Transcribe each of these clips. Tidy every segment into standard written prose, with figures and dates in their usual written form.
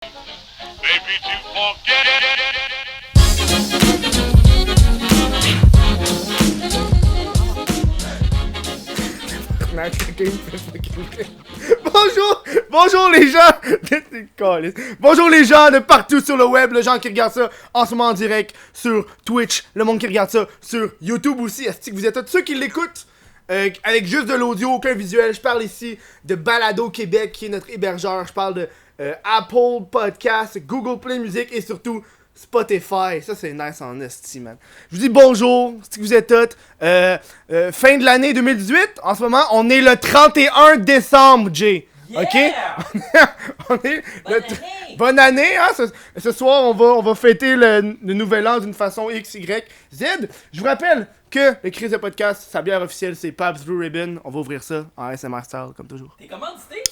Maybe to forget. Bonjour les gens! Bonjour les gens de partout sur le web, les gens qui regardent ça en ce moment en direct sur Twitch, le monde qui regarde ça sur YouTube aussi. Est-ce que vous êtes tous ceux qui l'écoutent avec juste de l'audio, aucun visuel? Je parle ici de Balado Québec qui est notre hébergeur. Je parle de Apple Podcast, Google Play Music et surtout Spotify. Ça c'est nice en esti, man. Je vous dis bonjour, si vous êtes tous. Fin de l'année 2018, en ce moment, on est le 31 décembre, Jay. Yeah! Ok? on est Bonne année! hein? Ce soir, on va fêter le nouvel an d'une façon X, Y, Z. Je vous rappelle que le Crise de podcast, sa bière officielle, c'est Pabst Blue Ribbon. On va ouvrir ça en ASMR style, comme toujours. T'es commandité?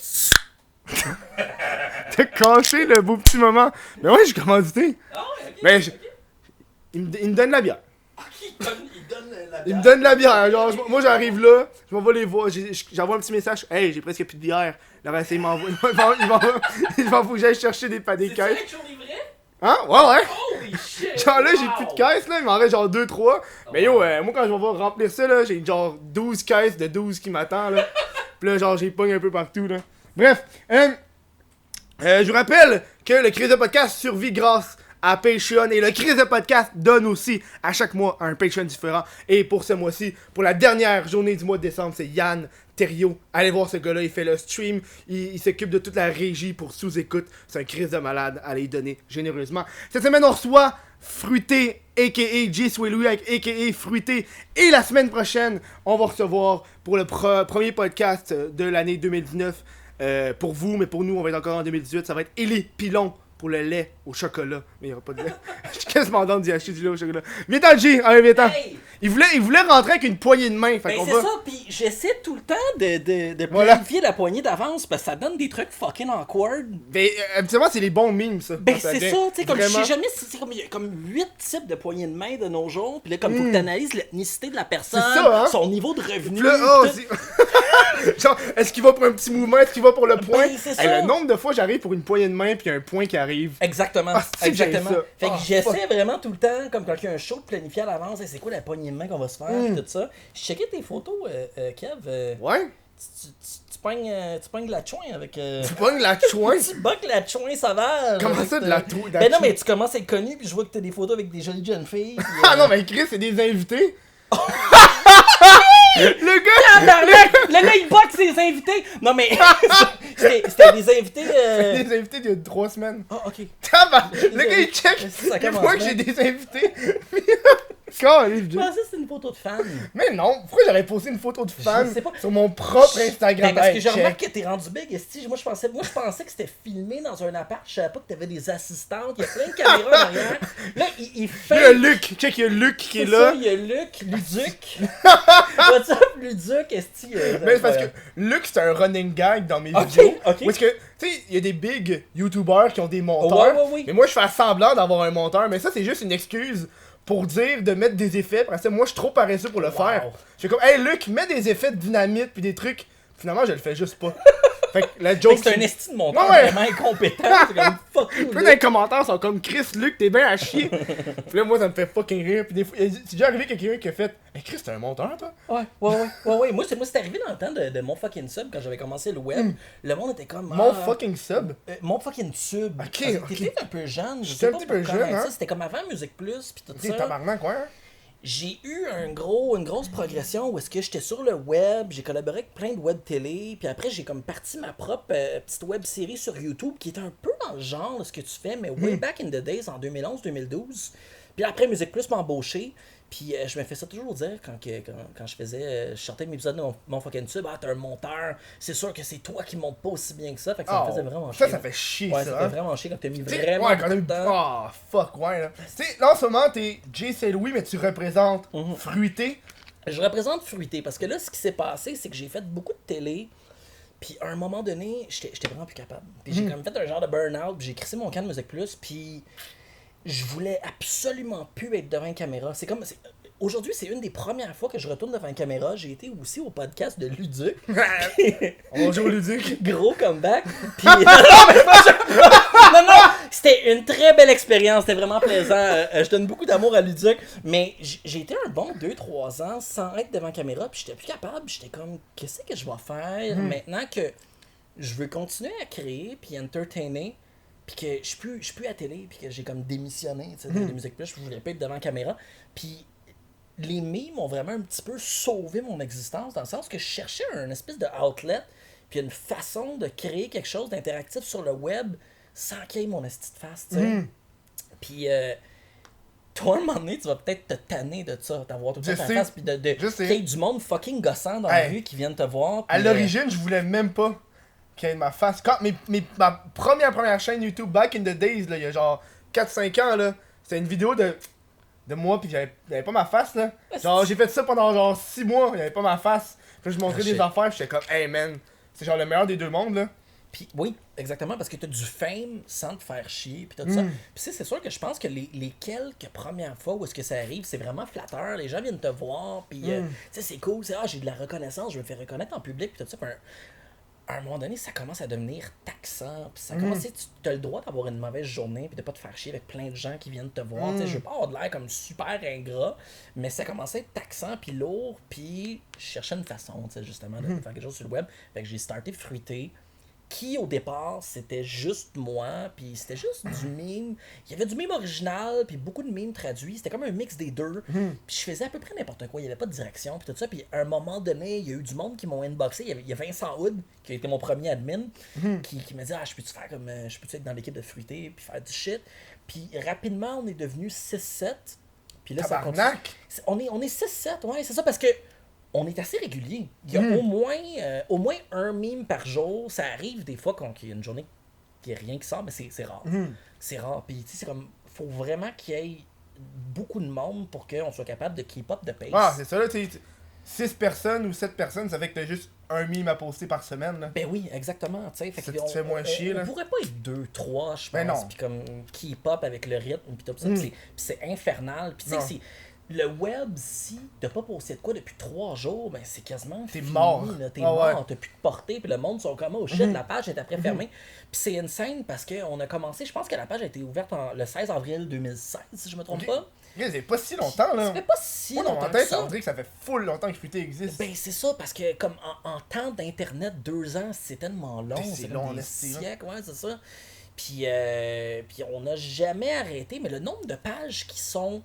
T'as cassé le beau petit moment. Mais ouais, j'ai commandité. Ah ouais, ok. Ben, ok. il me donne la bière. Il donne la Il me bière. donne la bière. Genre, moi, j'arrive là, je m'en vais les voir. J'envoie un petit message. Hey, j'ai presque plus de bière. Là, il m'envoie. Il faut que j'aille chercher des C'est-tu caisses. avec chaud livré? Hein? Ouais. Holy shit! Genre là, j'ai wow. plus de caisses, là, il m'en reste genre 2-3. Mais yo, moi quand je vais remplir ça, là, j'ai genre 12 caisses de 12 qui m'attendent, là. Pis là, genre, j'ai pogne un peu partout, là. Bref, je vous rappelle que le Crise de Podcast survit grâce à Patreon et le Crise de Podcast donne aussi à chaque mois un Patreon différent. Et pour ce mois-ci, pour la dernière journée du mois de décembre, c'est Yann Thériault. Allez voir ce gars-là, il fait le stream, il s'occupe de toute la régie pour sous-écoute. C'est un Crise de malade, allez y donner généreusement. Cette semaine, on reçoit Fruité, a.k.a. J. Louis, a.k.a. Fruité. Et la semaine prochaine, on va recevoir pour le premier podcast de l'année 2019, pour vous, mais pour nous, on va être encore en 2018, ça va être Élie Pilon pour le lait au chocolat. Mais il n'y aura pas de lait. Je suis quasiment dans d'y acheter du lait au chocolat. Viens-t'en, J, allez, viens-t'en. Hey! Il voulait rentrer avec une poignée de main. Fait Ben qu'on c'est va... ça, pis j'essaie tout le temps de Voilà. planifier la poignée d'avance parce que ça donne des trucs fucking awkward. Ben, habituellement, c'est les bons memes, ça. Ben quand c'est vient. ça, tu sais, comme je Vraiment. sais jamais, c'est comme, il y a comme 8 types de poignées de main de nos jours, pis là, comme faut que t'analyses l'ethnicité de la personne, C'est ça, hein? son niveau de revenu. Puis là, oh, tout. c'est- genre, est-ce qu'il va pour un petit mouvement? Est-ce qu'il va pour le point? c'est Hey, ça. le nombre de fois j'arrive pour une poignée de main puis un point qui arrive. Exactement, Ah, c'est que j'aime exactement. ça. Fait que Ah, j'essaie fuck. vraiment tout le temps, comme quand il y a un show, de planifier à l'avance, hey, c'est quoi la poignée de main qu'on va se faire, pis tout ça. Je checkais tes photos, Kev, Ouais? tu pognes de la chouin avec... Tu pognes la chouin? Tu bugs la chouin sauvage. Comment avec ça, de la chouin? Ben non, mais tu commences à être connu, puis je vois que t'as des photos avec des jolies jeunes filles. Puis, Ah non, mais Chris, c'est des invités. Le gars! Tabarnak! Le gars, il boxe ses invités! Non, mais. C'était des invités. Des invités d'il y a 3 semaines. Ah, ok. Tabarnak! Le gars, il check. Ça Il commence voit que bien. j'ai des invités. Caliste, Je pensais que c'était une photo de fan. Mais non, pourquoi j'aurais posté une photo de fan sais pas. sur mon propre Instagram? Ben, parce que Hey, je check. remarque que t'es rendu big, esti. Moi, je pensais que c'était filmé dans un appart. Je savais pas que t'avais des assistantes. Il y a plein de caméras derrière. Là, il Il y a fait. Luc, check, il y a Luc qui est C'est là. ça, il y a Luc, Luduc. What's up, Luduc, esti? Mais c'est parce que Luc, c'est un running gag dans mes Ok, vidéos. ok. Où est-ce que, tu sais, il y a des big YouTubers qui ont des monteurs. Ouais. Mais moi, je fais semblant d'avoir un monteur. Mais ça, c'est juste une excuse pour dire de mettre des effets. Parce que moi, je suis trop paresseux pour le faire. Je fais comme, hey Luc, mets des effets de dynamite puis des trucs. Finalement, je le fais juste pas. Fait que la Fait joke. que c'est un esti de monteur Ouais. vraiment incompétent. C'est comme fuck you. Plein là. dans les commentaires sont comme Chris, Luc, t'es bien à chier. Puis là, moi, ça me fait fucking rire. Puis des fois, c'est déjà arrivé quelqu'un qui a fait, hey Chris, t'es un monteur, toi? Ouais. Moi, c'est arrivé dans le temps de mon fucking sub quand j'avais commencé le web. Le monde était comme. Mon fucking sub. Mon fucking sub. Ok, Parce que ok. T'étais un peu jeune. Je J'étais sais un pas petit peu pourquoi, jeune, mais hein. ça, c'était comme avant Musique Plus, pis tout T'es ça. tabarnak, ouais. J'ai eu une grosse progression où est-ce que j'étais sur le web, j'ai collaboré avec plein de web télé, puis après j'ai comme parti ma propre petite web série sur YouTube qui était un peu dans le genre de ce que tu fais, mais way back in the days en 2011-2012. Puis après Musique Plus m'a embauché, puis je me fais ça toujours dire quand je faisais, je sortais mes épisodes de mon fucking tube, ah t'es un monteur, c'est sûr que c'est toi qui montes pas aussi bien que ça, fait que ça me faisait vraiment chier. Ça fait chier, Ouais, ça. ça hein. fait vraiment chier quand t'as mis T'sais, vraiment ouais, beaucoup quand de même. temps. Oh, fuck, ouais, là. Tu sais, là, en ce moment, t'es J. Louis, mais tu représentes Fruité. Je représente Fruité parce que là, ce qui s'est passé, c'est que j'ai fait beaucoup de télé. Puis à un moment donné, j'étais vraiment plus capable. Puis j'ai comme fait un genre de burn-out, puis j'ai crissé mon camp de Musique Plus, puis je voulais absolument plus être devant une caméra. C'est comme... aujourd'hui, c'est une des premières fois que je retourne devant la caméra. J'ai été aussi au podcast de Luduc. Bonjour Luduc. Gros comeback. Puis, non, c'était une très belle expérience. C'était vraiment plaisant. Je donne beaucoup d'amour à Luduc. Mais j'ai été un bon 2-3 ans sans être devant la caméra. Puis j'étais plus capable. J'étais comme, qu'est-ce que je vais faire maintenant que je veux continuer à créer puis entertainer. Puis que je suis plus à télé. Puis que j'ai comme démissionné de Musique Plus. Je voulais pas être devant la caméra. Puis les memes ont vraiment un petit peu sauvé mon existence, dans le sens que je cherchais un espèce de outlet, puis une façon de créer quelque chose d'interactif sur le web sans qu'il y ait mon esti de face, tu sais. Puis toi, à un moment donné, tu vas peut-être te tanner de ça, d'avoir tout ça ta face, puis qu'il y ait du monde fucking gossant dans la rue qui viennent te voir. À l'origine, je voulais même pas qu'il y ait ma face. Quand ma première chaîne YouTube, back in the days, là, il y a genre 4-5 ans, là, c'était une vidéo de moi, pis j'avais pas ma face, là. Genre, j'ai fait ça pendant genre 6 mois, y'avait pas ma face. Puis je montrais des affaires, pis j'étais comme, hey man, c'est genre le meilleur des deux mondes, là. Puis oui, exactement, parce que t'as du fame sans te faire chier, puis tout ça. Puis c'est sûr que je pense que les quelques premières fois où est-ce que ça arrive, c'est vraiment flatteur. Les gens viennent te voir, puis tu sais, c'est cool, c'est j'ai de la reconnaissance, je me fais reconnaître en public, puis tout ça. Puis à un moment donné, ça commence à devenir taxant. Puis ça commence, tu as le droit d'avoir une mauvaise journée puis de pas te faire chier avec plein de gens qui viennent te voir. Je veux pas avoir de l'air comme super ingrat, mais ça commençait à être taxant puis lourd. Puis je cherchais une façon, justement, de faire quelque chose sur le web. Fait que j'ai starté Fruité, qui au départ c'était juste moi, puis c'était juste du meme. Il y avait du meme original, puis beaucoup de memes traduits. C'était comme un mix des deux. Puis je faisais à peu près n'importe quoi. Il n'y avait pas de direction, puis tout ça. Puis à un moment donné, il y a eu du monde qui m'ont inboxé. Il y a Vincent Hood, qui a été mon premier admin, qui m'a dit je peux-tu faire comme. Je peux-tu être dans l'équipe de Fruité, puis faire du shit. Puis rapidement, on est devenu 6-7. Puis là, ça continue. On est 6-7, ouais, c'est ça, parce que. On est assez régulier. Il y a au moins un meme par jour. Ça arrive des fois qu'il y a une journée qu'il n'y a rien qui sort, mais c'est rare. C'est rare. Puis, tu sais, c'est comme. Faut vraiment qu'il y ait beaucoup de monde pour qu'on soit capable de keep up de pace. Ah, c'est ça, là, tu sais. 6 personnes ou 7 personnes, ça fait que t'as juste un meme à poster par semaine, là. Ben oui, exactement. Tu sais, ça te fait moins chier, là. On pourrait pas être 2, 3, je pense. Ben non. Puis comme keep up avec le rythme, puis tout ça. Puis c'est infernal. Puis tu sais, le web, si t'as pas posté de quoi depuis 3 jours, ben c'est quasiment t'es fini, mort. T'es mort, t'as plus de portée, puis le monde sont comme oh shit, la page est après fermée. Puis c'est insane parce qu'on a commencé, je pense que la page a été ouverte le 16 avril 2016, si je me trompe pas. Ça fait pas si longtemps, là. Ça fait pas si longtemps que ça. On dirait que ça fait full longtemps que Fruité existe. Ben c'est ça, parce que comme en temps d'internet, 2 ans, c'est tellement long. C'est long, des siècles, ouais, c'est ça. Puis on n'a jamais arrêté, mais le nombre de pages qui sont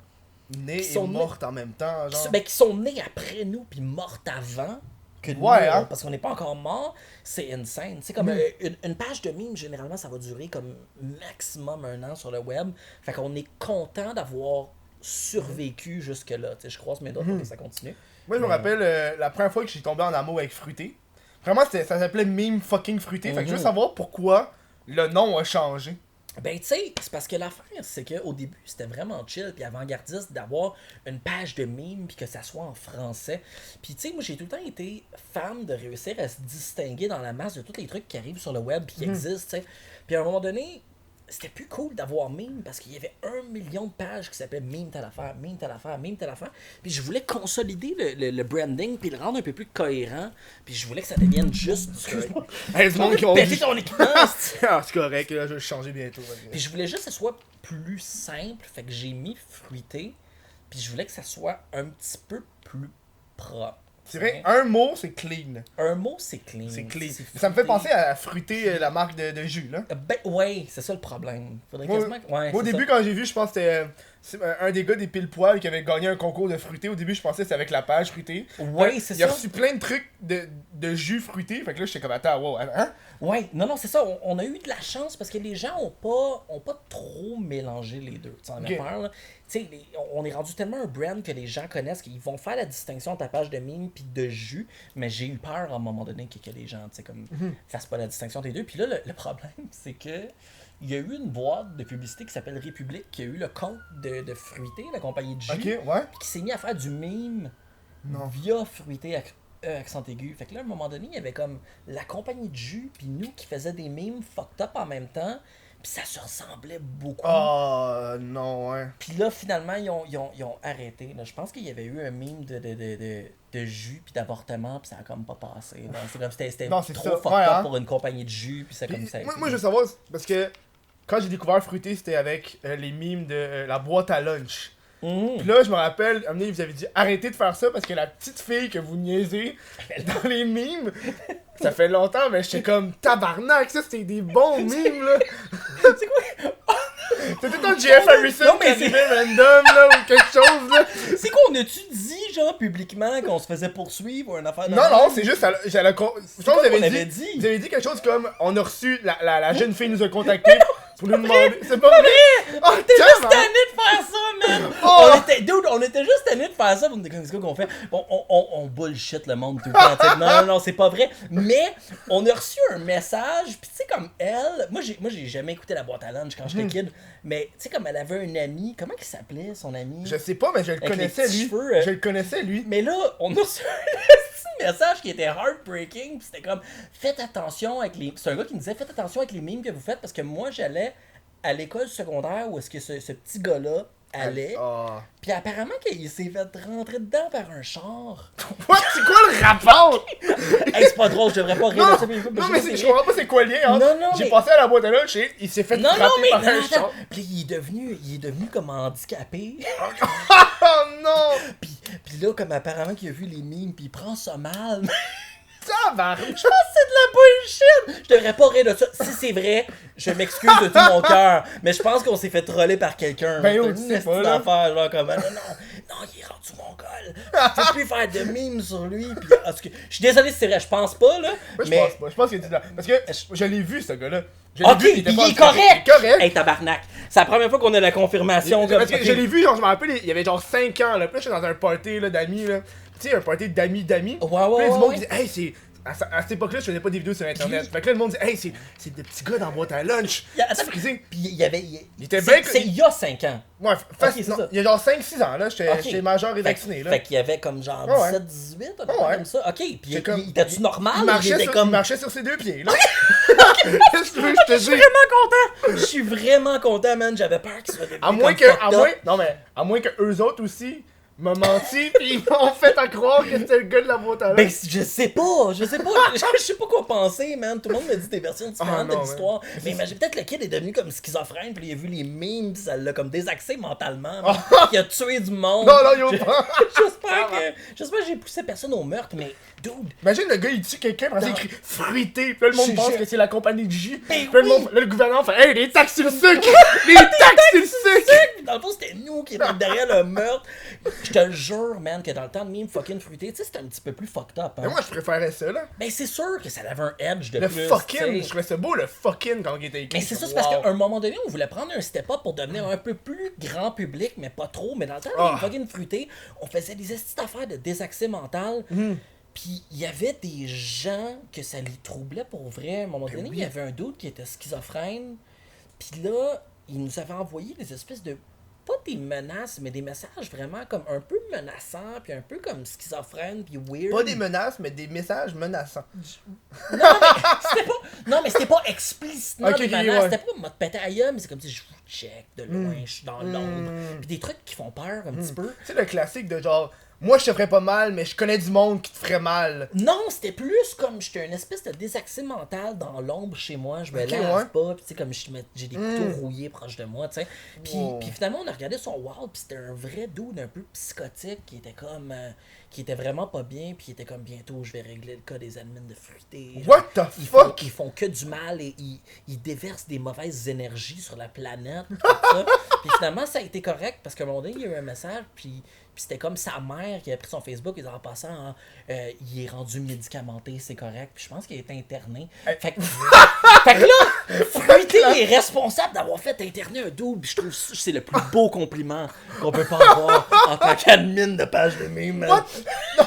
nées et mortes en même temps, genre. Qui sont nées après nous puis mortes avant que nous, parce qu'on n'est pas encore mort, c'est insane. C'est comme une page de meme, généralement, ça va durer comme maximum 1 an sur le web. Fait qu'on est content d'avoir survécu jusque-là. Je croise mes doigts pour que ça continue. Moi, je me rappelle la première fois que j'ai tombé en amour avec Fruité. Vraiment, ça s'appelait Meme fucking Fruité. Fait que je veux savoir pourquoi le nom a changé. Ben, tu sais, c'est parce que l'affaire, c'est qu'au début, c'était vraiment chill puis avant-gardiste d'avoir une page de meme puis que ça soit en français. Puis, tu sais, moi, j'ai tout le temps été fan de réussir à se distinguer dans la masse de tous les trucs qui arrivent sur le web puis qui existent, tu sais. Puis, à un moment donné, c'était plus cool d'avoir meme parce qu'il y avait 1 million de pages qui s'appelaient meme telle affaire, meme telle affaire, meme telle affaire. Puis je voulais consolider le branding puis le rendre un peu plus cohérent. Puis je voulais que ça devienne juste excuse-moi. Hey, du monde qui ont péter ton équipement. Ah, c'est correct, là, je vais changer bientôt. Puis je voulais juste que ça soit plus simple. Fait que j'ai mis Fruité. Puis je voulais que ça soit un petit peu plus propre. C'est vrai, un mot, c'est clean. Un mot, c'est clean. C'est clean. Ça me fait penser à Fruité, la marque de jus, là. Ben, ouais, c'est ça le problème. Faudrait quasiment... Moi, au début, quand j'ai vu, je pense que c'était un des gars des pile-poils qui avait gagné un concours de Fruité. Au début, je pensais que c'était avec la page Fruité. Ouais, c'est ça. Il a reçu plein de trucs de jus fruité. Fait que là, j'étais comme, attends, wow, hein? Ouais, non, c'est ça. On a eu de la chance parce que les gens ont pas trop mélangé les deux. Tu sais, en affaire, là. Tu sais, on est rendu tellement un brand que les gens connaissent qu'ils vont faire la distinction entre ta page de mime puis de jus. Mais j'ai eu peur à un moment donné que les gens, tu sais, comme, fassent pas la distinction des deux. Puis là, le problème, c'est que il y a eu une boîte de publicité qui s'appelle République qui a eu le compte de Fruité, la compagnie de jus. Ok, ouais. Puis qui s'est mis à faire du mime via Fruité accent aigu. Fait que là, à un moment donné, il y avait comme la compagnie de jus, puis nous qui faisaient des memes fucked up en même temps. Puis ça se ressemblait beaucoup. Oh, non, ouais. Puis là, finalement, ils ont arrêté. Là. Je pense qu'il y avait eu un meme de jus puis d'avortement, puis ça a comme pas passé. Là. C'est comme c'était Non, trop c'est fucked ça. Ouais, up hein. pour une compagnie de jus, puis c'est Puis, comme ça. moi, je veux savoir, parce que quand j'ai découvert Fruité, c'était avec les mimes de la boîte à lunch. Puis là, je me rappelle, à un moment donné, vous avez dit arrêtez de faire ça parce que la petite fille que vous niaisez dans les mimes, ça fait longtemps, mais j'étais comme tabarnak, ça c'était des bons mimes là. C'est quoi? C'était tout un Jeff Harrison Non, qui mais arrivait random là ou quelque chose là. C'est quoi, on a-tu dit, genre, publiquement, qu'on se faisait poursuivre ou une affaire de Non, même? non, c'est juste, j'allais. quoi Vous qu'on avez avait dit, dit? vous avez dit quelque chose comme on a reçu, la jeune fille nous a contacté pour nous demander. C'est pas vrai? Oh, T'es juste tellement. tanné de faire ça, man! Oh! On était juste tanné de faire ça. On était comme, c'est quoi qu'on fait? Bon, on bullshit le monde tout le temps. t'sais. Non, c'est pas vrai. Mais on a reçu un message, pis tu sais, comme elle, moi j'ai jamais écouté la boîte à lunch quand j'étais kid, mais tu sais, comme elle avait un ami, comment il s'appelait son ami? Je sais pas, mais je le Avec connaissais les petits lui. cheveux, Je le connaissais lui. Mais là, on a reçu un petit message qui était heartbreaking, pis c'était comme, faites attention avec les. C'est un gars qui nous disait, faites attention avec les mimes que vous faites, parce que moi j'allais à l'école secondaire où est-ce que ce petit gars-là allait. Oh. Puis apparemment qu'il s'est fait rentrer dedans par un char. What? C'est quoi le rapport? Hey, c'est pas drôle, je devrais pas rire de ça. Mais Non, mais je comprends pas c'est quoi le lien, hein. Non, J'ai mais- passé à la boîte à lunch et il s'est fait Non, frapper par un attends. char. Puis il est devenu comme handicapé. Oh non! Puis là, comme apparemment qu'il a vu les mimes, puis il prend ça mal. Tabarnak! Je pense que c'est de la bullshit! Je devrais pas rire de ça. Si c'est vrai, je m'excuse de tout mon cœur. Mais je pense qu'on s'est fait troller par quelqu'un. Ben, C'est tu une sais esti pas, là. d'affaire, genre comme, non, il est rendu mongol. Je peux plus faire de mimes sur lui. Puis, en tout cas, je suis désolé si c'est vrai, je pense pas, là. Moi, je mais... pense pas. Je pense qu'il est là. Parce que je l'ai vu, ce gars-là. Je l'ai Ok, vu, il était pas est correct! Il est correct! Hey, tabarnak! C'est la première fois qu'on a la confirmation. Parce que ok. je l'ai vu, genre, je me rappelle, il y avait genre 5 ans, là. Puis là, j'étais dans un party, là, d'amis, là. Tu sais, un party d'amis. Ouais, Puis là, ouais, du monde ouais. qui dit, hey, c'est. À cette époque-là, je faisais pas des vidéos sur internet. Fait que là, le monde dit, hey, c'est des petits gars dans la boîte à lunch. Attends, C'est frisé. Puis il y avait. Il était c'est- bien- C'est il y a 5 ans. Ouais, c'est non, ça. il y a genre 5-6 ans, là. Ok. J'étais majeur et Fait- vacciné, là. Fait qu'il y avait comme genre Ouais, ouais. 17, 18, un peu Ouais. comme ça. Ok, puis C'est comme- il était-tu normal? Il marchait, était il marchait sur ses deux pieds, là. Qu'est-ce que tu veux que je te Je suis dise? vraiment content! Je suis vraiment content, man. J'avais peur qu'il soit devenu À moins comme que, fucked up. non mais, à moins que eux autres aussi m'ont menti pis ils m'ont fait à croire que c'était le gars de la boîte à Ben, lunch. je sais pas, je sais pas quoi penser, man. Tout le monde me dit des versions différentes Ah, non, de l'histoire. Mais imagine, peut-être le kid est devenu comme schizophrène, puis il a vu les memes, pis ça l'a comme désaxé mentalement. man. Il a tué du monde. Non, non, yo, pas. J'espère que j'ai poussé personne au meurtre, mais dude, Imagine le gars il tue quelqu'un, après ça, il Non. crie fruité, pis là le monde Je- pense je- que c'est la compagnie de jus. Puis Ben là, le, oui. monde, là, le gouvernement fait hey, les taxes sur le sucre! Les taxes sur le sucre! Puis dans le fond, c'était nous qui étions derrière le meurtre. Je te jure, man, que dans le temps de meme fucking fruité, tu sais, c'était un petit peu plus fucked up. Hein. Mais moi je préférais ça là. Ben, c'est sûr que ça avait un edge de Le plus. fucking, tu sais. je trouvais ça beau le fucking quand il était écrit. Mais c'est ça, c'est parce qu'à un moment donné, on voulait prendre un step-up pour devenir un peu plus grand public, mais pas trop. Mais dans le temps, Ah. de fucking fruité, on faisait des petites affaires de désaccès mental. Puis il y avait des gens que ça les troublait pour vrai. À un moment donné, il y avait un doute qui était schizophrène. Puis là, il nous avait envoyé des espèces de. Pas des menaces, mais des messages vraiment comme un peu menaçants, puis un peu comme schizophrène, puis weird. Pas des menaces, mais des messages menaçants. Non, mais c'était pas explicitement Ok, des ok, menaces. ouais. C'était pas mode péter à gueule, mais c'est comme si je vous check de loin, je suis dans l'ombre. Puis des trucs qui font peur un petit peu. Tu sais le classique de genre, moi je te ferais pas mal, mais je connais du monde qui te ferait mal. Non, c'était plus comme j'étais une espèce de désaccès mental dans l'ombre chez moi. Je me Ok, lave ouais. pas, puis tu sais, comme j'ai des couteaux rouillés proches de moi, tu sais. Puis, Wow. puis finalement, on a regardé son wall, puis c'était un vrai dude un peu psychotique qui était comme. Qui était vraiment pas bien, puis il était comme bientôt, je vais régler le cas des admins de fruité. What the Ils fuck? Ils font que du mal et ils déversent des mauvaises énergies sur la planète. Tout ça. Puis finalement, ça a été correct parce qu'à un moment donné, il y a eu un message, puis c'était comme sa mère qui a pris son Facebook et en passant, hein, il est rendu médicamenté, c'est correct. Puis je pense qu'il a été interné. Fait que, fait que là, Fruité est responsable d'avoir fait interner un double. Puis je trouve que c'est le plus beau compliment qu'on peut pas avoir en tant qu'admin de page de meme. man. What? Non.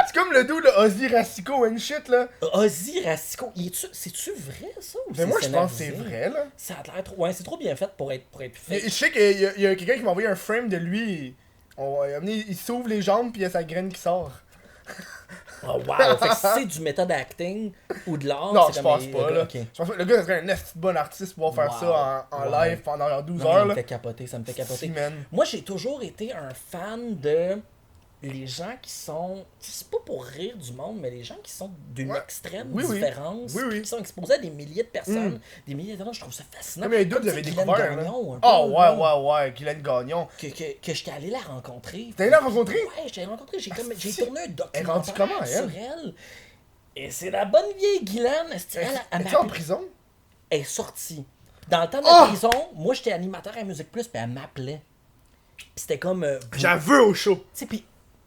C'est comme le dude de Ozzy Rastico and shit là. Ozzy Rastico, c'est-tu vrai ça? Ou Mais c'est moi je pense que c'est scénarisé? vrai là. Ça a l'air trop. Ouais, c'est trop bien fait pour être Mais fait. je sais qu'il y a quelqu'un qui m'a envoyé un frame de lui. Il s'ouvre les jambes puis il y a sa graine qui sort. Oh wow! Fait que si c'est du méthode acting ou de l'art, Non, c'est je comme pense les- pas, le là. gars, ok. Je pense pas. Le gars serait un esti bon artiste pour pouvoir faire Wow. ça en Ouais. live pendant genre 12 Non, heures, ça me là. fait capoter, ça me fait capoter. Si, man. Moi, j'ai toujours été un fan de les gens qui sont, c'est pas pour rire du monde, mais les gens qui sont d'une Ouais. extrême Oui, oui. différence, Oui, oui. puis qui sont exposés à des milliers de personnes, des milliers de gens, je trouve ça fascinant. Comme il y a deux, Comme, vous tu avez sais, Guylaine découvert, là. Gagnon, un peu, Ah, là, ouais, Guylaine Gagnon. que j'étais allé la rencontrer. T'es allé la rencontrer? Ouais, j'étais allé la rencontrer, j'ai tourné un Elle est documentaire rendue comment, elle? sur elle. Et c'est la bonne vieille Guylaine, elle Elle m'a était en appelé- prison? elle est sortie. Dans le temps de Oh! la prison, moi j'étais animateur à Musique Plus, puis elle m'appelait. Puis c'était comme. J'avoue au show. Tu sais, puis.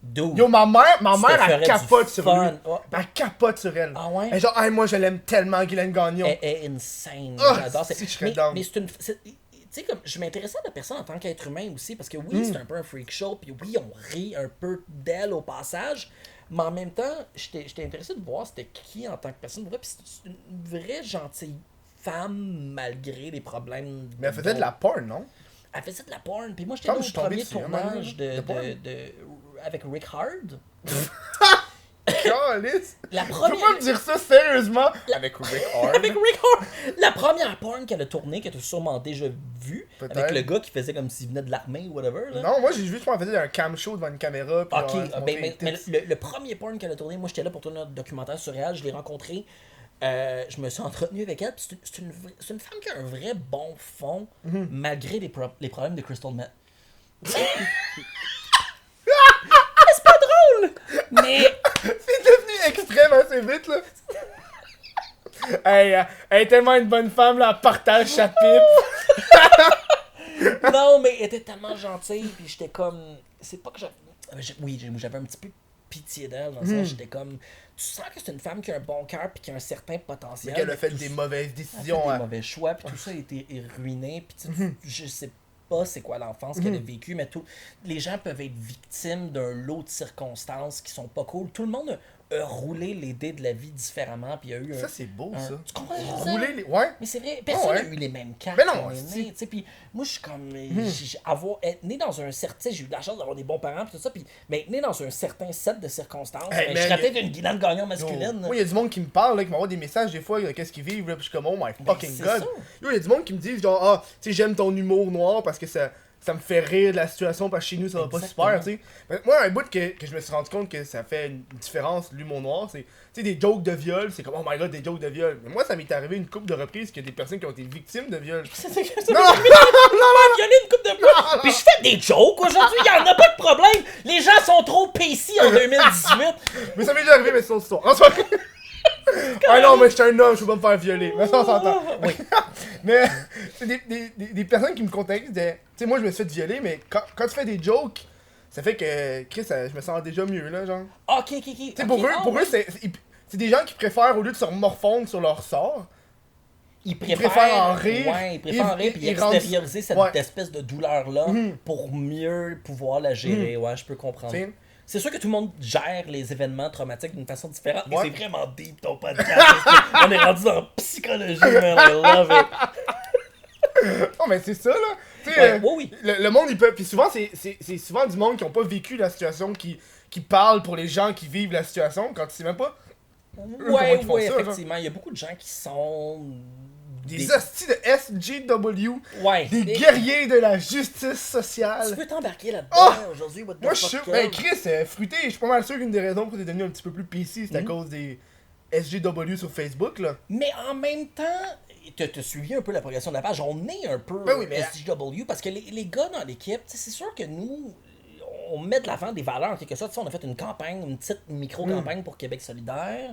Dude. Yo, ma mère, ferait elle du capote sur fun. lui. Ouais. Elle capote sur elle. Ah ouais? Elle est genre, hey, moi, je l'aime tellement, Guylaine Gagnon. Elle est insane. Ah, J'adore. si, je serais mais, down. mais c'est une. Tu sais, comme je m'intéressais à la personne en tant qu'être humain aussi, parce que oui, c'est un peu un freak show, puis oui, on rit un peu d'elle au passage, mais en même temps, j'étais intéressé de voir c'était qui en tant que personne. Puis c'est une vraie gentille femme, malgré les problèmes. Mais elle faisait de la porn, non? Elle faisait de la porn, puis moi j'étais Comme là je au suis tombé premier dessus, hein, tournage de porn. avec Rick Hard. Calice. La Tu peux première. pas me dire ça sérieusement? Avec Rick Hard. Avec Rick Hard! La première porn qu'elle a tournée, que tu as sûrement déjà vue, Peut-être. avec le gars qui faisait comme s'il venait de l'armée ou whatever. Là. Non, moi, j'ai juste qu'elle faisait un cam show devant une caméra. Puis Ok, genre, elle se ben, montrait mais les tits. le premier porn qu'elle a tourné, moi j'étais là pour tourner un documentaire sur elle, je l'ai rencontré, je me suis entretenu avec elle, puis c'est une femme qui a un vrai bon fond, Mhm. malgré les problèmes de Crystal Meth. C'est pas drôle! Mais C'est devenu extrême assez vite, là. Hey, elle est tellement une bonne femme, là, elle partage sa pipe. non, mais elle était tellement gentille, puis j'étais comme. C'est pas que j'avais. Oui, j'avais un petit peu pitié d'elle, dans le sens, j'étais comme. Tu sens que c'est une femme qui a un bon cœur, puis qui a un certain potentiel. Mais qu'elle a fait tout des ça- mauvaises elle a fait décisions. des hein. mauvais choix, puis tout ça a été ruiné, puis je sais pas c'est quoi l'enfance qu'elle a vécue, mais les gens peuvent être victimes d'un lot de circonstances qui sont pas cool. Tout le monde a roulé les dés de la vie différemment, puis il y a eu Ça, c'est beau, ça. Tu comprends ce que je veux dire? Rouler les. Ouais. Mais c'est vrai, personne n'a ouais. eu les mêmes cartes. Mais non, quand on est c'est- né, tu sais, puis moi je suis comme être né dans un certain, j'ai eu de la chance d'avoir des bons parents puis tout ça, puis mais être né dans un certain set de circonstances, Hey, ben, man, je serais y a- peut-être une Guylaine Gagnon masculine. Moi, il y a du monde qui me parle, là, qui m'envoie des messages des fois, qu'est-ce qu'ils vivent, là, puis je suis comme, oh my fucking c'est god. ça. Yo, il y a du monde qui me dit, genre, ah, tu sais, j'aime ton humour noir parce que ça me fait rire de la situation, parce que chez nous, ça va pas Exactement. super, tu sais. Mais moi, un bout que je me suis rendu compte que ça fait une différence, l'humour noir, c'est, tu sais, des jokes de viol, c'est comme, oh my god, des jokes de viol. Mais moi, ça m'est arrivé une couple de reprises qu'il y a des personnes qui ont été victimes de viol. C'est ça que ça Non, fait violer une coupe de fois. Puis je fais des jokes aujourd'hui, il y en a pas de problème. Les gens sont trop PC en 2018. mais ça m'est déjà arrivé, mais c'est son histoire. En soi, ah non, mais je suis un homme, je peux pas me faire violer. Mais ça, on s'entend. Oui. Mais c'est des personnes qui me contactent, disaient, tu sais, moi je me suis fait violer, mais quand tu fais des jokes, ça fait que, Chris, je me sens déjà mieux, là, genre. Ok. Tu sais, pour eux, c'est des gens qui préfèrent, au lieu de se morfondre sur leur sort, Ils préfèrent en rire. Ouais, ils préfèrent en rire puis ils rendent- extérioriser cette Ouais. espèce de douleur-là pour mieux pouvoir la gérer. Ouais, je peux comprendre. T'sais. C'est sûr que tout le monde gère les événements traumatiques d'une façon différente. Ouais. Et c'est vraiment deep ton podcast. On est rendu dans la psychologie, man. I love it. Oh, mais c'est ça, là. Tu sais, Ouais, oui. le monde, il peut. Puis souvent, c'est souvent du monde qui ont pas vécu la situation, qui parle pour les gens qui vivent la situation, quand tu sais même pas. comment Ouais, ils font ouais, ça, genre? effectivement. Il y a beaucoup de gens qui sont. Des hosties de SJW, Ouais. des guerriers de la justice Tu sociale. veux t'embarquer là-dedans Oh! aujourd'hui? What the Moi, je fuck, suis. Kev? Ben, Chris, fruité, je suis pas mal sûr qu'une des raisons pour t'es devenu un petit peu plus PC, c'est à cause des SJW sur Facebook, là. Mais en même temps, t'as suivi un peu la progression de la page. On est un peu Ben oui, mais- SJW parce que les gars dans l'équipe, tu sais, c'est sûr que nous, on met de l'avant des valeurs en quelque sorte. Tu sais, on a fait une campagne, une petite micro-campagne pour Québec solidaire.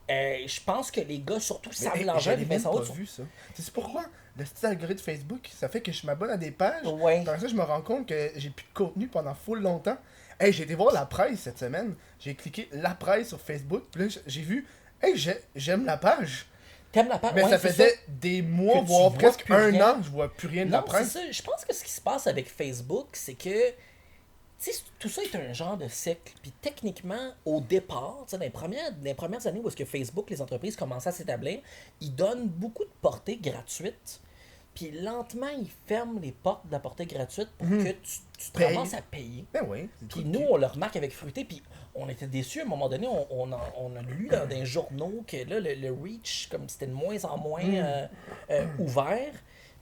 Je pense que les gars, surtout Sam Mais Langer et j'avais même Vincent pas Haute, sont- vu ça. Tu sais pourquoi? Le style algorithme Facebook, ça fait que je m'abonne à des pages. Ouais. Par ça, je me rends compte que j'ai plus de contenu pendant full longtemps. Hey, j'ai été voir la presse cette semaine. J'ai cliqué la presse sur Facebook. Puis là, j'ai vu, hey, j'aime la page. T'aimes la page? Mais Ouais, ça c'est faisait des mois, Que tu voire vois presque plus un rien. an, je vois plus rien de la Non, c'est presse. ça. Je pense que ce qui se passe avec Facebook, c'est que tu sais, tout ça est un genre de cycle. Puis techniquement, au départ, tu sais, dans les premières années où est-ce que Facebook, les entreprises commençaient à s'établir, ils donnent beaucoup de portée gratuite puis lentement, ils ferment les portes de la portée gratuite pour que tu te Paye. ramasses à payer. Ben oui. Puis nous, on le remarque avec Fruité, puis on était déçus. À un moment donné, on a lu dans des journaux que là, le reach, comme c'était de moins en moins ouvert.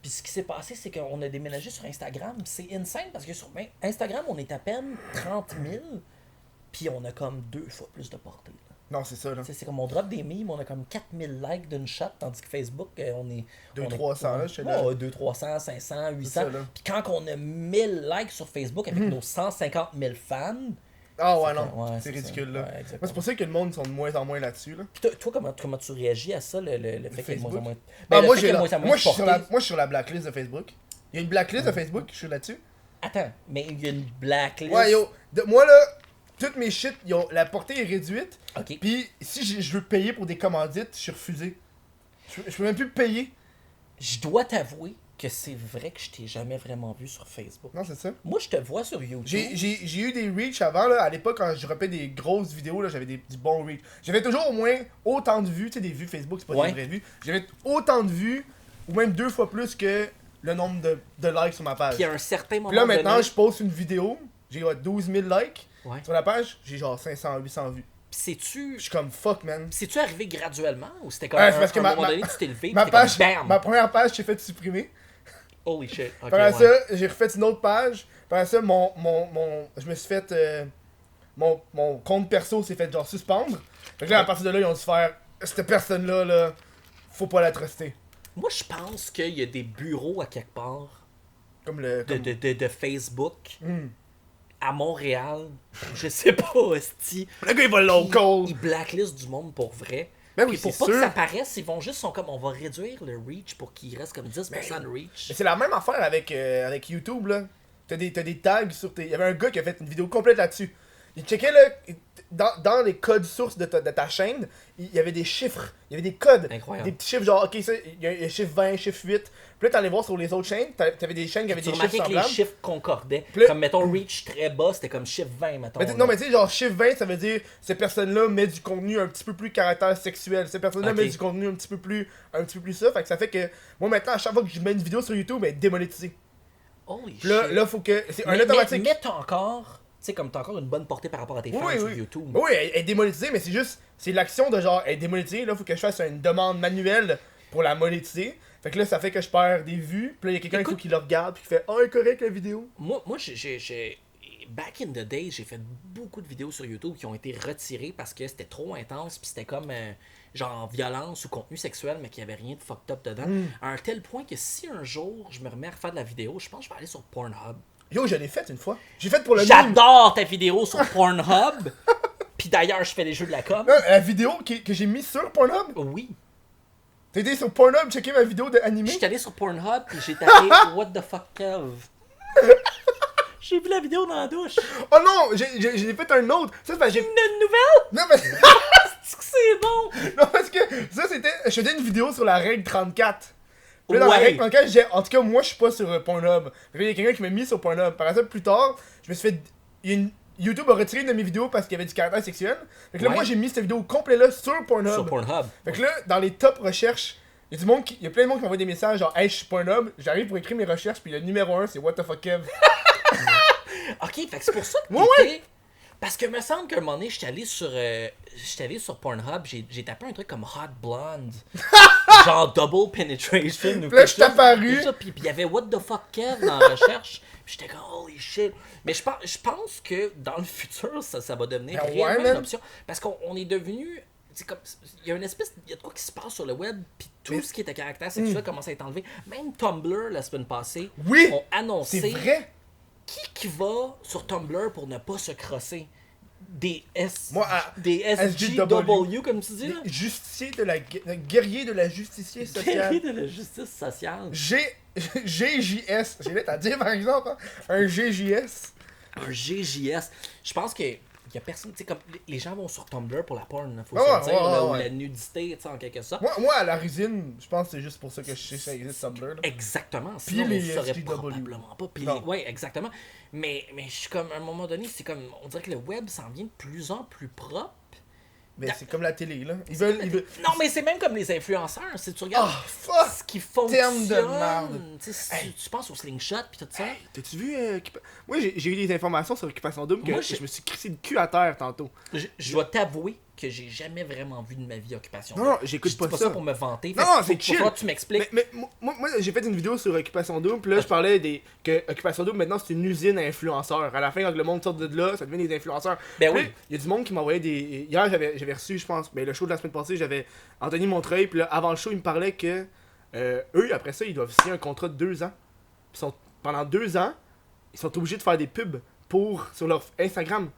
Puis ce qui s'est passé, c'est qu'on a déménagé sur Instagram. C'est insane parce que sur Instagram, on est à peine 30 000, puis on a comme 2 fois plus de portée. Là. Non, c'est ça, là. C'est comme on drop des memes, on a comme 4000 likes d'une shot, tandis que Facebook, on est... 200-300, là, je sais là. 200, 300, 500, 800. ça, là. Puis quand on a 1000 likes sur Facebook avec nos 150 000 fans... Ah ouais, c'est non, ouais, c'est c'est ridicule, ça. là. Ouais, Moi, exactement. c'est pour ça que le monde sont de moins en moins là-dessus, là. Puis toi comment tu réagis à ça, le fait qu'il y ait de moins en moins... Ah, le moi, fait qu'il y ait de moins en moins moi, de je suis sur portée. moi, je suis sur la blacklist de Facebook. Il y a une blacklist de Facebook, je suis là-dessus. Attends, mais il y a une blacklist... Ouais, yo, moi, là, toutes mes shit, la portée est réduite. Ok. Puis, si je veux payer pour des commandites, je suis refusé. Je peux même plus payer. Je dois t'avouer que c'est vrai que je t'ai jamais vraiment vu sur Facebook. Non, c'est ça. Moi, je te vois sur YouTube. J'ai eu des reach avant, là, à l'époque, quand je repais des grosses vidéos, là, j'avais du bon reach. J'avais toujours au moins autant de vues, tu sais, des vues Facebook, c'est pas Ouais. des vraies vues. J'avais autant de vues, ou même 2 fois plus que le nombre de likes sur ma page. Puis à un certain moment Puis là, maintenant, donné... je poste une vidéo, j'ai 12 000 likes. Ouais. Sur la page, j'ai genre 500, 800 vues. Puis sais-tu... Je suis comme fuck, man. C'est-tu arrivé graduellement ou c'était comme C'est parce que un moment donné tu t'es levé ma pis t'es comme page, bam! ma première page, j'ai fait supprimer. Holy shit. Ok, Après ouais. ça, j'ai refait une autre page. Après ça, je me suis fait. Mon compte perso s'est fait genre suspendre. Fait que là, à partir de là, ils ont dû faire. Cette personne-là, là, faut pas la truster. Moi, je pense qu'il y a des bureaux à quelque part Comme le. Comme... de Facebook Hmm. à Montréal. Je sais pas, esti. Le gars, il va local. Ils blacklistent du monde pour vrai. Ben oui, Puis pour c'est pas que sûr. ça paraisse, ils vont juste sont comme on va réduire le reach pour qu'il reste comme 10% de reach. Mais c'est la même affaire avec YouTube, là. T'as des tags sur tes. Il y avait un gars qui a fait une vidéo complète là-dessus. Il checkait, là, dans les codes sources de ta chaîne, il y avait des chiffres, il y avait des codes. Incroyable. Des petits chiffres, genre, ok, ça, il y a chiffre 20, chiffre 8. Puis là, t'allais voir sur les autres chaînes, t'avais des chaînes qui avaient Tu des chiffres remarquais que les semblables. chiffres concordaient. Puis là- Comme mettons reach très bas, c'était comme chiffre 20, mettons. Mais non, mais tu sais, genre, chiffre 20, ça veut dire cette personne-là met du contenu un petit peu plus caractère sexuel. Cette personne-là Ok. met du contenu un petit peu plus ça. Fait que ça fait que, moi, maintenant, à chaque fois que je mets une vidéo sur YouTube, elle est démonétisée. Holy Puis là, shit. faut que. C'est un Mais automatique. t'as encore, tu sais, comme t'as encore une bonne portée par rapport à tes fans Oui, sur oui. YouTube. Oui, elle est démonétisée, mais c'est juste, c'est l'action de genre, elle est démonétisée, là, faut que je fasse une demande manuelle pour la monétiser. Fait que là, ça fait que je perds des vues, puis là, il y a quelqu'un il faut Écoute- qui le regarde, puis qui fait, oh, elle est correct la vidéo. Moi j'ai back in the day, j'ai fait beaucoup de vidéos sur YouTube qui ont été retirées parce que c'était trop intense, puis c'était comme genre violence ou contenu sexuel, mais qu'il n'y avait rien de fucked up dedans. À un tel point que si un jour je me remets à refaire de la vidéo, je pense que je vais aller sur Pornhub. Yo, je l'ai faite une fois. J'ai fait pour le meme. J'adore ta vidéo sur Pornhub. Puis d'ailleurs, je fais des jeux de la com. Non, la vidéo que j'ai mise sur Pornhub. Oui. T'as été sur Pornhub checker ma vidéo de Je animé. suis allé sur Pornhub puis j'ai tapé What the fuck Kev. J'ai vu la vidéo dans la douche. Oh non, j'ai fait un autre. Ça, c'est parce que j'ai. Une nouvelle? Non, mais. Est-ce que c'est bon? Non, parce que ça, c'était. Je faisais une vidéo sur la règle 34. Puis là, dans la Ouais. règle 34, j'ai. En tout cas, moi, je suis pas sur Pornhub. Fait que là, il y a quelqu'un qui m'a mis sur Pornhub. Par exemple, plus tard, je me suis fait. YouTube a retiré une de mes vidéos parce qu'il y avait du caractère sexuel. Fait que là, Ouais. moi, j'ai mis cette vidéo complète là sur Pornhub. Sur Pornhub. Fait que là, dans les top recherches, il y a plein de monde qui m'envoie des messages genre, hey, je suis Pornhub. J'arrive pour écrire mes recherches, puis le numéro 1, c'est What the fuck Kev. Ok, fait que c'est pour ça que Ouais, t'étais... Parce que me semble qu'à un moment donné, j'étais allé sur Pornhub, j'ai tapé un truc comme Hot Blonde. Genre Double Penetration. Ou Là, quelque je t'ai chose. apparu. C'est ça, Puis il y avait What the fuck Kev dans la recherche. Puis j'étais comme holy shit. Mais je pense que dans le futur, ça va devenir Ben ouais, réellement man. une option. Parce qu'on est devenu... C'est comme, il y a une espèce, il y a de quoi qui se passe sur le web, puis tout Mais- ce qui est à caractère sexuel commence à être enlevé. Même Tumblr, la semaine passée, Oui! ont annoncé C'est vrai! qui va sur Tumblr pour ne pas se crosser. Des Moi, des SGW, comme tu dis là. Justicier de la. Guerrier de la justicier Guerrier sociale. de la justice sociale. GJS. J'ai l'air à dire par exemple, hein. Un GJS. Un GJS. Je pense que y a personne, tu sais, comme les gens vont sur Tumblr pour la porn, là, faut Ouais, se le dire, ouais, là, ou ouais. la nudité, tu sais, en quelque sorte. Moi, à l'origine, je pense que c'est juste pour ça que je sais que ça existe Tumblr. Là. Exactement. Sinon, les on ne saurait SJW. probablement pas. Puis Non. ouais, exactement. Mais je suis comme, à un moment donné, c'est comme, on dirait que le web s'en vient de plus en plus propre. Mais c'est comme la télé, là. Ils veulent... Non, mais c'est même comme les influenceurs. Si tu regardes fuck! ce qui fonctionne. Terme de merde. Tu penses au slingshot pis tout ça. T'as-tu vu... Moi, j'ai eu des informations sur Occupation Double que Moi, je me suis crissé le cul à terre tantôt. Je dois t'avouer que j'ai jamais vraiment vu de ma vie Occupation Non, Double. non, j'écoute Je pas dis ça. pour me vanter. Non, c'est chill. Faut que tu m'expliques. Mais moi j'ai fait une vidéo sur Occupation Double, puis là, je parlais que Occupation Double, maintenant, c'est une usine à influenceurs. À la fin, quand le monde sort de là, ça devient des influenceurs. Ben Puis oui. il y a du monde qui m'envoyait des... Hier, j'avais reçu, je pense, le show de la semaine passée, j'avais Anthony Montreuil, puis là, avant le show, il me parlait que eux, après ça, ils doivent signer un contrat de 2 ans. Puis pendant 2 ans, ils sont obligés de faire des pubs sur leur Instagram.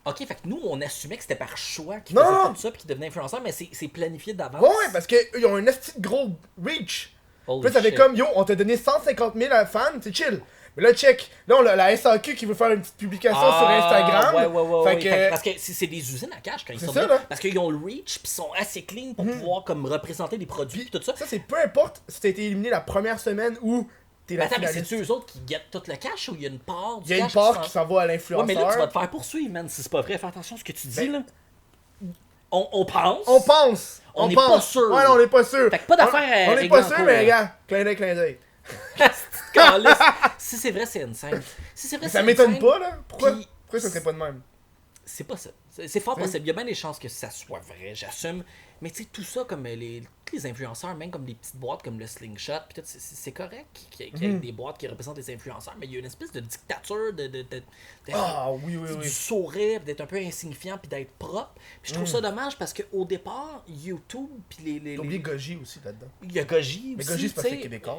Ok, fait que nous, on assumait que c'était par choix qu'ils Non! faisaient comme ça puis qu'ils devenaient influenceurs, mais c'est planifié d'avance. Ouais, parce qu'ils ont un esti de gros reach. Holy Puis là, ça fait shit. comme, yo, on t'a donné 150 000 fans, c'est chill. Mais là, check. Là, on a la SAQ qui veut faire une petite publication sur Instagram. Ouais. Fait que... Parce que c'est des usines à cash quand ils C'est sont ça, là. là. Parce qu'ils ont le reach puis sont assez clean pour pouvoir comme représenter des produits pis tout ça. Ça, c'est peu importe si t'as été éliminé la première semaine ou t'es Mais la attends, mais finaliste. c'est-tu eux autres qui guettent tout le cash ou il y a une part du Il y a une cash part qui qui s'en va à Ouais, l'influenceur. mais là, tu vas te faire poursuivre, man, si c'est pas vrai. Fais attention à ce que tu dis, Ben, là. On pense. On pense. On n'est pense. pas sûr. Ouais, non, on n'est pas sûr. Fait que pas d'affaire à On n'est régler pas en sûr, cours, mais là. regarde, clin d'œil. Calisse. Si c'est vrai, c'est insane. Si c'est vrai, Mais c'est ça m'étonne insane, pas, là. Pourquoi puis- ça serait pas de même? C'est pas ça. C'est fort possible. Il y a bien des chances que ça soit vrai, j'assume. Mais tu sais, tout ça, comme les influenceurs, même comme des petites boîtes comme le Slingshot, puis tout, c'est correct qu'il y ait des boîtes qui représentent les influenceurs, mais il y a une espèce de dictature Ah, oui. du sourire, d'être un peu insignifiant, puis d'être propre. Puis je trouve ça dommage parce qu'au départ, YouTube, puis T'as oublié Goji aussi là-dedans. il y a Goji Mais aussi, Goji, c'est parce que tu sais. c'est québécois.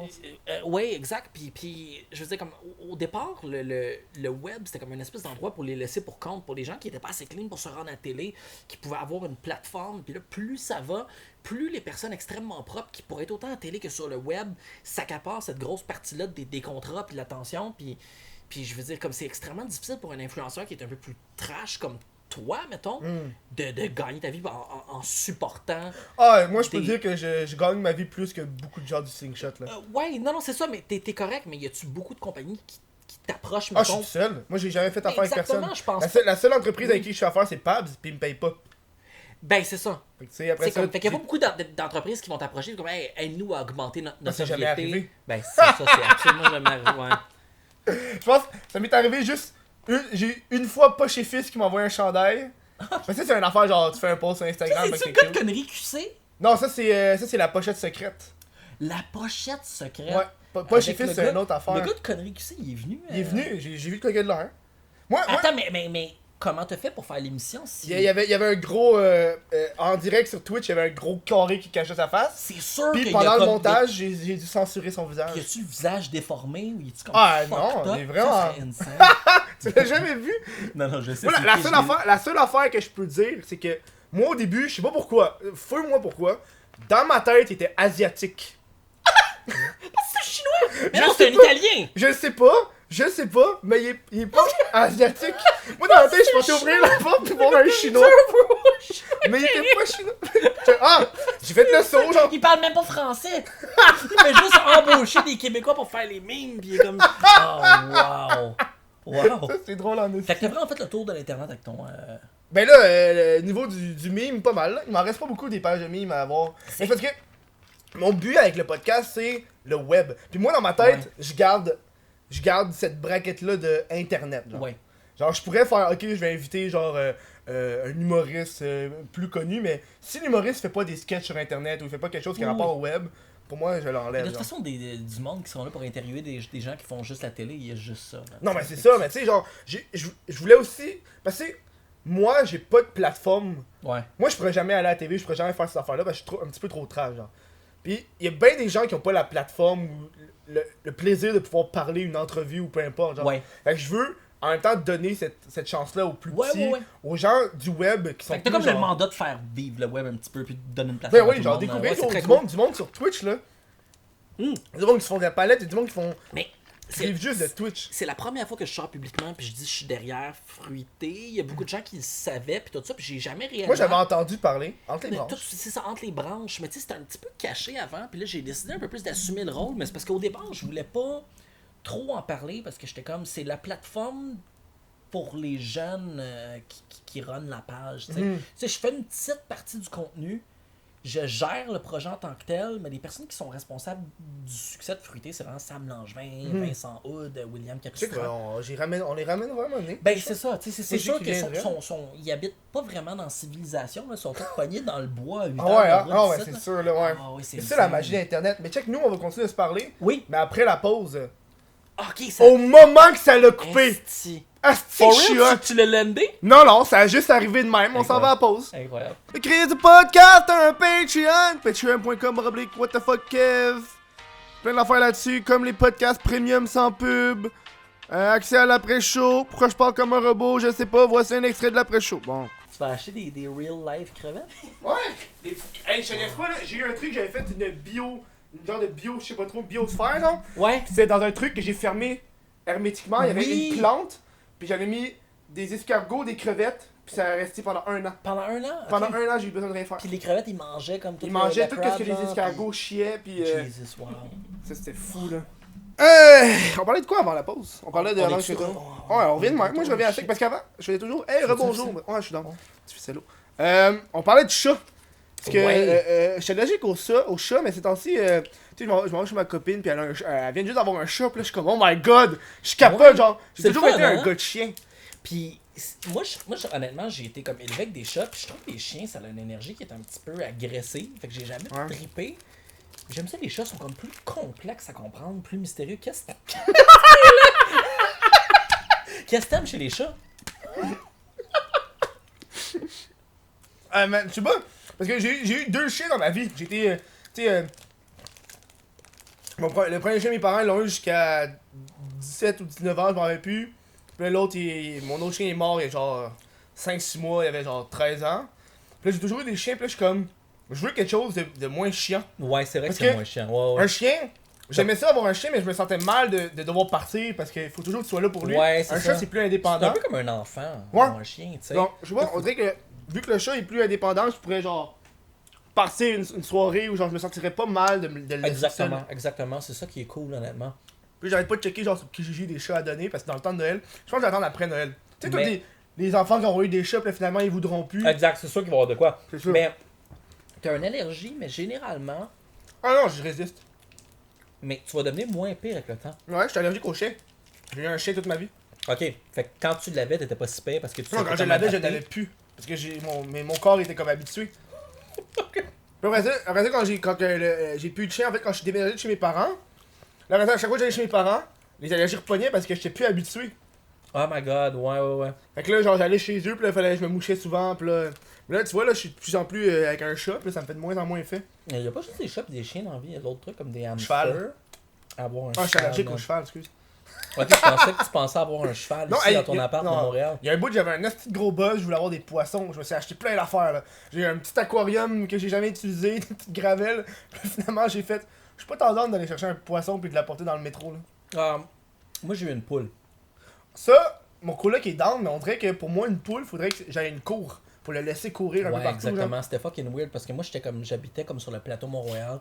Oui, exact. Puis, je veux dire, comme au départ, le web, c'était comme une espèce d'endroit pour les laisser pour compte, pour les gens qui étaient pas assez clean pour se rendre à la télé, qui pouvaient avoir une plateforme. Puis là, plus ça va, plus les personnes extrêmement propres, qui pourraient être autant à la télé que sur le web, s'accaparent cette grosse partie-là des contrats, puis de l'attention. Puis, je veux dire, comme c'est extrêmement difficile pour un influenceur qui est un peu plus trash comme toi, mettons, de gagner ta vie en supportant. Ah, moi, je peux Des- dire que je gagne ma vie plus que beaucoup de gens du Slingshot, là. Ouais, non, c'est ça, mais t'es correct, mais y a-tu beaucoup de compagnies qui t'approchent, Ah, je mettons? suis seul. Moi, j'ai jamais fait affaire avec Exactement, personne. je pense La seule entreprise avec qui je fais affaire, c'est Pabs, puis ils me payent pas. Ben, c'est ça. Fait que, tu sais, après C'est ça. comme, fait qu'il y a pas beaucoup d'entreprises qui vont t'approcher comme, hey, aide-nous à augmenter notre c'est jamais notoriété. arrivé. Ben, c'est ça, c'est absolument jamais arrivé. Ouais. Je pense que ça m'est arrivé juste. J'ai une fois pas chez Fils qui m'a envoyé un chandail. Mais ça, c'est une affaire genre, tu fais un post sur Instagram. C'est-tu fait le que gars de c'est cute. conneries QC? Non, ça, c'est la pochette secrète. La pochette secrète. Ouais. Pas chez Avec Fils, le c'est gars- une autre affaire. Le gars de conneries QC, il est venu. Il est venu, j'ai vu que le gars de l'air. Moi, Attends, mais comment t'as fait pour faire l'émission si... il y avait un gros. En direct sur Twitch, il y avait un gros carré qui cachait sa face. C'est sûr Puis qu'il y a pendant le comme- montage, j'ai dû censurer son visage. Y a-tu le visage déformé ou y a-tu comme Ah, fucked non, up? mais vraiment. Ça serait insane. Tu l'as jamais vu? Non, je sais. Moi, c'est la qui, seule je l'ai- affaire, la seule affaire que je peux dire, c'est que moi au début, je sais pas pourquoi, fouille-moi pourquoi, dans ma tête, il était asiatique. C'est chinois! Mais Je non, sais c'est un pas. italien! Je sais pas, mais il est pas asiatique. Moi dans ma tête, je pensais ouvrir la porte pour voir un chinois. Mais il était pas chinois. Ah! J'ai fait le saut, genre. Il parle même pas français! Il fait juste embaucher des Québécois pour faire les mimes, pis il est comme. Oh, wow! Wow! Ça, c'est drôle en Fait effet. que t'as vraiment fait le tour de l'internet avec ton. Ben là, le niveau du meme, pas mal. Là. Il m'en reste pas beaucoup des pages de meme à avoir. Mais parce que mon but avec le podcast, c'est le web. Puis moi, dans ma tête, Ouais. je garde cette braquette-là de Internet. Genre. Ouais. Genre, je pourrais faire, ok, je vais inviter genre un humoriste plus connu, mais si l'humoriste fait pas des sketchs sur Internet ou il fait pas quelque chose qui a Oui. rapport au web, pour moi, je Mais l'enlève. de toute genre. façon, du monde qui sont là pour interviewer des gens qui font juste la télé, il y a juste ça. man. Non, mais c'est ça, mais tu sais, genre, je voulais aussi. Parce que moi, j'ai pas de plateforme. Ouais. Moi, je pourrais jamais aller à la TV, je pourrais jamais faire cette affaire-là parce que je suis un petit peu trop trash, genre. Puis, il y a bien des gens qui ont pas la plateforme ou le plaisir de pouvoir parler une entrevue ou peu importe, genre. Ouais. Fait que je veux, en même temps, donner cette chance-là aux plus Ouais, petits, ouais, ouais. aux gens du web qui sont Fait que t'as plus, comme le genre... mandat de faire vivre le web un petit peu puis de donner une Ben plateforme. à oui, tout genre le monde. découvrir Ouais, c'est très du monde sur Twitch, là. Hmm. Du monde qui se font de la palette et du monde qui font... Mais qui vivent juste de Twitch. c'est la première fois que je sors publiquement puis je dis je suis derrière Fruité. Il y a beaucoup de gens qui le savaient puis tout ça puis j'ai jamais réellement. Moi, j'avais entendu parler entre les Mais branches. tout, c'est ça, entre les branches. Mais tu sais, c'était un petit peu caché avant. Puis là, j'ai décidé un peu plus d'assumer le rôle. Mais c'est parce qu'au départ, je voulais pas trop en parler parce que j'étais comme, c'est la plateforme pour les jeunes qui runnent la page. Tu Mhm. sais, je fais une petite partie du contenu, je gère le projet en tant que tel, mais les personnes qui sont responsables du succès de Fruité, c'est vraiment Sam Langevin, Vincent Hood, William Tu sais Capistran. qu'on on les ramène vraiment, né? Ben c'est ça, tu sais, c'est Faut sûr juste qu'ils qu'ils viennent, ils habitent pas vraiment dans la civilisation, là, ils sont tous pognés dans le bois à 8 Ah heures ouais, de hein? route Ah ouais, d'ici, c'est là. sûr, là, ouais. Ah ouais, C'est ça la insane. magie d'Internet. Mais check, nous, on va continuer de se parler. Oui. Mais après la pause, Ok, ça... au moment que ça l'a coupé, Esti. asti For que je suis real, hot. tu l'as landé? Non, ça a juste arrivé de même. On s'en va à la pause. Incroyable. Créer du podcast, un Patreon. Patreon.com/what the fuck Kev. Plein d'affaires là-dessus, comme les podcasts premium sans pub. Accès à l'après-show. Pourquoi je parle comme un robot, je sais pas. Voici un extrait de l'après-show. Bon. Tu vas acheter des real life crevettes? Ouais. Hey, je te laisse pas là. J'ai eu un truc, j'avais fait une genre de bio, je sais pas trop, biosphère, non? Ouais. C'était dans un truc que j'ai fermé hermétiquement. Il y avait Oui. une plante. Puis j'avais mis des escargots, des crevettes. Puis ça a resté pendant un an. Pendant un an? Ok. Pendant un an, j'ai eu besoin de rien faire. Puis les crevettes, ils mangeaient comme tout Ils mangeaient tout le ce que les escargots chiaient, puis Jesus, wow. ça c'était fou là. On parlait de quoi avant la pause? On parlait de On avant est que je sur- sois- on- Ouais, on revient de on- même. Moi je reviens à sec parce qu'avant, je faisais toujours hey, Fais-tu rebonjour. ça? Ouais, je suis dans. Ouais. Tu fais l'eau. On parlait du chat. Parce que Ouais. j'étais allergique au chat, mais ces temps-ci, tu sais, je m'en vais chez ma copine, puis elle vient juste d'avoir un chat, puis là je suis comme oh my god, je capote, Ouais. genre, j'ai C'est toujours le été fun, un hein? gars de chien. Puis moi, honnêtement, j'ai été comme élevé avec des chats, puis je trouve que les chiens, ça a une énergie qui est un petit peu agressive, fait que j'ai jamais Ouais. trippé. J'aime ça, les chats sont comme plus complexes à comprendre, plus mystérieux. Qu'est-ce que Qu'est-ce que t'aimes chez les chats? Man, je sais pas, parce que j'ai eu 2 chiens dans ma vie. J'étais, tu sais, le premier chien, mes parents l'ont eu jusqu'à 17 ou 19 ans, je m'en rappelle plus. Puis là, l'autre, mon autre chien est mort il y a genre 5-6 mois, il avait genre 13 ans. Puis là, j'ai toujours eu des chiens, puis là, je suis comme, je veux quelque chose de moins chiant. Ouais, c'est vrai Parce que c'est que moins chiant. Ouais, ouais. Un chien, j'aimais ça avoir un chien, mais je me sentais mal de devoir partir parce qu'il faut toujours que tu sois là pour lui. Ouais, c'est Un ça. chat, c'est plus C'est un indépendant. peu comme un enfant, Ouais. un chien, tu sais. Donc, je sais pas, on dirait que vu que le chat est plus indépendant, je pourrais genre partir une soirée où genre je me sentirais pas mal de le laisser Exactement, seul. exactement. C'est ça qui est cool, honnêtement. Puis j'arrête pas de checker genre sur Kijiji des chats à donner parce que dans le temps de Noël, je pense que j'attends après Noël. Tu sais, tous Mais- les enfants qui ont eu des chats, puis là, finalement ils voudront plus. Exact, c'est sûr qu'il va y avoir de quoi. C'est sûr. Mais t'as une allergie, mais généralement, Ah non, je résiste. mais tu vas devenir moins pire avec le temps. Ouais, je suis allergique aux chiens. J'ai eu un chien toute ma vie. Ok, fait que quand tu l'avais, t'étais pas si pire parce que tu Non, t'étais quand je comme l'avais, je adapté. n'avais plus. Parce que mais mon corps était comme habitué. Puis après ça, quand j'ai plus de chien, en fait, quand je suis déménagé de chez mes parents, là, après ça, à chaque fois que j'allais chez mes parents, les allergies repognaient parce que j'étais plus habitué. Oh my god, ouais. Fait que là, genre, j'allais chez eux, puis là, fallait que je me mouchais souvent, puis là... Mais là, tu vois, là, je suis de plus en plus avec un chat, puis là, ça me fait de moins en moins effet. Il y a pas juste des chats pis des chiens dans la vie, il y a d'autres trucs comme des hamsters. Cheval. Avoir un Ah, je suis cheval. allergique au man. cheval, excuse. Ok, je pensais que tu pensais avoir un cheval Non, ici hey, dans ton y a- appart non. à Montréal. Il y a un bout, j'avais un petit gros buzz, je voulais avoir des poissons, je me suis acheté plein d'affaires, là. J'ai un petit aquarium que j'ai jamais utilisé, une petite gravelle, puis finalement, j'ai fait... Je suis pas tendance d'aller chercher un poisson puis de l'apporter dans le métro, là. Moi j'ai eu une poule. Ça, mon coloc est down, mais on dirait que pour moi, une poule, faudrait que j'aille une cour pour le laisser courir un peu Ouais, partout. exactement. C'était fucking weird parce que moi j'habitais comme sur le plateau Mont-Royal.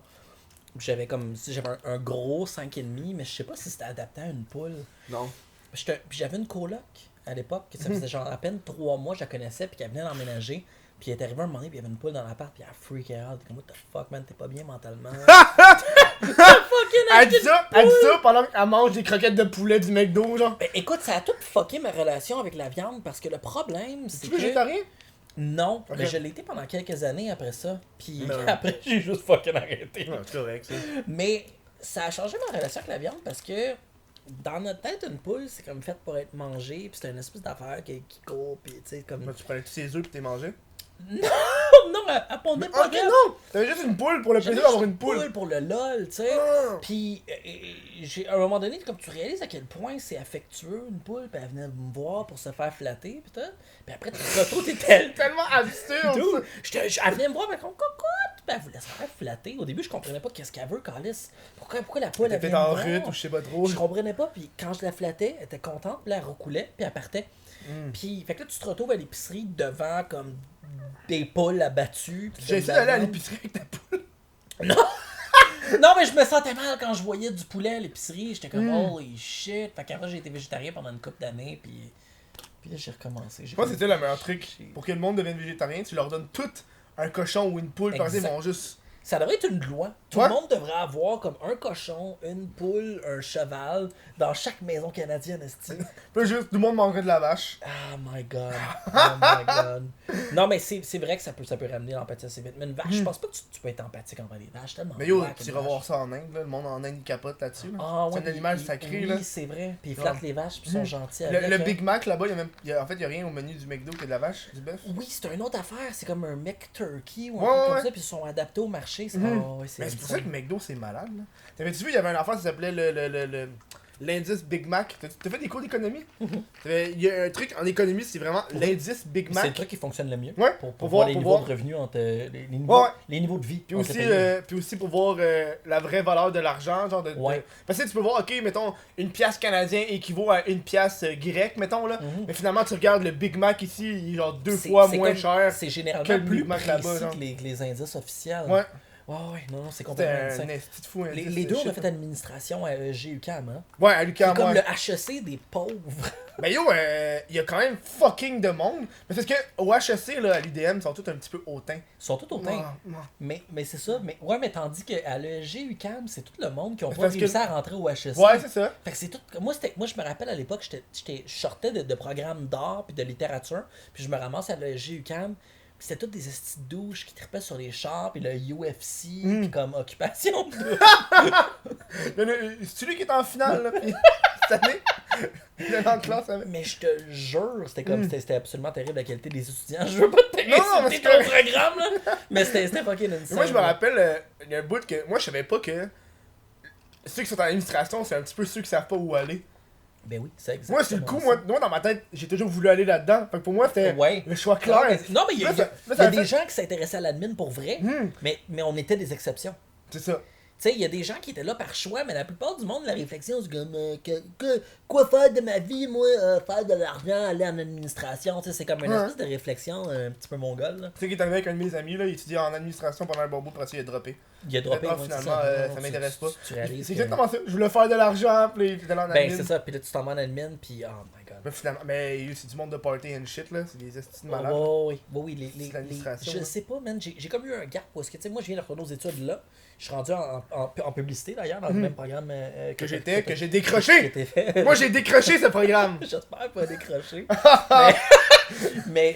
J'avais comme j'avais un gros 5,5, mais je sais pas si c'était adapté à une poule. Non. Puis j'avais une coloc à l'époque, ça faisait genre à peine 3 mois, je la connaissais, puis qu'elle venait d'emménager. Puis elle est arrivée un moment donné, puis il y avait une poule dans l'appart, puis elle freakait out. Comme, what the fuck, man, t'es pas bien mentalement. Elle dit ça pendant qu'elle mange des croquettes de poulet du McDo, genre. Ben, écoute, ça a tout fucké ma relation avec la viande parce que le problème, c'est Tu que. veux végétarien? Non, Ok. mais je l'ai été pendant quelques années après ça. Puis Ben. après, j'ai juste fucking arrêté. Non, c'est correct, ça. Mais ça a changé ma relation avec la viande parce que dans notre tête, une poule, c'est comme fait pour être mangée, puis c'est une espèce d'affaire qui court, puis tu sais, comme. Moi, tu prenais tous ses œufs pis t'es mangé. Non, elle pondait pas Ok, bien. non! T'avais juste une poule pour le J'avais plaisir d'avoir juste une poule. pour le lol, tu sais. Ah. Puis, à un moment donné, comme tu réalises à quel point c'est affectueux, une poule, puis elle venait me voir pour se faire flatter, puis tout. Puis après, tu te retrouves, t'es Tellement absurde! Dude, elle venait me voir avec son cocotte, puis elle voulait se faire flatter. Au début, je comprenais pas qu'est-ce qu'elle veut, Calice. Pourquoi la poule, T'es elle peut-être venait me en voir? rut ou je sais pas trop. Je comprenais pas, puis quand je la flattais, elle était contente, puis là, elle recoulait, puis elle partait. Puis, fait que là, tu te retrouves à l'épicerie devant, comme, des poules abattues. puis J'ai de essayé la d'aller à viande. l'épicerie avec ta poule. Non, mais je me sentais mal quand je voyais du poulet à l'épicerie. J'étais comme, holy shit. Fait qu'après, j'ai été végétarien pendant une couple d'années, puis Puis là, j'ai recommencé. Je pense que c'était le meilleur truc. Pour que le monde devienne végétarien, tu leur donnes tout un cochon ou une poule, par exemple, ils vont juste... Ça devrait être une loi. Tout Ouais. le monde devrait avoir comme un cochon, une poule, un cheval dans chaque maison canadienne, esti. Puis juste, tout le monde mangerait de la vache. Oh my god. Oh my god. Non, mais c'est vrai que ça peut ramener l'empathie assez vite. Mais une vache, je pense pas que tu peux être empathique envers les vaches. Tellement Mais yo, wack, tu une iras vache. voir ça en Inde, là. Le monde en Inde, il capote là-dessus. Là. Ah, C'est ouais, un animal il- sacré, oui, là. c'est vrai. Puis ils flattent les vaches, puis ils sont gentils Le, avec. le là. Big Mac, là-bas, en fait, il y a rien au menu du McDo que de la vache, du bœuf. Oui, c'est une autre affaire. C'est comme un mec turkey ou un Ouais, truc ouais. comme ça, puis ils sont adaptés au marché. C'est Mais c'est pour ça que McDo, c'est malade, là. T'avais-tu vu, il y avait un enfant qui s'appelait l'indice Big Mac. T'as fait des cours d'économie? Il y a un truc en économie, c'est vraiment l'indice Big C'est Mac. le truc qui fonctionne le mieux. Ouais, Pour voir les pour niveaux voir. de revenus entre Ouais. les niveaux de vie. Puis entre aussi, les pays. puis aussi pour voir la vraie valeur de l'argent, genre Ouais. Parce que tu peux voir, ok, mettons, une pièce canadienne équivaut à une pièce grecque, mettons, là. Mais finalement, tu regardes le Big Mac ici, il est genre 2 fois C'est moins comme- cher. C'est généralement que le plus Big Mac précis là-bas, genre. que les indices officiels. Ouais, Ouais, non, c'est c'était complètement un insane. esti de fou. Les deux, on a fait administration à GUQAM, hein. Ouais, à C'est l'UQAM, comme ouais. le HEC des pauvres. Ben yo, il y a quand même fucking de monde. Mais c'est parce que au HEC, là, à l'IDM, ils sont tous un petit peu hautains. Ils sont tous autant. Ouais. Mais c'est ça. Mais tandis qu'à le GUQAM, c'est tout le monde qui ont Mais pas parce que- réussi à rentrer au HEC. Ouais, c'est ça. Fait que c'est tout. Moi, je me rappelle à l'époque, je sortais de programmes d'art puis de littérature, puis je me ramasse à le GUQAM, puis c'était toutes des estis de douches qui trippaient sur les chars, puis le UFC, puis comme occupation. C'est lui qui est en finale, là, pis cette année, il est en classe avec. Mais je te jure, c'était comme c'était absolument terrible la qualité des étudiants. Je veux pas te Non, non, mais insulter c'est ton correct. programme, là. Mais c'était fucking insane. Mais moi, je me là. rappelle, il y a un bout que. Moi, je savais pas que. Ceux qui sont en administration, c'est un petit peu ceux qui savent pas où aller. Ben oui, c'est exactement Moi, c'est le coup, ça. moi, dans ma tête, j'ai toujours voulu aller là-dedans. Fait que pour moi, c'était Ouais. le choix Non, clair. mais il y a, Là, il y a- ça il y a a des fait- gens qui s'intéressaient à l'admin pour vrai, mais on était des exceptions. C'est ça. Tu sais, il y a des gens qui étaient là par choix, mais la plupart du monde, la réflexion, c'est comme quoi faire de ma vie, moi, faire de l'argent, aller en administration. Tu sais, c'est comme une Ouais. espèce de réflexion un petit peu mongole. Là. Tu sais, qui est arrivé avec un de mes amis, là, il étudiait en administration pendant un bon bout, pour essayer de dropper. Il a droppé. Ah, ouais, c'est finalement, Non, ça tu- m'intéresse pas. Tu réalises C'est que- exactement ça. Je voulais faire de l'argent, puis il était dans Ben, l'admin. c'est ça. Puis là, tu t'en vas en admin, puis oh my god. Mais finalement, mais c'est du monde de party and shit, là. C'est des estis de malades. Oui, C'est l'administration, je hein. sais pas, man. J'ai comme eu un gap parce que, tu sais, moi, je viens de retourner aux études là. Je suis rendu en publicité d'ailleurs, dans le même programme Que j'ai qui décroché. était fait. Moi, j'ai décroché ce programme. J'espère pas décrocher. mais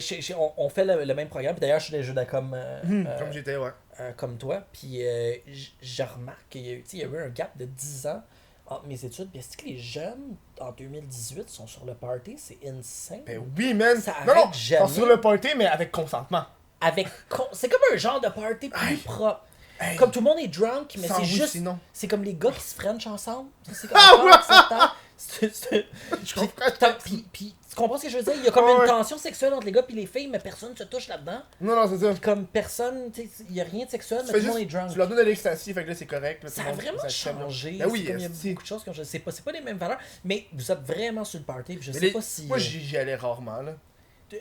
on fait le même programme. Puis d'ailleurs, je suis des jeux d'acom Comme j'étais, ouais. comme toi. Puis je remarque qu'il y a eu un gap de 10 ans entre mes études. Puis est-ce que les jeunes, en 2018, sont sur le party? C'est insane. Ben oui, man. Ça Non, non, arrête jamais. sont sur le party, mais avec consentement. C'est comme un genre de party plus propre. Hey. Comme tout le monde est drunk, mais Sans c'est oui, juste. sinon. C'est comme les gars qui se frenchent ensemble. C'est comme Ah, encore ouais! acceptable. Je comprends. Puis tu comprends ce que je veux dire? Il y a comme Ouais, une ouais. tension sexuelle entre les gars et les filles, mais personne se touche là-dedans. Non, non, c'est ça. Comme personne, tu sais, il y a rien de sexuel, mais Tu tout fais le monde est juste, drunk. tu leur donnes de l'ecstasy, fait que là, c'est correct. Là, Ça tout a le monde- vraiment ça accepte. changé. Ben oui, C'est comme il y a esti. beaucoup de choses que je sais pas. C'est pas les mêmes valeurs, mais vous êtes vraiment sur le party. Puis je Mais sais les- pas si. Moi, j'y allais rarement, là.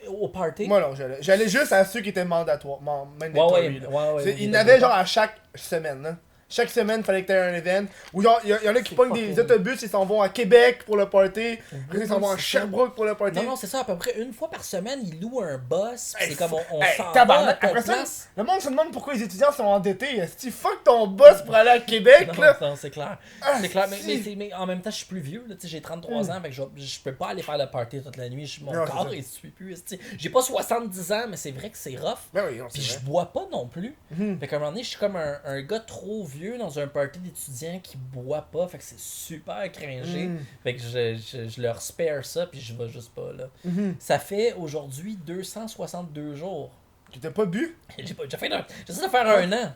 Au party. Moi, non, j'allais juste à ceux qui étaient mandatoires. ouais, mandatory, là. ouais, C'est- ouais, il y en avait genre à chaque semaine, là. Chaque semaine, il fallait que tu aies un event. Ou genre, il y en a qui C'est pognent des fucking- autobus, ils s'en vont à Québec pour le party. Après, ils s'en vont à c'est ça. Sherbrooke pour le party. Non, non, c'est ça, à peu près une fois par semaine, ils louent un bus. puis Hey, c'est comme on hey, s'en va à tabarnak. telle Après ça, place. le monde se demande pourquoi les étudiants sont endettés. Est-ce fuck ton boss pour aller à Québec, Non, là? non, c'est clair. Ah, C'est clair, si. mais en même temps, je suis plus vieux. Là, tu sais, j'ai 33 ans, fait que je peux pas aller faire le party toute la nuit. Mon Non, c'est corps, ça. il suit plus. esti. J'ai pas 70 ans, mais c'est vrai que c'est rough. Ben oui, non, c'est Puis je vrai. bois pas non plus. Fait qu'à un moment donné, je suis comme un gars trop vieux dans un party d'étudiants qui boit pas. Fait que c'est super cringé. Fait que je leur spare ça, puis je vais juste pas là. Ça fait aujourd'hui 262 jours. Tu t'as pas bu? J'essaie de faire un an.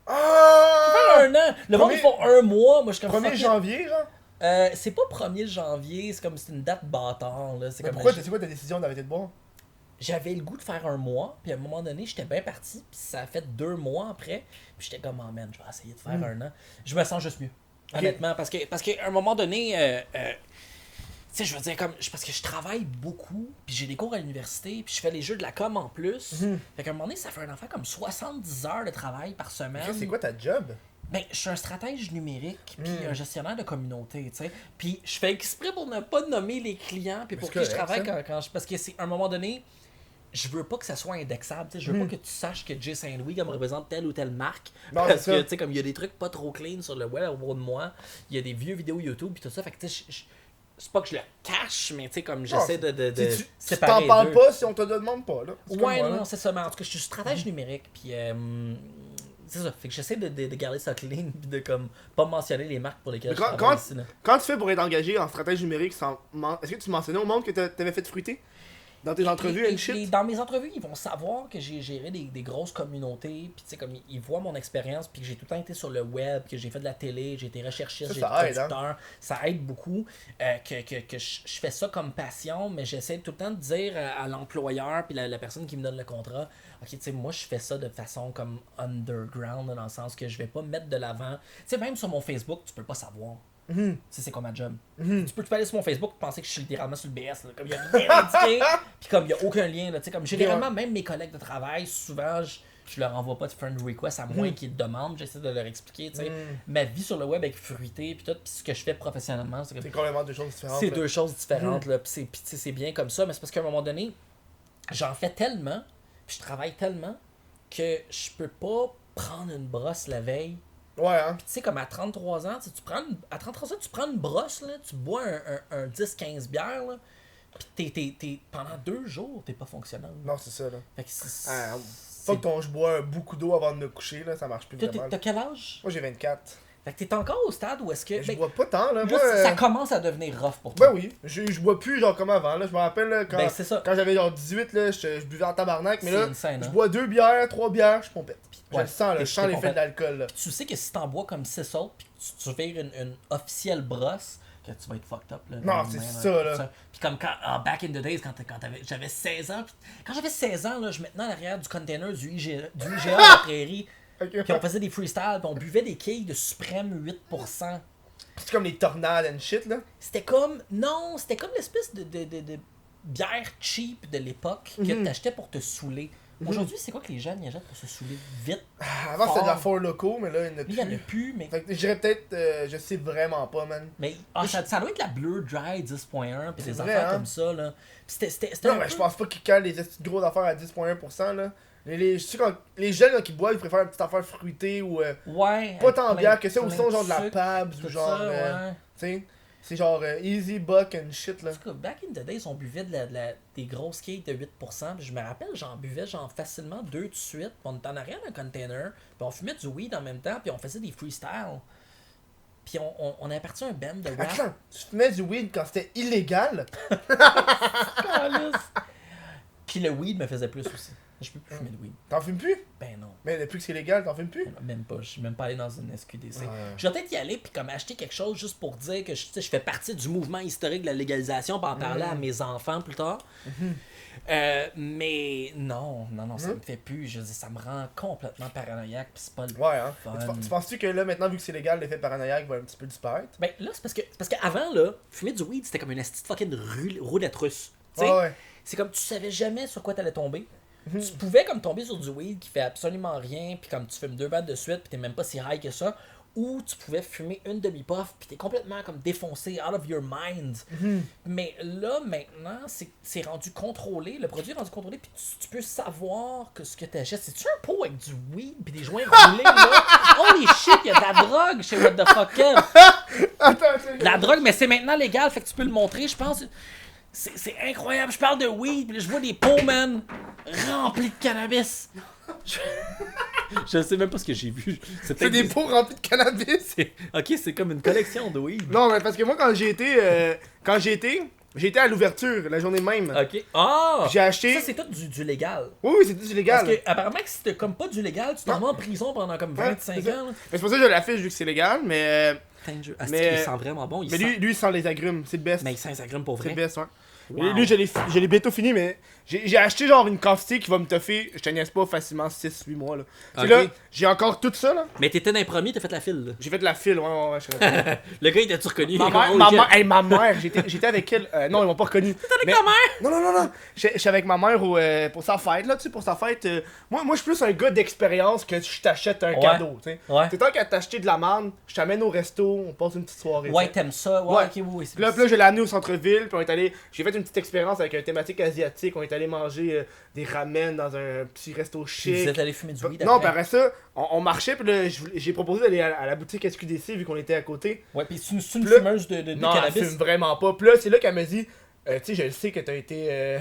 Ah! Faire un an. Le monde, Premier- ils font un mois. Moi, je suis comme 1er fuck it. janvier, genre? C'est pas 1er janvier, c'est comme c'est une date bâtard. Là. C'est Mais comme pourquoi, c'est quoi ta décision d'arrêter de boire? J'avais le goût de faire un mois, puis à un moment donné, j'étais bien parti, puis ça a fait 2 mois après, puis j'étais comme, oh man, je vais essayer de faire un an. Je me sens juste mieux, honnêtement, parce qu'à un moment donné, tu sais, je veux dire, parce que je travaille beaucoup, puis j'ai des cours à l'université, puis je fais les jeux de la com en plus. Fait qu'à un moment donné, ça fait un enfant comme 70 heures de travail par semaine. C'est quoi ta job? Ben, je suis un stratège numérique, puis un gestionnaire de communauté, tu sais. Puis je fais exprès pour ne pas nommer les clients, puis pour qui je travaille quand je... Parce que c'est à un moment donné, je veux pas que ça soit indexable, tu sais. Je veux pas que tu saches que Jay Saint-Louis comme représente telle ou telle marque. Non, Parce que, tu sais, comme il y a des trucs pas trop clean sur le web à propos de moi, il y a des vieux vidéos YouTube, puis tout ça. Fait que, tu sais, c'est pas que je le cache, mais tu sais, comme j'essaie de Tu séparer t'en parles les deux. pas si on te demande pas, là. C'est comme Ouais, moi, non, là. c'est ça. Mais en tout cas, je suis stratège numérique, puis c'est ça. Fait que j'essaie de garder ça clean, puis de comme pas mentionner les marques pour lesquelles Mais je travaille ici, là. Quand tu fais pour être engagé en stratège numérique, est-ce que tu mentionnais au monde que t'avais fait fruiter dans tes entrevues and shit? Dans mes entrevues, ils vont savoir que j'ai géré des grosses communautés, puis tu sais, comme ils voient mon expérience, puis que j'ai tout le temps été sur le web, que j'ai fait de la télé, j'ai été recherchiste, j'ai été Ça aide, producteur. Ça aide beaucoup. Que je fais ça comme passion, mais j'essaie tout le temps de dire à l'employeur, puis la personne qui me donne le contrat, ok, tu sais, moi je fais ça de façon comme underground, dans le sens que je vais pas mettre de l'avant. Tu sais, même sur mon Facebook, tu peux pas savoir. C'est quoi ma job. Tu peux aller sur mon Facebook et penser que je suis littéralement sur le BS. Là, comme il y a rien indiqué, puis comme il y a aucun lien. Là, comme généralement, même mes collègues de travail, souvent, je leur envoie pas de friend request à moins qu'ils le demandent. J'essaie de leur expliquer. Ma vie sur le web avec fruité, puis tout, puis ce que je fais professionnellement. C'est complètement deux choses différentes. C'est deux choses différentes. Là, puis c'est bien comme ça, mais c'est parce qu'à un moment donné, j'en fais tellement, puis je travaille tellement, que je peux pas prendre une brosse la veille. Ouais, hein. Puis tu sais, comme à 33 ans, à 33 ans, tu prends une brosse, là, tu bois un 10-15 bières, là, puis pendant 2 jours, t'es pas fonctionnel. Non, c'est ça, là. Fait que c'est... Faut que je bois beaucoup d'eau avant de me coucher, là, ça marche plus vraiment. T'as quel âge? Moi, j'ai 24. Fait que t'es encore au stade où est-ce que... Je bois pas tant, là. Moi, ça commence à devenir rough pour toi. Ben oui, je bois plus genre comme avant, là. Je me rappelle, là, quand, c'est ça. quand j'avais genre 18, là, je buvais en tabarnak, mais C'est là, insane, je hein. bois 2 bières, 3 bières, je pompette. Je Ouais, le sens, là, je sens t'es l'effet de l'alcool, là. Tu sais que si t'en bois comme 6 autres, pis que tu vires une officielle brosse, que tu vas être fucked up, là. Non, c'est ça, là. Puis comme back in the days, quand j'avais 16 ans, quand j'avais 16 ans, là, je me tenais à l'arrière du container du IGA de la prairie, Okay. puis on faisait des freestyles, puis on buvait des quilles de suprême 8%. C'est comme les tornades and shit, là. C'était comme l'espèce de bière cheap de l'époque que t'achetais pour te saouler. Aujourd'hui, c'est quoi que les jeunes y achètent pour se saouler vite? Avant, c'était de la fort. Four Loko, mais là, il n'y en a Il y en a plus. plus, mais... Fait que je dirais peut-être, je sais vraiment pas, man. Mais ça doit être la Bleu Dry 10.1 puis des vrai, affaires hein? comme ça, là. Puis c'était Non, un mais peu... je pense pas qu'ils calent les gros affaires à 10,1%, là. Je sais quand les jeunes quand ils boivent, ils préfèrent une petite affaire fruitée ou Ouais. pas tant plein- bière que ça, ou plein sinon de genre de la sucre, Pabs ou tout genre, ça, ouais. tu sais, c'est genre Easy Buck and shit, là. En tout cas, back in the days, on buvait des grosses cakes de 8%. Puis je me rappelle, j'en buvais genre facilement 2 tout de suite. Puis on était en arrière d'un container. Puis on fumait du weed en même temps. Puis on faisait des freestyles. Puis on avait parti un band de rap. Attends, tu fumais du weed quand c'était illégal? Puis le weed me faisait plus aussi. Je peux plus fumer de weed. T'en fumes plus? Ben non. Mais depuis que c'est légal, t'en fumes plus? Même pas. Je suis même pas allé dans une SQDC. Ouais. Je vais peut-être y aller puis comme acheter quelque chose juste pour dire que je fais partie du mouvement historique de la légalisation pour en parler à mes enfants plus tard. Mais non, ça me fait plus. Je dis, ça me rend complètement paranoïaque puis c'est pas le Ouais, hein. fun. Tu penses-tu que là, maintenant, vu que c'est légal, l'effet paranoïaque va un petit peu disparaître? Ben là, c'est parce qu'avant, là, fumer du weed, c'était comme une petite fucking roulette russe. Tu sais, Ouais. c'est comme tu savais jamais sur quoi t'allais tomber. Tu pouvais comme tomber sur du weed qui fait absolument rien, puis comme tu fumes 2 battes de suite, puis t'es même pas si high que ça, ou tu pouvais fumer une demi-puff, puis t'es complètement comme défoncé, out of your mind. Mais là, maintenant, c'est rendu contrôlé, le produit est rendu contrôlé, puis tu peux savoir que ce que t'achètes, c'est-tu un pot avec du weed, puis des joints roulés, là? Holy shit, il y a de la drogue chez What the Fuck Kev. Attends, La drogue, mais c'est maintenant légal, fait que tu peux le montrer, je pense. C'est incroyable, je parle de weed, puis là, je vois des pots, man, remplis de cannabis. Je sais même pas ce que j'ai vu. c'est des pots remplis de cannabis. Ok, c'est comme une collection de weed. Non, mais parce que moi, quand j'ai été à l'ouverture, la journée même. Ok. Ah! J'ai acheté. Ça, c'est tout du légal. Oui, c'est du légal. Parce que, apparemment, que si t'as comme pas du légal, tu t'en vas en prison pendant comme 25 ans. Là. Mais c'est pour ça que je l'affiche vu que c'est légal, mais Tanger. Ah, Mais- il sent vraiment bon. Mais lui, il sent les agrumes, c'est le best. Mais il sent les agrumes pour C'est vrai. le best, ouais. Wow. Et lui, je l'ai bientôt fini, mais j'ai acheté genre une quantité qui va me toffer, je te niaise pas, facilement 6-8 mois. Là. Tu sais, Ok. là, j'ai encore tout ça, là. Mais t'étais dans les premiers, t'as fait la file. Là. J'ai fait de la file, ouais, je sais Le gars, il t'a-tu reconnu? Ma Comme, mère, oh, ma shit. mère, hey, ma mère, j'étais avec elle. Non, ils m'ont pas reconnu. T'étais avec ta mère? Non. J'étais avec ma mère pour sa fête, là, tu sais, pour sa fête. Moi, je suis plus un gars d'expérience que je t'achète un Ouais. cadeau, tu sais. Ouais. C'est tant qu'à t'acheter de la merde, je t'amène au resto, on passe une petite soirée. Ouais, tu sais. t'aimes ça. Ouais, Ouais. ok, oui. Puis là, je l'ai amené au centre-ville, puis on est allé. J'ai fait une petite expérience avec un thématique asiatique. On est allé manger des ramen dans un petit resto Puis vous chic. êtes allé fumer du weed Non, après. après ça, on marchait, puis là, j'ai proposé d'aller à la boutique SQDC vu qu'on était à côté. Ouais, pis c'est une Puis là- fumeuse de Non, elle cannabis. fume vraiment pas. Puis là, c'est là qu'elle me dit, tu sais, je le sais que t'as été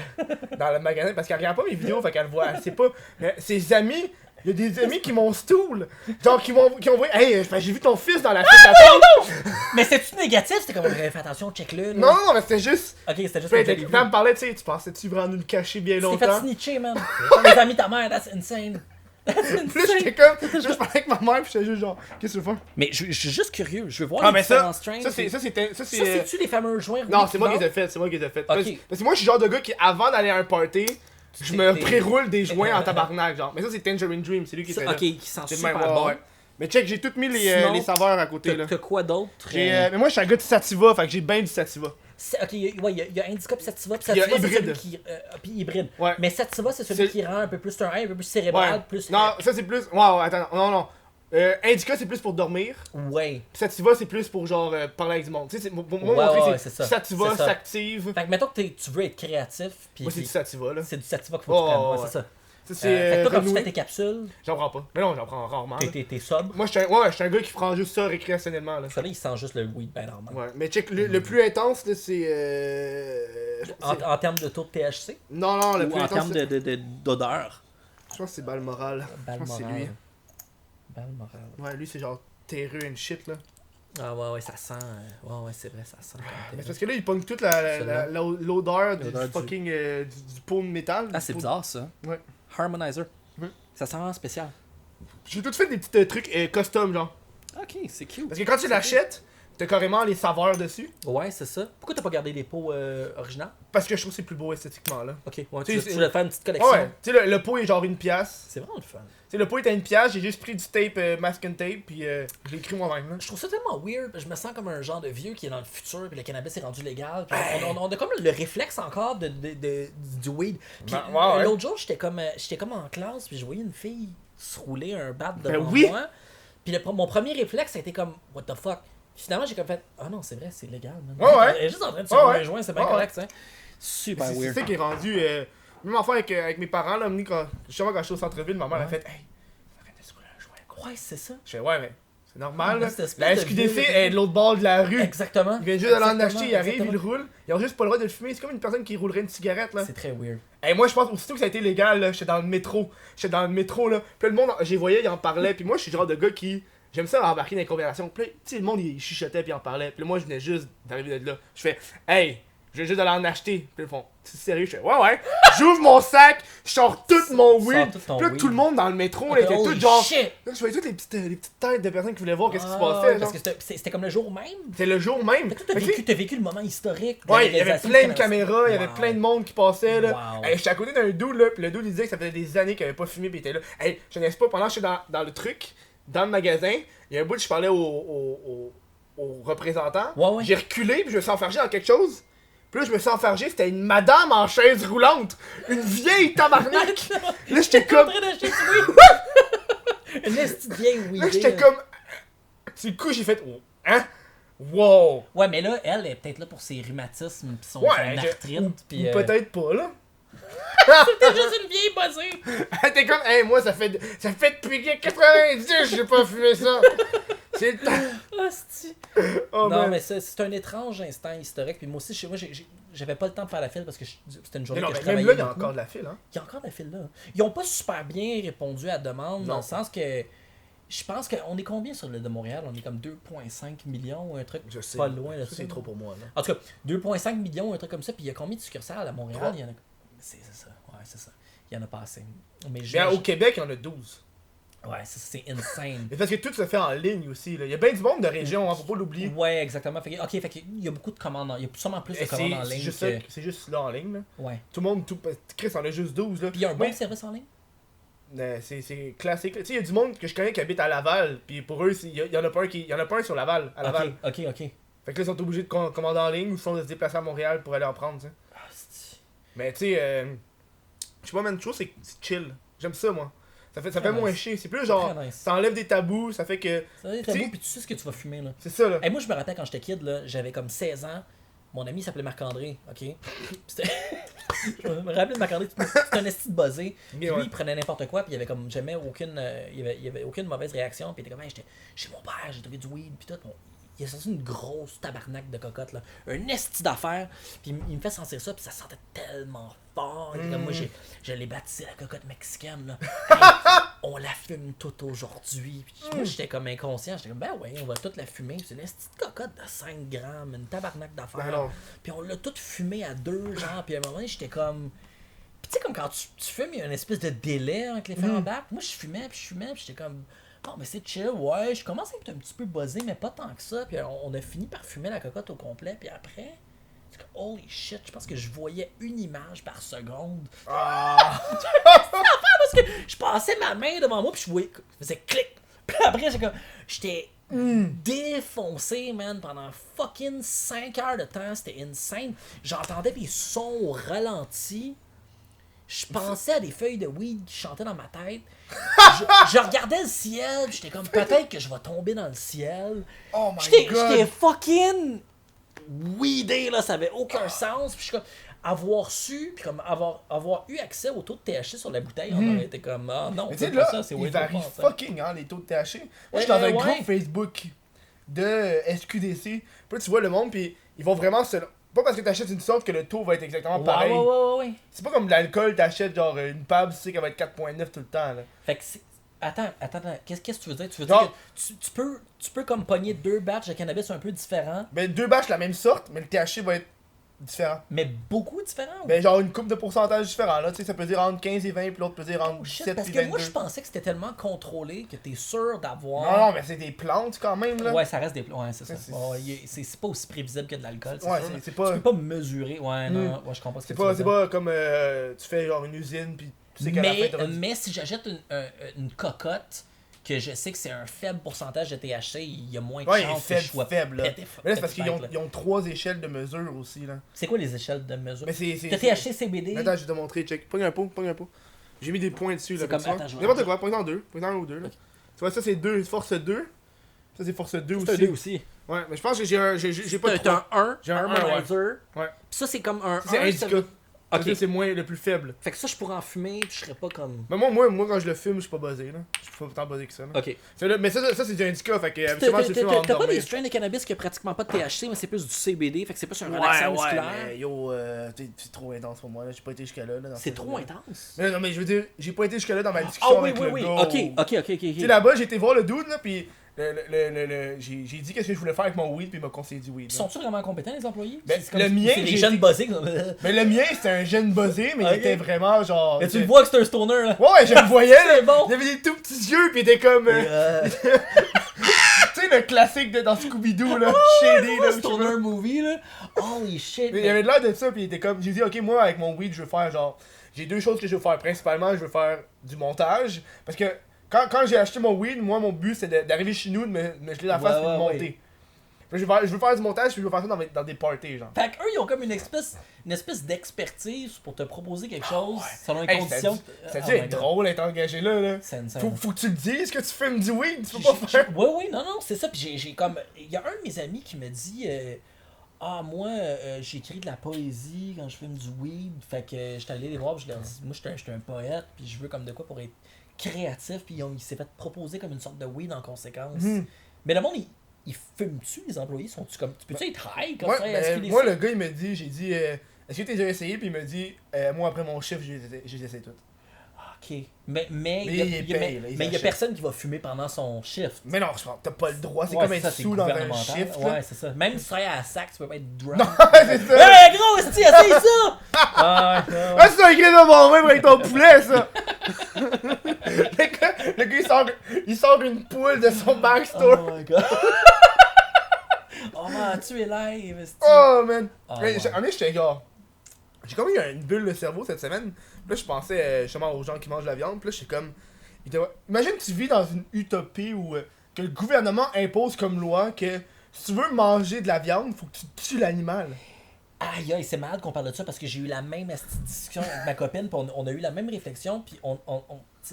dans le magasin, parce qu'elle regarde pas mes vidéos, fait qu'elle voit, elle sait pas. Mais ses amis, il y a des amis qui m'ont stool. Genre, qui ont vu, hey, j'ai vu ton fils dans la file d'attente. Mais c'est-tu négatif? C'était comme, fais attention, check-le. là. Non, mais c'était juste. Ok, c'était juste Puis que elle me parlait, tu sais, tu pensais-tu vraiment nous le cacher bien T'es fait longtemps? snitcher, man. Comme les amis de ta mère, that's insane. That's Puis là, j'étais insane. comme, je parlais avec ma mère, puis j'étais juste genre, qu'est-ce que tu veux faire? Mais je suis juste curieux. Je veux voir Ah, les mais différents ça, strains. ça, c'était. Ça, c'est-tu les fameux joints? Non, roulés c'est moi qui qui les ai fait, c'est moi qui les ai fait. Ok. Parce que moi, je suis le genre de gars qui, avant d'aller à un party, je me t'es- pré-roule des joints en tabarnak, genre. Mais ça, c'est Tangerine Dream, c'est lui qui était vendent? là. Ok, qui sent C'est le super même, bon. ouais. Mais check, j'ai tout mis Sinon, les saveurs à côté, là. T'as quoi d'autre? Mais moi, je suis un gars de Sativa, fait que j'ai bien du Sativa. Ok, ouais, il y a Indica pis Sativa. Puis Il y a Sativa, c'est hybride. celui qui. Puis hybride. Ouais. Mais Sativa, c'est celui C'est- qui rend un peu plus un peu plus cérébral, Ouais. plus. Non, ça, c'est plus. Ouais, attends, non. Indica, c'est plus pour dormir. Ouais. Pis Sativa, c'est plus pour genre parler avec du monde. Tu sais, pour moi, Ouais, mon truc, ouais, c'est c'est ça. Sativa, C'est ça. s'active. Fait que mettons que tu veux être créatif, puis Moi, c'est du Sativa, là. c'est du Sativa qu'il faut que tu prennes. Oh, Ouais, ouais. c'est ça. Ça, Fait c'est que toi, quand tu renoué. fais tes capsules, J'en prends pas. Mais non, j'en prends rarement. là. t'es sobre. Moi, je suis un gars qui prend juste ça récréationnellement, là. Celui-là, il sent juste le weed, ben normal. Ouais, mais check, le plus intense, là, c'est. En termes de taux de THC Non, le ou plus en intense. termes d'odeur. Je pense que c'est Balmoral. Je pense que c'est lui. Balmoral. Ouais, lui, c'est genre terreux and shit, là. Ah ouais, ça sent. Ouais, c'est vrai, ça sent. Mais c'est parce que là, il pogne toute l'odeur du L'odeur du- fucking du pot de métal. Ah, c'est Du pot- bizarre ça. Ouais. Harmonizer. Ouais. Ça sent vraiment spécial. J'ai tout fait des petits trucs custom, genre. Ok, c'est cute. Parce que quand tu l'achètes, t'as carrément les saveurs dessus. Ouais, c'est ça. Pourquoi t'as pas gardé les pots originales? Parce que je trouve que c'est plus beau esthétiquement, là. Ok, ouais, Tu tu sais, tu voulais faire une petite collection. Ouais, tu sais, le pot est genre une pièce. C'est vraiment le fun. Tu sais, le pot est à une pièce, j'ai juste pris du tape, masking tape, puis je l'ai écrit moi-même, là. Je trouve ça tellement weird. Je me sens comme un genre de vieux qui est dans le futur, puis le cannabis est rendu légal. Puis on a comme le réflexe encore du weed. Puis Ben, ouais. l'autre jour, j'étais comme en classe, puis je voyais une fille se rouler un bat devant Ben oui. moi. Puis mon premier réflexe, ça a été comme, what the fuck. Finalement, j'ai comme fait, ah non, c'est vrai, c'est légal. Man. Ouais. Elle est juste en train de se Ouais, rouler ouais. un joint, c'est bien Ouais, correct, ça. Super C'est weird. ça qui est rendu. Même enfant avec mes parents, là, justement quand je suis au centre-ville, ma mère a fait hey, arrête de se rouler un joint. Ouais, c'est ça. Je fais ouais, mais c'est normal, là. Cette espèce La de SQDC vieux- est de l'autre bord de la rue. Exactement. Ils viennent juste d'aller en Exactement, acheter, ils arrivent, ils le exactement. roulent. Ils ont juste pas le droit de le fumer. C'est comme une personne qui roulerait une cigarette, là. C'est très weird. Et moi, je pense, aussitôt que ça a été légal, là, j'étais dans le métro. Là. Puis le monde, j'ai voyé, il en parlait. Puis moi, je suis le genre de gars qui. J'aime ça embarquer dans les conversations. Puis là, tu sais, le monde, il chuchotait puis il en parlait. Puis là, moi, je venais juste d'arriver de là. Je fais, hey, je viens juste d'aller en acheter. Puis ils font, c'est sérieux? Je fais, ouais. J'ouvre mon sac, je sors tout mon Tu weed. sors tout ton Puis là, weed. tout le monde dans le métro, là, était Holy tout genre. shit! Là, je voyais toutes les petites têtes de personnes qui voulaient voir qu'est-ce qui se Ah, passait. parce genre. que c'était comme le jour même. C'était le jour même. Fait que toi, Fait que, t'as vécu le moment historique. de la ouais, il y avait réalisation plein du de cannabis. caméras, il y avait Wow. plein de monde qui passait là. Wow. Hey, j'étais à côté d'un dude là, puis le dude il disait que ça faisait des années qu'il avait pas fumé, puis il était là. Hey, je n'ai pas, pendant que j'étais dans le truc, dans le magasin, il y a un bout, je parlais au représentant. Ouais. J'ai reculé, puis je me suis enfargé dans quelque chose. Puis là, je me suis enfargé, c'était une madame en chaise roulante. Une vieille tabarnak. Là, j'étais T'es en comme. train d'acheter du weed. Une petite vieille weed. Là, j'étais comme. Du coup, j'ai fait. Oh, hein? Wow! Ouais, mais là, elle est peut-être là pour ses rhumatismes pis son Ouais, arthrite. Pis, Ou peut-être pas, là. T'es juste une vieille buzzée. T'es comme, hey, moi, ça fait depuis 90, j'ai pas fumé ça. C'est le temps. Hostie. Oh, Non, man. mais c'est un étrange instant historique. Puis moi aussi, j'avais pas le temps de faire la file parce que c'était une journée Mais non, que je mais même travaillais. là, il y a beaucoup. encore de la file, hein. Il y a encore de la file là. Ils ont pas super bien répondu à la demande dans Non. le sens que. Je pense qu'on est combien sur l'île de Montréal? On est comme 2,5 millions ou un truc Je sais. pas loin là Ça, c'est trop pour moi, là. En tout cas, 2,5 millions ou un truc comme ça. Puis il y a combien de succursales à Montréal? Trois. Il y en a. C'est ça. Ouais, c'est ça. Il y en a pas assez. Mais Mais au Québec, il y en a 12. Ouais, ça c'est insane. Mais parce que tout se fait en ligne aussi, là. Il y a bien du monde de région, hein, faut pas l'oublier. Ouais, exactement. Fait qu'il y a beaucoup de commandes, il y a sûrement plus de commandes en ligne. C'est juste là en ligne, là. Ouais. Tout le monde, Chris en a juste 12, là. Puis il y a un bon service en ligne? C'est classique. Tu sais, il y a du monde que je connais qui habite à Laval, puis pour eux, il y en a pas un sur Laval, à Laval. Ok. Fait que là, ils sont obligés de commander en ligne ou sont de se déplacer à Montréal pour aller en prendre, tu sais. Ah, c'est... Mais tu sais, je sais pas, man, toujours c'est chill. J'aime ça, moi. Ça fait moins chier. C'est plus genre, nice. ça enlève des tabous, ça fait que. Ça va être tabou, puis tu sais ce que tu vas fumer, là. C'est ça, là. Et moi, je me rappelle quand j'étais kid, là, j'avais comme 16 ans. Mon ami s'appelait Marc-André, ok? C'était... je me rappelle de Marc-André, c'était un esti de buzzé. Puis lui, il prenait n'importe quoi, puis il y avait comme jamais aucune, il y avait aucune mauvaise réaction. Puis il était comme, hey, j'étais chez mon père, j'ai trouvé du weed, puis tout. Il a sorti une grosse tabarnak de cocotte, là. Un esti d'affaires. Puis il me fait sentir ça, puis ça sentait tellement fort. Comme moi, je l'ai baptisé la cocotte mexicaine, là. Hey, on la fume toute aujourd'hui. Puis moi, j'étais comme inconscient. J'étais comme, ben ouais, on va toute la fumer. Puis c'est une esti de cocotte de 5 grammes, une tabarnak d'affaires. Puis on l'a toute fumée à 2, genre. Puis à un moment donné, j'étais comme... Puis tu sais, comme quand tu fumes, il y a une espèce de délai avec les faire en bac. Moi, je fumais, puis j'étais comme... Bon, mais c'est chill, ouais, je commence à être un petit peu buzzé, mais pas tant que ça. Puis on a fini par fumer la cocotte au complet, puis après, c'est comme, holy shit, je pense que je voyais une image par seconde. Parce que je passais ma main devant moi, puis je voyais, je faisais clic. Puis après, j'étais défoncé, man, pendant fucking 5 heures de temps, c'était insane. J'entendais des sons au ralenti. Je pensais à des feuilles de weed qui chantaient dans ma tête. Je regardais le ciel, j'étais comme peut-être que je vais tomber dans le ciel. Oh my god! J'étais fucking weedé, là, ça avait aucun sens. Puis je suis comme, avoir su, puis comme avoir eu accès au taux de THC sur la bouteille, on aurait été comme, ah non, Mais tu sais, pas là, ça, c'est ils way varient trop fort, fucking, hein, les taux de THC. Moi, je suis dans un groupe Facebook de SQDC. Puis là, tu vois le monde, puis ils vont vraiment se... Pas parce que t'achètes une sorte que le taux va être exactement pareil. Ouais. C'est pas comme de l'alcool, t'achètes genre une pab, tu sais qu'elle va être 4.9 tout le temps, là. Fait que c'est... Attends, qu'est-ce que tu veux dire? Tu veux Non. dire que tu peux comme pogner 2 batchs de cannabis un peu différents, Ben, 2 batchs la même sorte, mais le THC va être différent. mais beaucoup différents? Ben, genre une coupe de pourcentage différent, là. Tu sais, ça peut dire entre 15 et 20, puis l'autre peut dire entre Oh shit, 17 parce et que 22. moi je pensais que c'était tellement contrôlé que t'es sûr d'avoir... Non, mais c'est des plantes quand même, là. Ouais, ça reste des... Ouais, c'est ça. C'est- C'est pas aussi prévisible que de l'alcool, c'est Ouais, ça, là. c'est pas... Tu peux pas mesurer. Ouais, non, ouais, je comprends ce que C'est tu veux pas, dire. pas comme tu fais genre une usine, puis tu sais qu'à la fin, t'auras du- Mais si j'achète une cocotte, que je sais que c'est un faible pourcentage de THC, il y a moins de Ouais, chances il que est je sois faible, là. pété. Mais là, c'est parce pété qu'ils ont, bête, là. ils ont 3 échelles de mesure aussi, là. C'est quoi les échelles de mesure? Mais c'est... T'as THC, CBD? Attends, je vais te montrer, check. Pogne un pot. J'ai mis des points dessus, là. C'est comme- tu vois. attends, je vais N'importe regarder. quoi, pogne en 2. Pogne en 1 ou 2, là. Tu vois, ça c'est 2, force 2. Ça c'est force 2 C'est un aussi. 2 aussi. Ouais, mais je pense que j'ai pas de T'as 3. un 1, J'ai un un ouais. riser. Ouais. Puis ça, c'est comme un C'est 1. indica. Ok. Ça, c'est moins le plus faible. Fait que ça, je pourrais en fumer, puis je serais pas comme... Mais moi, quand je le fume, je suis pas buzzé, là. Je suis pas autant buzzé que ça, là. Ok. Mais ça c'est du indica, fait que habituellement, tu le fumes en T'as pas des dormir. strains de cannabis qui a pratiquement pas de THC, mais c'est plus du CBD, fait que c'est plus un relaxant musculaire. mais yo, c'est trop intense pour moi, là. J'ai pas été jusqu'à là. Dans C'est cette trop journée. intense. Mais non, mais je veux dire, j'ai pas été jusqu'à là dans ma discussion Ah oui, avec oui, le oui. gars. Ok. Tu sais, là-bas, j'ai été voir le dude, là, pis j'ai dit qu'est-ce que je voulais faire avec mon weed, pis il m'a conseillé du weed. Ils là. sont-tu vraiment compétents, les employés? Ben, C'est comme- le mien, c'est des j'ai jeunes été- buzzés. Mais le mien, c'était un jeune buzzé, mais Ok. il était vraiment genre. Et tu le vois que c'est un stoner, là. Ouais, je le voyais, là. C'est bon. Il avait des tout petits yeux, pis il était comme. Tu sais, le classique de, dans Scooby-Doo, là. Shady, là. Un stoner movie, là. Holy shit. Mais il avait l'air de ça, puis il était comme. J'ai dit, ok, moi, avec mon weed, je veux faire genre. J'ai 2 choses que je veux faire. Principalement, je veux faire du montage. Parce que quand j'ai acheté mon weed, moi, mon but, c'est d'arriver chez nous, de me geler la face Ouais, et de ouais, monter. ouais. Puis je veux faire du montage, puis je veux faire ça dans des parties, genre. Fait qu'eux, ils ont comme une espèce d'expertise pour te proposer quelque chose selon les Hey, conditions. Ça a Oh dû my être God. drôle d'être engagé là, là. C'est insane. Faut que tu le dises que tu fumes du weed, tu peux pas faire. Oui, non, c'est ça. Puis j'ai comme. Il y a un de mes amis qui me dit ah, moi, j'écris de la poésie quand je fume du weed. Fait que j'étais allé les voir, puis je leur dis moi, j'étais un poète, puis je veux comme de quoi pour être créatif. Puis il s'est fait proposer comme une sorte de weed en conséquence. Mais le monde, ils fument-tu, les employés? Sont-tu comme. Tu peux-tu être high comme Ouais, ça? moi, le gars, il me dit, j'ai dit, est-ce que t'as déjà essayé? Puis il me dit, moi, après mon chiffre, j'ai essayé tout. Ok. Mais il il paye, là, il y a achète. personne qui va fumer pendant son shift. Mais non, je pense que t'as pas le droit, c'est Ouais, comme c'est être ça, c'est sous dans un gouvernemental. chiffre. Ouais, c'est ça. Même si tu travailles à la SAC, tu peux pas être drunk. Non, c'est ça. Hey, gros, esti, essaye ça! Ah, ouais, ouais. Ah, c'est un gris de bon même avec ton poulet, ça! Le gars, il il sort une poule de son backstore. Oh my god. Oh man, tu es live. Oh man. Oh, Mais, ouais. en fait, j'étais genre. J'ai comme eu une bulle de cerveau cette semaine. Puis là, je pensais justement aux gens qui mangent de la viande. Puis là, j'étais comme. Imagine que tu vis dans une utopie où que le gouvernement impose comme loi que si tu veux manger de la viande, faut que tu tues l'animal. Aïe aïe, c'est malade qu'on parle de ça parce que j'ai eu la même discussion avec ma copine, puis on a eu la même réflexion, puis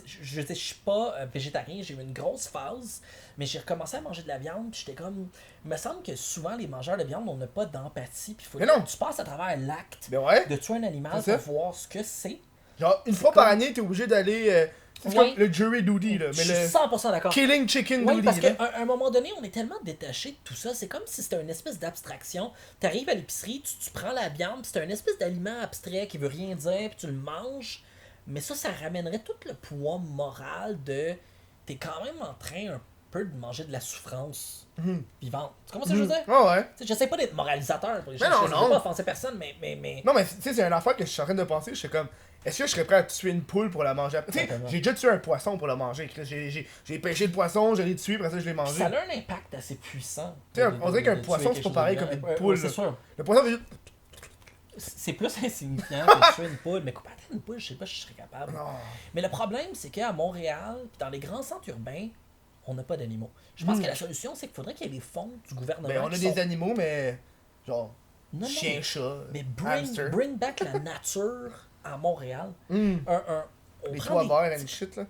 je veux dire, je suis pas végétarien, j'ai eu une grosse phase, mais j'ai recommencé à manger de la viande, puis j'étais comme, il me semble que souvent les mangeurs de viande, on n'a pas d'empathie, puis faut Mais non. que tu passes à travers l'acte Mais ouais. de tuer un animal C'est pour ça. voir ce que c'est. Genre, une fois par année, t'es obligé d'aller. C'est Ouais. comme le jury duty, là. Je Mais suis le 100% d'accord. killing chicken Oui, duty. parce là. qu'à un moment donné, on est tellement détaché de tout ça. C'est comme si c'était une espèce d'abstraction. T'arrives à l'épicerie, tu prends la viande, puis c'est un espèce d'aliment abstrait qui veut rien dire, puis tu le manges. Mais ça ramènerait tout le poids moral de... T'es quand même en train un peu de manger de la souffrance vivante. Tu comprends ce que je veux dire? Ah ouais. Tu sais, j'essaie pas d'être moralisateur. Je non, veux non. pas offenser personne, mais... Non, mais tu sais, c'est une affaire que je suis en train de penser. Je suis comme, est-ce que je serais prêt à tuer une poule pour la manger après? Tu sais, Exactement. j'ai déjà tué un poisson pour le manger. Chris. J'ai pêché le poisson, je l'ai tué, après ça, je l'ai mangé. Ça a un impact assez puissant. Tu sais, de- on dirait de- qu'un de tuer poisson, c'est quelque pas chose pareil de comme vivant. une Ouais, poule. c'est sûr. Le poisson veut juste. C'est plus insignifiant que tuer une poule, mais couper une poule, je sais pas si je serais capable. Non. Mais le problème, c'est qu'à Montréal, pis dans les grands centres urbains, on n'a pas d'animaux. Je pense que la solution, c'est qu'il faudrait qu'il y ait des fonds du gouvernement. Ben, on a qui des sont- animaux, mais. Genre. Non, non, Chien, chat. mais hamster. bring back la nature à Montréal. Hmm. On Les prend toits des- verts and shit, là.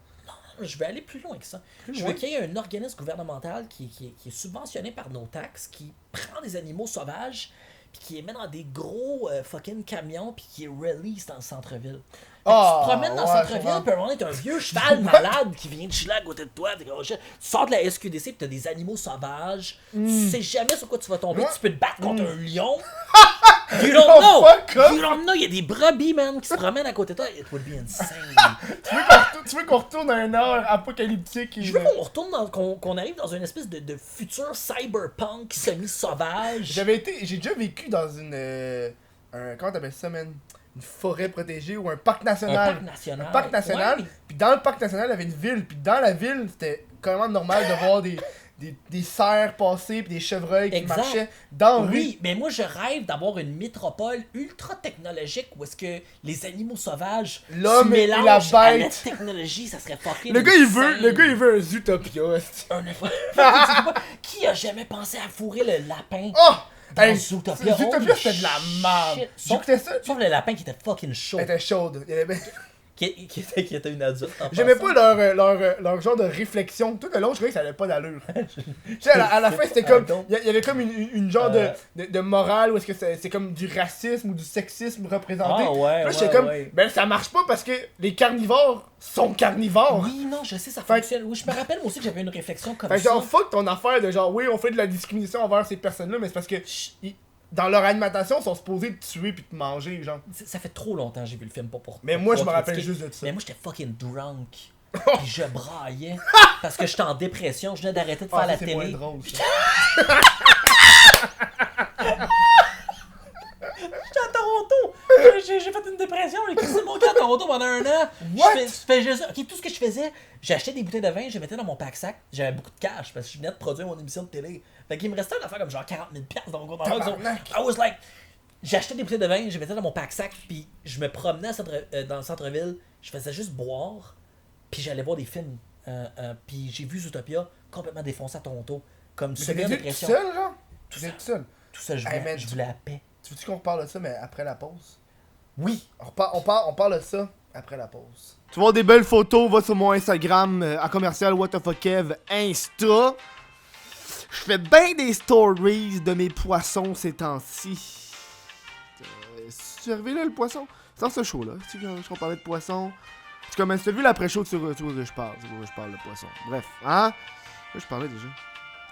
Je vais aller plus loin que ça. Plus Je loin? veux qu'il y ait un organisme gouvernemental qui est subventionné par nos taxes, qui prend des animaux sauvages, puis qui les met dans des gros fucking camions, puis qui les release dans le centre-ville. Fait que Ah, tu te promènes dans le ouais, centre-ville, je comprends. puis à un moment donné, t'as un vieux cheval malade qui vient de chiller à côté de toi. T'es comme, oh shit. Tu sors de la SQDC, puis t'as des animaux sauvages. Tu sais jamais sur quoi tu vas tomber. Ouais. Tu peux te battre contre un lion. You don't Oh, know! fuck off. You don't know! Il y a des brebis, man, qui se promènent à côté de toi. It would be insane. Tu veux qu'on retourne à une heure apocalyptique? Je veux qu'on retourne qu'on arrive dans une espèce de futur cyberpunk semi-sauvage. J'ai déjà vécu dans comment t'appelles ça, man? Une forêt protégée ou un parc national. Un parc national. Un parc national. Ouais. Puis dans le parc national, il y avait une ville. Puis dans la ville, c'était carrément normal de voir des cerfs passer puis des chevreuils qui Exact. marchaient dans la rue. Oui, mais moi je rêve d'avoir une métropole ultra technologique où est-ce que les animaux sauvages L'homme se et la mélangent à la bête. technologie, ça serait fucking Le gars, insane. il veut un Zootopia. esti. Qui a jamais pensé à fourrer le lapin? Oh! Dans Hey, Zootopia, Zootopia, holy c'était de la merde. shit. J'écoutais ça. Sauf le lapin qui était fucking chaud. Elle était chaude. Il y avait- Qui était une adulte. en J'aimais passant. pas leur genre de réflexion. Tout le long, je trouvais que ça avait pas d'allure. Tu sais, à la fin, c'était comme. Il y avait comme une genre de morale où est-ce que c'est comme du racisme ou du sexisme représenté. Ah ouais, Puis là, j'étais ouais, comme. ouais. Ben, ça marche pas parce que les carnivores sont carnivores. Oui, non, je sais, ça Fait- fonctionne. Oui, je me rappelle moi aussi que j'avais une réflexion comme Fait que ça. genre, fuck ton affaire de genre, oui, on fait de la discrimination envers ces personnes-là, mais c'est parce que. Dans leur alimentation, ils sont supposés te tuer puis te manger, genre. Ça fait trop longtemps que j'ai vu le film pour Mais moi, je me pour rappelle critiquer. juste de ça. Mais moi, j'étais fucking drunk. Puis je braillais. Parce que j'étais en dépression. Je venais d'arrêter de faire Ah, la ça, c'est moins télé. drôle, ça. J'étais à Toronto. J'ai fait une dépression. J'ai quitté mon camp à Toronto pendant un an. What? Je fais juste... Ok, tout ce que je faisais, j'achetais des bouteilles de vin, je les mettais dans mon pack-sac. J'avais beaucoup de cash parce que je venais de produire mon émission de télé. Fait qu'il me restait une affaire comme genre 40 000 dans mon compte en banque. Tabarnak. I was like... J'achetais des bouteilles de vin, je les mettais dans mon pack-sac, puis je me promenais dans le centre-ville. Je faisais juste boire, puis j'allais voir des films. Puis j'ai vu Zootopia complètement défoncé à Toronto. Comme Mais semi en t'étais tout dépression. seul, genre? Tout T'étais seul. tout seul. Tout ça, je Hey, voulais, man, je voulais la paix. Tu veux-tu qu'on reparle de ça, mais après la pause? Oui. On parle de ça après la pause. Tu vois des belles photos, va sur mon Instagram, à commercial WTFKev Insta. Je fais bien des stories de mes poissons ces temps-ci. Tu es arrivé là, le poisson? C'est dans ce show-là. Tu sais, je parlais de poisson. Tu commences, tu as vu l'après-show, tu vois de quoi je parle. Tu vois de quoi je parle de poisson. Bref, hein? Là, je parlais déjà.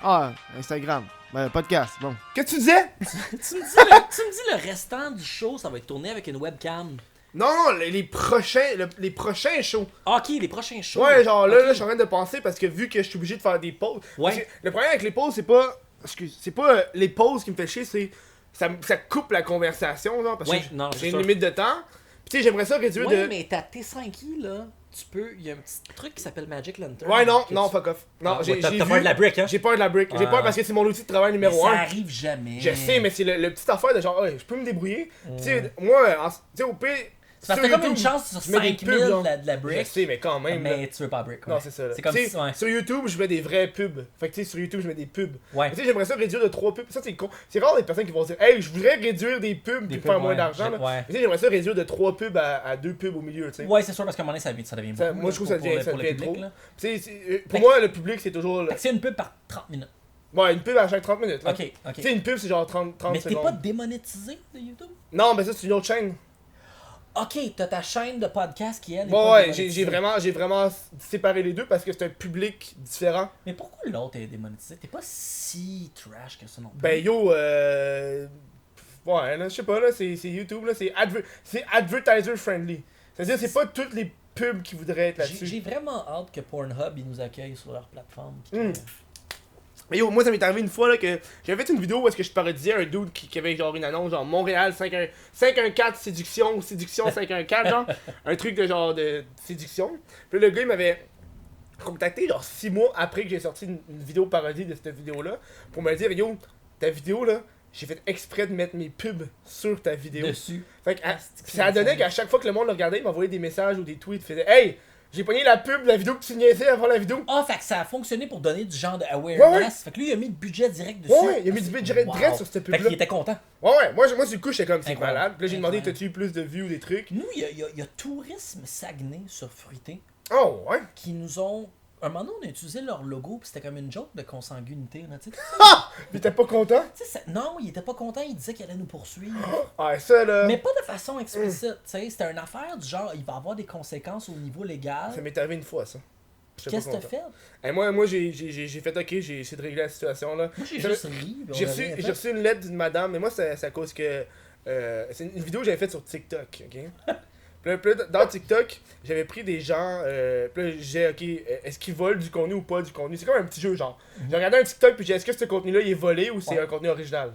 Ah, Instagram. Ben, podcast, bon. Qu'est-ce que tu disais? tu me dis le restant du show, ça va être tourné avec une webcam. Non, les prochains shows. Ah, ok, les prochains shows. Ouais, genre là, Ok. je suis en train de penser parce que vu que je suis obligé de faire des pauses. Ouais. Parce que le problème avec les pauses, c'est pas. C'est pas les pauses qui me fait chier, c'est. Ça coupe la conversation, genre, parce Ouais, que non, j'ai c'est une sûr. limite de temps. Pis tu sais, j'aimerais ça réduire Ouais, de. mais ta T5i, là, tu peux. Il y a un petit truc qui s'appelle Magic Lantern. Ouais, non, fuck off. Non, Ah, j'ai t'as vu. peur de la brick, hein? J'ai peur de la brick. J'ai peur parce que c'est mon outil de travail Mais numéro ça 1. arrive jamais. Je sais, mais c'est le petit affaire de genre, ouais, je peux me débrouiller. Tu sais, moi, tu sais, au pire. Ça fait comme une chance sur je mets des 5000 pubs, de la brick. Je sais, mais quand même. Mais là. tu veux pas brick. Non, c'est ça. Là. C'est comme Tu sais, si. Ouais. Sur YouTube, je mets des vrais pubs. Fait que tu sais, sur YouTube, je mets des pubs. Ouais. Mais tu sais, j'aimerais ça réduire de 3 pubs. Ça, c'est con. C'est rare des personnes qui vont dire, hey, je voudrais réduire des pubs Des puis faire pubs, moins ouais. d'argent. là. Ouais. Mais tu sais, j'aimerais ça réduire de 3 pubs à 2 pubs au milieu, tu sais. Ouais, c'est sûr, parce qu'à un moment donné, ça devient Ça, beaucoup. moi, je trouve que ça devient, pour le public, trop. là. Tu sais, pour moi, le public, c'est toujours. Fait que c'est une pub par 30 minutes. Ouais, une pub à chaque 30 minutes. Là. Ok, ok. Tu sais, une pub, c'est genre 30 Mais t'es secondes. pas démonétisé de YouTube? Non, mais ça, c'est une autre chaîne. Ok, t'as ta chaîne de podcast qui, elle, est Bon, pas ouais, démonétisée. j'ai vraiment séparé les deux parce que c'est un public différent. Mais pourquoi l'autre est démonétisé? T'es pas si trash que ça non plus. Ben yo, ouais, là, je sais pas, là, c'est YouTube, là, c'est advertiser friendly. C'est-à-dire, c'est pas toutes les pubs qui voudraient être J'ai là-dessus. vraiment hâte que Pornhub ils nous accueillent sur leur plateforme. puis Mm. que- Mais yo, moi, ça m'est arrivé une fois, là, que j'avais fait une vidéo où est-ce que je parodiais un dude qui avait genre une annonce, genre Montréal 514 séduction ou séduction 514, genre, un truc de genre de séduction. Puis là, le gars, il m'avait contacté genre 6 mois après que j'ai sorti une vidéo parodie de cette vidéo-là pour me dire, yo, ta vidéo, là, j'ai fait exprès de mettre mes pubs sur ta vidéo. Dessus. Fait que, c'est ça a donné qu'à chaque fois que le monde le regardait, il m'envoyait des messages ou des tweets, il faisait, hey, j'ai pogné la pub de la vidéo que tu niaisais avant la vidéo. Ah, fait que ça a fonctionné pour donner du genre de awareness. Ouais, ouais. Fait que lui, il a mis le budget direct dessus. Ouais, il a mis du budget Wow. direct sur cette Fait pub-là. qu'il était content. Ouais, moi du coup, j'étais comme, c'est Incroyable. malade. Puis là, j'ai demandé, Incroyable. t'as-tu eu plus de vues ou des trucs? Nous, il y a Tourisme Saguenay sur Fruité Oh, ouais. qui nous ont. Un moment donné, on a utilisé leur logo, puis c'était comme une joke de consanguinité. Là, tu sais. Mais t'es pas content? Tu sais, non, il était pas content, il disait qu'il allait nous poursuivre. Ouais, ça, là. Mais pas de façon explicite, tu sais. C'était une affaire du genre, il va avoir des conséquences au niveau légal. Ça m'est arrivé une fois, ça. J'étais Qu'est-ce pas que t'as content. fait? Et moi j'ai fait, ok, j'ai essayé de régler la situation, là. Moi, j'ai J'avais- juste ri. puis on J'ai a reçu, rien fait. j'ai reçu une lettre d'une madame, mais moi, c'est à cause que. C'est une vidéo que j'avais faite sur TikTok, ok? Puis là, dans TikTok, j'avais pris des gens. Puis là, j'ai ok, est-ce qu'ils volent du contenu ou pas du contenu? C'est comme un petit jeu, genre. J'ai regardé un TikTok, puis j'ai dit, est-ce que ce contenu-là, il est volé ou c'est Ouais. un contenu original?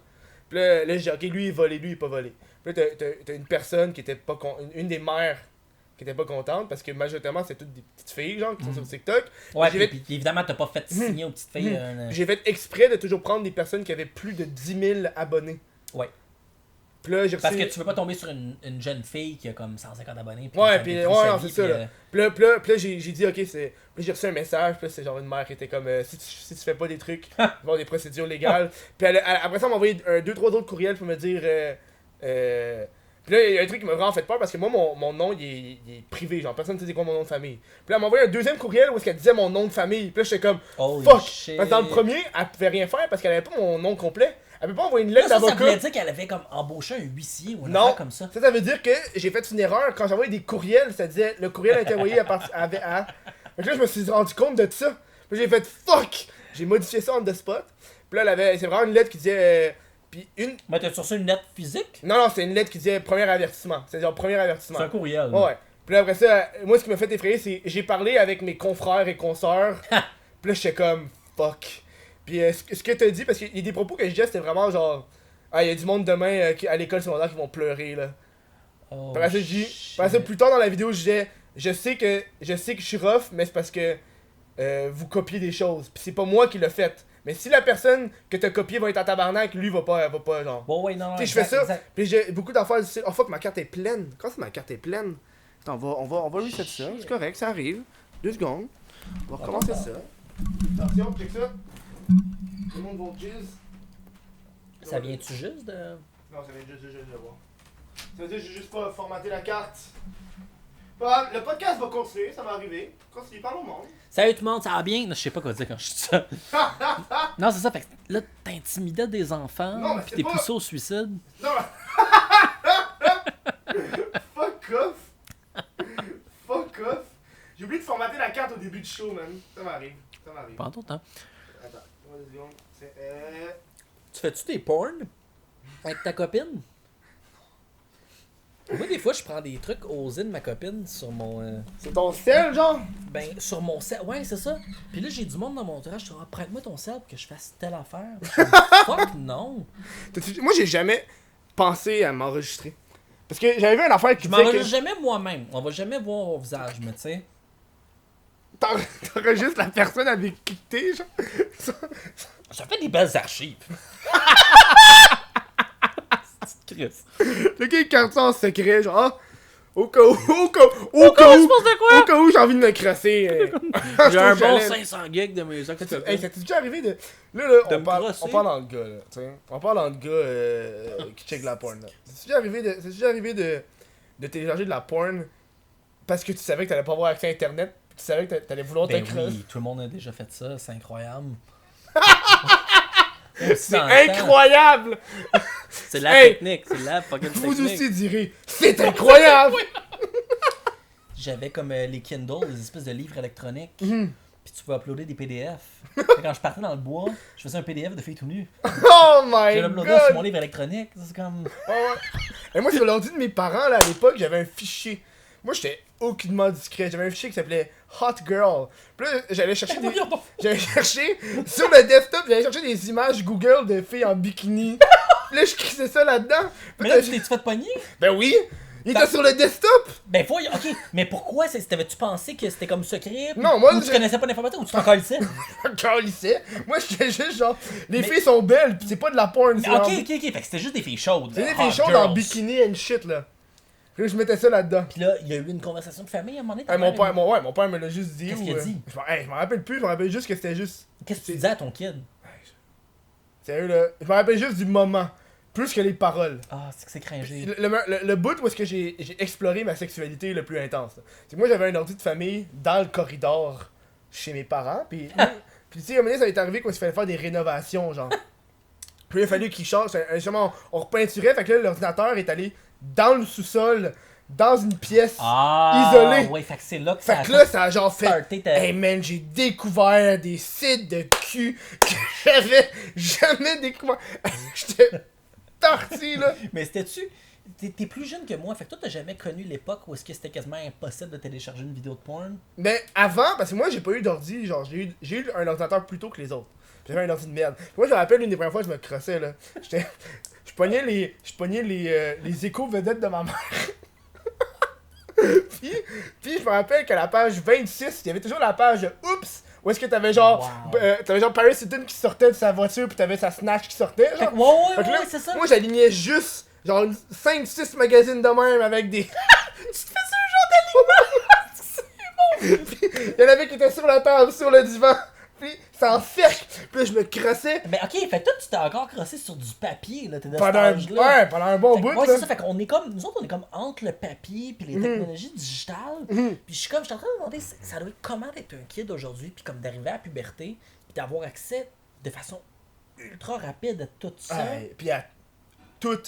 Puis là j'ai dit, ok, lui, il est volé, lui, il est pas volé. Puis là, t'as une personne qui était pas une des mères qui était pas contente parce que majoritairement, c'est toutes des petites filles, genre, qui sont sur TikTok. Ouais, J'ai puis évidemment, t'as pas fait signer aux petites filles. J'ai fait exprès de toujours prendre des personnes qui avaient plus de 10 000 abonnés. Ouais. Puis là, j'ai reçu... Parce que tu veux pas tomber sur une jeune fille qui a comme 150 abonnés. Ouais, qui fait puis des ouais, sa non, vie, c'est ça, puis, là. Puis là, j'ai dit, ok, c'est. Puis j'ai reçu un message, puis là, c'est genre une mère qui était comme, si tu fais pas des trucs, il va y avoir des procédures légales. Puis après ça, elle m'a envoyé 2-3 autres courriels pour me dire. Puis là, il y a un truc qui m'a vraiment fait peur parce que moi, mon nom, il est privé, genre, personne ne sait c'est quoi mon nom de famille. Puis là, elle m'a envoyé un deuxième courriel où est-ce qu'elle disait mon nom de famille. Puis là, j'étais comme, Holy fuck! shit. Parce que dans le premier, elle pouvait rien faire parce qu'elle avait pas mon nom complet. Elle peut pas envoyer une lettre Ça voulait d'avocat. dire qu'elle avait comme embauché un huissier ou une Non, affaire comme ça. ça veut dire que j'ai fait une erreur. Quand j'envoyais des courriels, ça disait le courriel a été envoyé à partir avec à. Fait que là, je me suis rendu compte de ça. Puis j'ai fait fuck! J'ai modifié ça on the spot. Puis là, elle avait. C'est vraiment une lettre qui disait. Puis une. Mais t'as reçu une lettre physique? Non, c'est une lettre qui disait premier avertissement. C'est genre premier avertissement. C'est un courriel. Ouais, ouais. Puis là, après ça, moi, ce qui m'a fait effrayer, c'est j'ai parlé avec mes confrères et consoeurs. Puis là, j'étais comme fuck. Puis ce que t'as dit, parce qu'il y a des propos que je disais, c'était vraiment genre. Ah, il y a du monde demain à l'école secondaire qui vont pleurer, là. Oh, Après ça, shit. après ça, plus tard dans la vidéo, je disais, je sais que je suis rough, mais c'est parce que vous copiez des choses. Puis c'est pas moi qui l'ai fait. Mais si la personne que t'as copié va être en tabarnak, lui va pas genre. Bon, ouais, non, non. Tu sais, je fais exact, ça, exact. puis j'ai beaucoup d'affaires difficiles. Oh fuck, ma carte est pleine. Quand c'est ma carte est pleine? Attends, on va reset ça. C'est correct, ça arrive. 2 secondes. On va recommencer ça. Attention, check ça. Tout le monde va jizz. Ça vient-tu juste de. Non, ça vient juste de voir. Ça veut dire que j'ai juste pas formaté la carte. Bah, le podcast va continuer, ça va arriver. Continue, parle au monde. Salut tout le monde, ça va bien? Non, je sais pas quoi dire quand je dis ça. Non, c'est ça, fait que là, t'intimidais des enfants, Non, mais pis c'est t'es pas- poussé au suicide. Non, fuck off. Fuck off. J'ai oublié de formater la carte au début du show, man. Ça m'arrive. Ça m'arrive. Pas en tout temps. Attends, 3 secondes. C'est Tu fais-tu des porn avec ta copine? Moi, des fois, je prends des trucs osés de ma copine sur mon. C'est ton sel, genre? Ben, sur mon sel. Ouais, c'est ça. Puis là, j'ai du monde dans mon entourage. Je dis, ah, prête-moi ton sel pour que je fasse telle affaire. Je suis comme, fuck, non. Moi, j'ai jamais pensé à m'enregistrer. Parce que j'avais vu une affaire qui Je disait m'enregistre que... jamais moi-même. On va jamais voir mon visage, mais tu sais. T'enregistres la personne avec qui t'es, genre. Ça fait des belles archives. Chris. Le gars, il garde ça en secret, genre, ah, au cas où j'ai envie de me crasser. J'ai un bon 500 gigs de musique. Hey, ça t'est déjà arrivé de. Là, De on me parle crosser? dans le gars, là, tu sais. On parle dans le gars qui check la porn, là. C'est déjà arrivé de télécharger de la porn parce que tu savais que t'allais pas avoir accès à Internet, pis tu savais que t'allais vouloir te Ben crasser. oui, tout le monde a déjà fait ça, c'est incroyable. C'est incroyable! C'est la Hey! technique, c'est la fucking Vous technique. aussi direz, c'est incroyable! J'avais comme les Kindle, les espèces de livres électroniques. Mhm. Puis tu pouvais uploader des PDF. Fait que quand je partais dans le bois, je faisais un PDF de filles tout nues. Oh my Je l'uploadais god! sur mon livre électronique. C'est comme. Ah ouais. Et moi, sur l'ordi de mes parents, là, à l'époque, j'avais un fichier. Moi, j'étais aucunement discret. J'avais un fichier qui s'appelait Hot Girl. Puis là, j'allais chercher des... J'allais chercher... Sur le desktop, j'allais chercher des images Google de filles en bikini. Puis là, je crissais ça là-dedans. Mais là, tu t'es-tu fait pogner? Ben oui! Il était sur le desktop! Ben voyons, ok. Mais pourquoi? T'avais-tu pensé que c'était comme secret? Non, moi, Ou tu connaissais pas l'information ou tu t'en calissais? Quand lycée, moi, j'étais juste genre... Les filles sont belles, pis c'est pas de la porn. c'est Ok, en- ok, ok. Fait que c'était juste des filles chaudes. C'est des Hot filles chaudes girls. en bikini and shit, là. Puis là, je mettais ça là-dedans. Puis là, il y a eu une conversation de famille à un moment donné. Hey, mon père me l'a juste dit. Qu'est-ce ou, qu'il a dit? Je m'en rappelle plus, je me rappelle juste que c'était juste... Qu'est-ce que tu disais à ton kid? Sérieux, là. Je me rappelle juste du moment. Plus que les paroles. Ah, c'est que c'est cringé. Le bout où est-ce que j'ai exploré ma sexualité le plus intense, là. C'est que moi, j'avais un ordi de famille dans le corridor chez mes parents. Puis tu sais, à un moment donné, ça m'est arrivé qu'il fallait faire des rénovations, genre. Puis il a fallu qu'ils changent. Justement, on repeinturait. Fait que là, l'ordinateur est allé dans le sous-sol, dans une pièce isolée. Ouais, fait que c'est là que Fait que là, ça a genre fait. starté ta- Hey man, j'ai découvert des sites de cul que j'avais jamais découvert. J'étais parti là. Mais c'était-tu. T'es plus jeune que moi, fait que toi t'as jamais connu l'époque où est-ce que c'était quasiment impossible de télécharger une vidéo de porn? Mais avant, parce que moi j'ai pas eu d'ordi, genre j'ai eu un ordinateur plus tôt que les autres. J'avais un ordi de merde. Moi je me rappelle une des premières fois que je me crossais là. Je pognais les échos vedettes de ma mère. puis je me rappelle qu'à la page 26, il y avait toujours la page Oups! Où est-ce que t'avais genre, t'avais genre Paris Hilton qui sortait de sa voiture, puis t'avais sa Snatch qui sortait, genre. Fait que, ouais, Fait que là, c'est ça. moi j'alignais juste, genre 5-6 magazines de même avec des. Tu te fais ce genre d'alignement! Il y en avait qui étaient sur la table, sur le divan. Puis ça en cercle. Puis là, je me crossais Mais ok, fait que toi tu t'es encore crossé sur du papier, là, t'es de pendant cet âge-là. pendant un bon Fait que, bout. ouais, là. c'est ça, fait qu'on est comme, nous autres on est comme entre le papier puis les technologies digitales. Puis je suis en train de me demander, ça doit être comment d'être un kid aujourd'hui, puis comme d'arriver à la puberté, puis d'avoir accès de façon ultra rapide à tout ça. Hey, puis à tout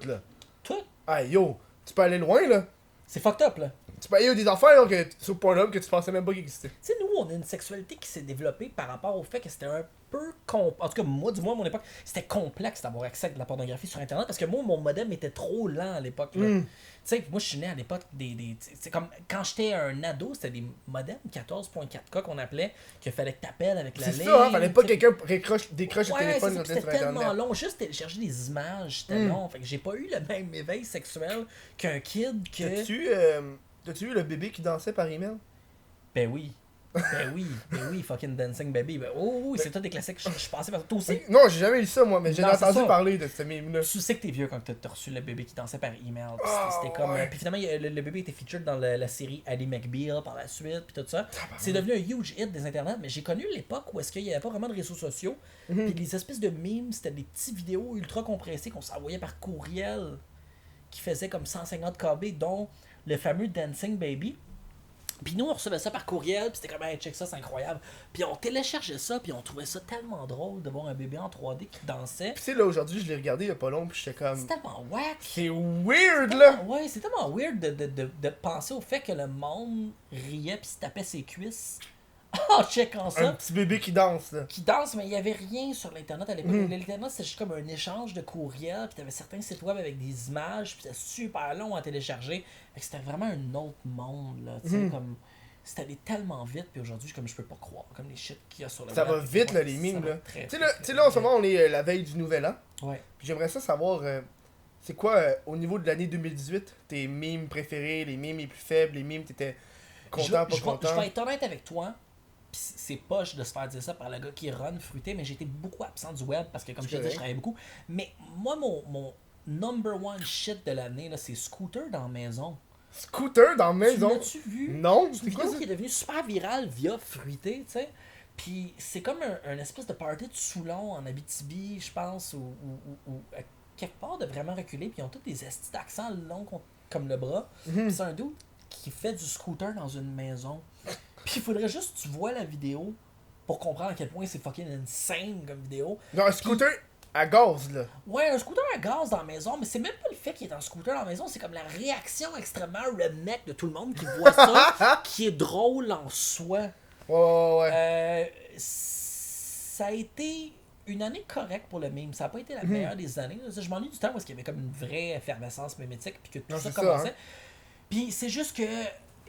là. Tout, Hey yo, tu peux aller loin là. c'est fucked up là. Tu peux aller des affaires là, sur Pornhub que tu pensais même pas qu'ils existaient. Tu sais, nous, on a une sexualité qui s'est développée par rapport au fait que c'était un peu en tout cas, moi, du moins, à mon époque, c'était complexe d'avoir accès à de la pornographie sur Internet parce que moi, mon modem était trop lent à l'époque. Tu sais, moi, je suis né à l'époque c'est comme quand j'étais un ado, c'était des modems 14.4K qu'on appelait, qu'il fallait que t'appelles avec la C'est ligne. ça, hein, fallait pas que tu sais. quelqu'un décroche le Ouais, téléphone c'est quand ça, t'es c'était sur tellement Internet. long. Juste télécharger des images, c'était long. Fait que j'ai pas eu le même éveil sexuel qu'un kid que. T'as-tu eu le bébé qui dansait par email? Ben oui. Ben oui, fucking Dancing Baby. Ben, oui, c'est tout des classiques. Je pensais par toi aussi. Non, j'ai jamais lu ça moi, mais j'ai Non, c'est entendu ça. parler de ce meme-là. Tu sais que t'es vieux quand t'as reçu le bébé qui dansait par email. Puis Ah, c'était comme. ouais. Puis finalement, le bébé était featured dans la série Ali McBeal par la suite, puis tout ça. C'est devenu un huge hit des internets, mais j'ai connu l'époque où est-ce qu'il y avait pas vraiment de réseaux sociaux. Puis les espèces de memes, c'était des petites vidéos ultra compressées qu'on s'envoyait par courriel qui faisaient comme 150 KB, dont le fameux Dancing Baby. Puis nous, on recevait ça par courriel, puis c'était comme, hey, check ça, c'est incroyable. Puis on téléchargeait ça, puis on trouvait ça tellement drôle de voir un bébé en 3D qui dansait. Pis tu sais là aujourd'hui je l'ai regardé il y a pas long pis j'étais C'est comme. tellement whack. C'est weird là! Ouais, c'est tellement weird de penser au fait que le monde riait puis se tapait ses cuisses en checkant Un ça. petit bébé qui danse là. Qui danse, mais il n'y avait rien sur l'internet à l'époque. L'internet, c'était juste comme un échange de courriels, puis t'avais certains sites web avec des images, puis c'était super long à télécharger. Fait que c'était vraiment un autre monde, là. Tu sais, comme. C'était allé tellement vite, puis aujourd'hui, comme je peux pas croire, comme les shit qu'il y a sur le Ça web. va vite là Ouais, les ça mimes va là. très, Tu très, sais très là en ce vite. moment on est la veille du nouvel an. Ouais. Puis j'aimerais ça savoir c'est quoi au niveau de l'année 2018 tes mimes préférés, les mimes les plus faibles, les mimes t'étais Content, pas je content. vais être honnête avec toi. Pis c'est poche de se faire dire ça par le gars qui run Fruité, mais j'étais beaucoup absent du web parce que, comme je te disais, je travaillais beaucoup. Mais moi, mon number one shit de l'année, là, c'est Scooter dans la maison. Scooter dans la maison. L'as-tu vu? Non, C'est une c'est quoi vidéo ça? qui est devenue super virale via Fruité, tu sais. Puis c'est comme un espèce de party de Soulon en Abitibi, je pense, ou à quelque part de vraiment reculé. Puis ils ont tous des estis d'accent longs comme le bras. Puis c'est un dude qui fait du scooter dans une maison. Puis il faudrait juste que tu vois la vidéo pour comprendre à quel point c'est fucking insane comme vidéo. Genre un scooter à gaz, là. Ouais, un scooter à gaz dans la maison, mais c'est même pas le fait qu'il est en scooter dans la maison, c'est comme la réaction extrêmement redneck de tout le monde qui voit ça, qui est drôle en soi. Ouais. Ça a été une année correcte pour le meme. Ça n'a pas été la meilleure des années. Je m'ennuie du temps parce qu'il y avait comme une vraie effervescence mémétique puis que tout Non, ça c'est commençait. ça, Puis c'est juste que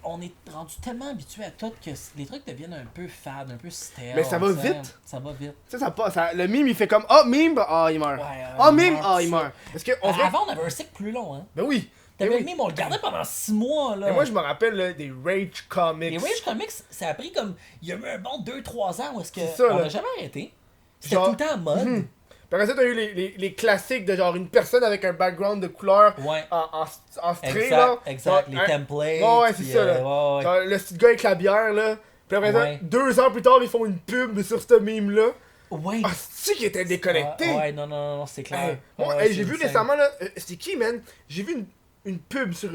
on est rendu tellement habitué à tout que les trucs deviennent un peu fades, un peu stale. Mais ça va tu sais. vite. Ça va vite. Tu sais, ça passe. Le mime, il fait comme ah, mime, ah, il meurt. Ouais, Ah, il mime, meurt, ah, il ça. meurt. Parce que on dirait- Avant, on avait un cycle plus long. Hein. Ben oui. T'avais Ben le oui. meme, on le gardait pendant 6 mois. Là. Mais moi, je me rappelle là, des Rage Comics. Les Rage Comics, ça a pris comme. Il y a eu un bon 2-3 ans où est-ce que. C'est ça, on là. n'a jamais arrêté. C'était Genre- tout le temps en mode. Puis après ça, t'as eu les classiques de genre une personne avec un background de couleur Ouais. en string, là. Exact. Les Genre, templates. Ouais, c'est puis, ça, là. ouais. Genre, le petit gars avec la bière, là. Puis après Ouais. ça, 2 ans plus tard, ils font une pub sur ce meme-là. Ouais. Ah, c'est qui était déconnecté. Ouais, non, c'est clair. Hey, moi, Ouais, hey, c'est j'ai vu insane. récemment, là, c'était qui, man? J'ai vu une pub sur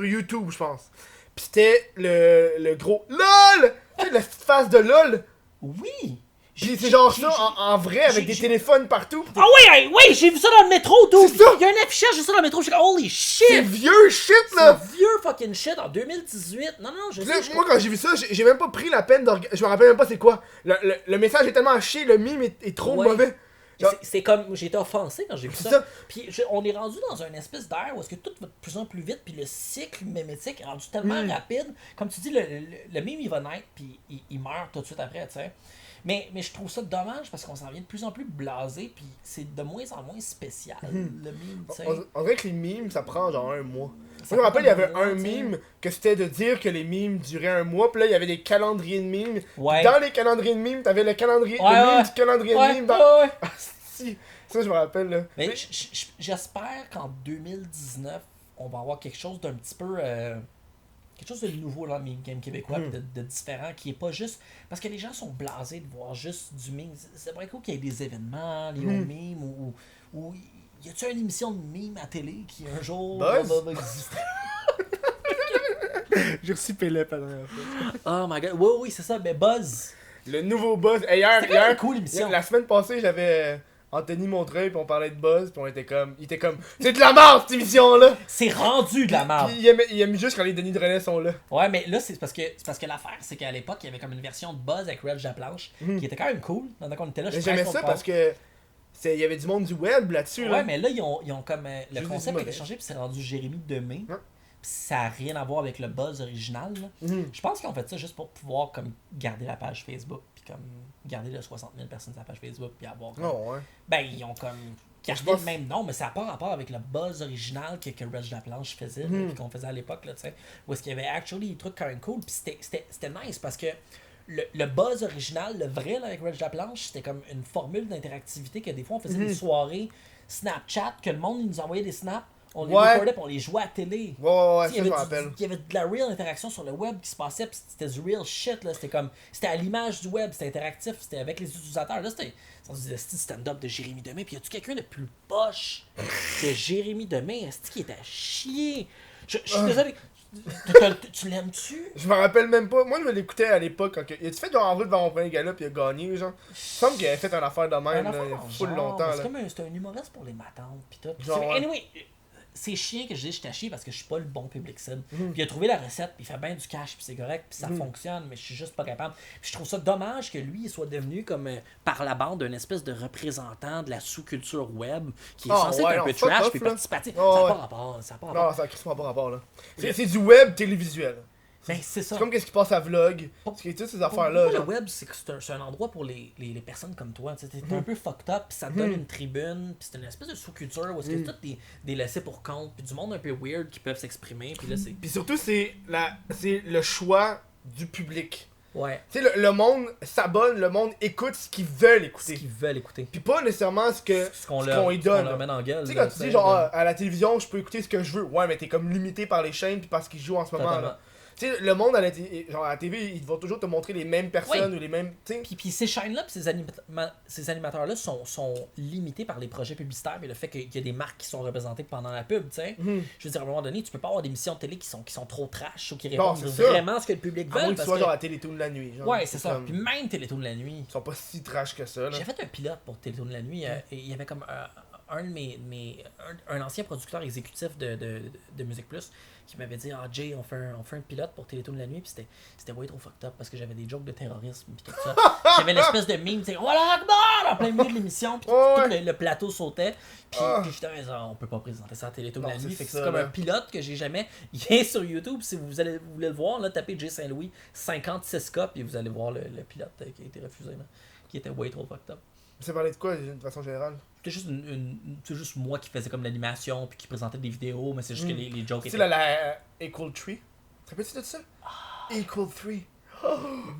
YouTube, je pense. Pis c'était le gros LOL! Tu sais, la petite face de LOL. Oui! Pis c'est genre ça en vrai avec des téléphones partout. Ah oui, j'ai vu ça dans le métro, tout! C'est ça. Il y a un affichage de ça dans le métro, je suis comme, holy C'est shit! vieux shit, C'est là! vieux fucking shit en 2018. Non, je Là, sais. moi, quand j'ai vu ça, j'ai même pas pris la peine de regarder. Je me rappelle même pas c'est quoi. Le message est tellement à chier, le mime est trop Ouais. mauvais. Genre- C'est comme, j'ai été offensé quand j'ai vu C'est ça. ça. Puis on est rendu dans un espèce d'air où est-ce que tout va de plus en plus vite, puis le cycle mémétique est rendu tellement rapide. Comme tu dis, le mime il va naître, puis il meurt tout de suite après, tu sais. Mais je trouve ça dommage parce qu'on s'en vient de plus en plus blasé, puis c'est de moins en moins spécial, le mime, tu sais. On dirait que les mimes, ça prend genre un mois. Ça Moi, je me rappelle, il y prend avait un mois, un tu sais. mime que c'était de dire que les mimes duraient un mois, puis là, il y avait des calendriers de mimes. Ouais. Dans les calendriers de mimes, t'avais le calendrier, Ouais, le mime ouais. du calendrier Ouais, de mimes. Dans... ouais. Ah, si. Ça, je me rappelle, là. Mais j'espère qu'en 2019, on va avoir quelque chose d'un petit peu. Quelque chose de nouveau dans le meme game québécois, pis de différent, qui est pas juste. Parce que les gens sont blasés de voir juste du meme. C'est vrai cool qu'il y ait des événements liés au meme ou y a-tu une émission de meme à télé qui un jour Buzz? va exister? J'ai reçu Pélep la dernière fois. Oh my god, oui, c'est ça, mais Buzz. Le nouveau Buzz. Hey, hier, C'était quand même cool, l'émission. la semaine passée, j'avais Anthony Montreuil, puis on parlait de Buzz, puis on était comme. Il était comme. C'est de la merde, cette émission-là! C'est rendu de la merde. Puis il aime juste quand les Denis Drolet sont là. Ouais, mais là, c'est parce que l'affaire, c'est qu'à l'époque, il y avait comme une version de Buzz avec Reg Laplanche, qui était quand même cool. Pendant qu'on était là, je Mais suis j'aimais presque ça content. parce que. Il y avait du monde du web là-dessus, Ouais, là. mais là, ils ont comme. Le Juste concept du a été mauvais. changé, puis c'est rendu Jérémy Demé. Ouais. Puis ça n'a rien à voir avec le buzz original. Là. Je pense qu'ils ont fait ça juste pour pouvoir comme garder la page Facebook, puis comme garder les 60 000 personnes sur la page Facebook, puis avoir. Comme... Non, ouais. Ben, ils ont comme gardé pense- le même nom, mais ça n'a pas rapport avec le buzz original que Reg Laplanche faisait, là, puis qu'on faisait à l'époque, là, tu sais. Où est-ce qu'il y avait actually des trucs quand même cool, puis c'était nice parce que. Le buzz original, le vrai là, avec Reg Laplanche, c'était comme une formule d'interactivité que des fois on faisait des soirées Snapchat, que le monde il nous envoyait des snaps, on les Ouais. recordait puis on les jouait à télé. Ouais, Tu sais, ça, je me rappelle. il y avait de la real interaction sur le web qui se passait, puis c'était du real shit, là. C'était comme. C'était à l'image du web, c'était interactif, c'était avec les utilisateurs. Là, c'était du stand-up de Jérémy Demé, puis y a-tu quelqu'un de plus poche que Jérémy Demé? Est-ce qu'il est à chier? Je suis désolé. Tu l'aimes-tu? Je me rappelle même pas. Moi, je l'écoutais à l'époque. Quand... Il a-tu fait genre en route devant mon premier gala, puis il a gagné, genre. Il me semble qu'il avait fait une affaire de même, Un là, enfant il y a dans le full genre, longtemps, C'est là. comme c'est un humoriste pour les matantes pis tout. Genre, ouais. Anyway, c'est chiant que je dis je suis à chier parce que je suis pas le bon public cible. Puis il a trouvé la recette, puis il fait bien du cash, puis c'est correct, puis ça fonctionne, mais je suis juste pas capable. Puis je trouve ça dommage que lui il soit devenu comme par la bande un espèce de représentant de la sous-culture web qui est Ah, censé ouais, être un non, peu fuck trash off, puis là. participatif. Ah, Ça n'a ouais. pas rapport, ça n'a pas rapport. Non, ça a quasiment pas rapport, là. C'est du web télévisuel. Ben, c'est ça. C'est comme qu'est-ce qui passe à vlog. Parce que toutes ces affaires-là. Le genre. web, c'est que c'est un endroit pour les personnes comme toi. Tu sais, t'es un peu fucked up, puis ça te donne une tribune, puis c'est une espèce de sous-culture où est-ce que c'est tout des laissés pour compte, puis du monde un peu weird qui peuvent s'exprimer, puis là c'est. Puis surtout, c'est le choix du public. Ouais. Tu sais, le monde s'abonne, le monde écoute ce qu'ils veulent Ce écouter. qu'ils veulent écouter. Puis pas nécessairement ce qu'on y donne. leur met dans la gueule. Tu sais, quand tu dis genre à la télévision, je peux écouter ce que je veux. Ouais, mais t'es comme limité par les chaînes puis par ce qu'ils jouent en ce moment. Là. Tu sais, le monde genre à la TV, ils vont toujours te montrer les mêmes personnes ou les mêmes. Puis ces chaînes-là, puis ces animateurs-là sont limités par les projets publicitaires et le fait qu'il y a des marques qui sont représentées pendant la pub, tu sais. Je veux dire, à un moment donné, tu peux pas avoir des émissions de télé qui sont trop trash ou qui répondent vraiment à ce que le public veut. À moins que tu sois genre à Télétoon de la nuit. Genre, ouais, c'est ça. Puis même Télétoon de la nuit. Ils sont pas si trash que ça. J'ai fait un pilote pour Télétoon de la nuit. Et il y avait comme un ancien producteur exécutif de Musique Plus qui m'avait dit Jay, on fait un pilote pour Télétoon de la nuit, puis c'était way trop fucked up parce que j'avais des jokes de terrorisme puis tout ça. J'avais l'espèce de mime, tu sais, voilà Akbar en plein milieu de l'émission, puis tout le plateau sautait, puis j'étais on peut pas présenter ça à Télétoon de la nuit, fait que c'est comme un pilote que j'ai jamais. Il est sur YouTube, si vous voulez le voir, là, tapez Jay Saint-Louis 56K, puis vous allez voir le pilote qui a été refusé, là, qui était way trop fucked up. Ça parlait de quoi, de façon générale? C'était juste c'est juste moi qui faisais comme l'animation puis qui présentait des vidéos, mais c'est juste que les jokes étaient... C'est la Equal Tree? Te rappelles-tu de ça? Equal Tree.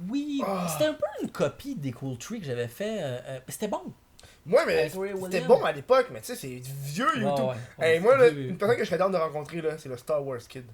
Oui, c'était un peu une copie d'Equal Tree que j'avais fait. C'était bon. Ouais, mais c'était bon à l'époque, mais tu sais, c'est vieux YouTube. Ouais, moi, là, une personne que je serais down de rencontrer, là, c'est le Star Wars Kid.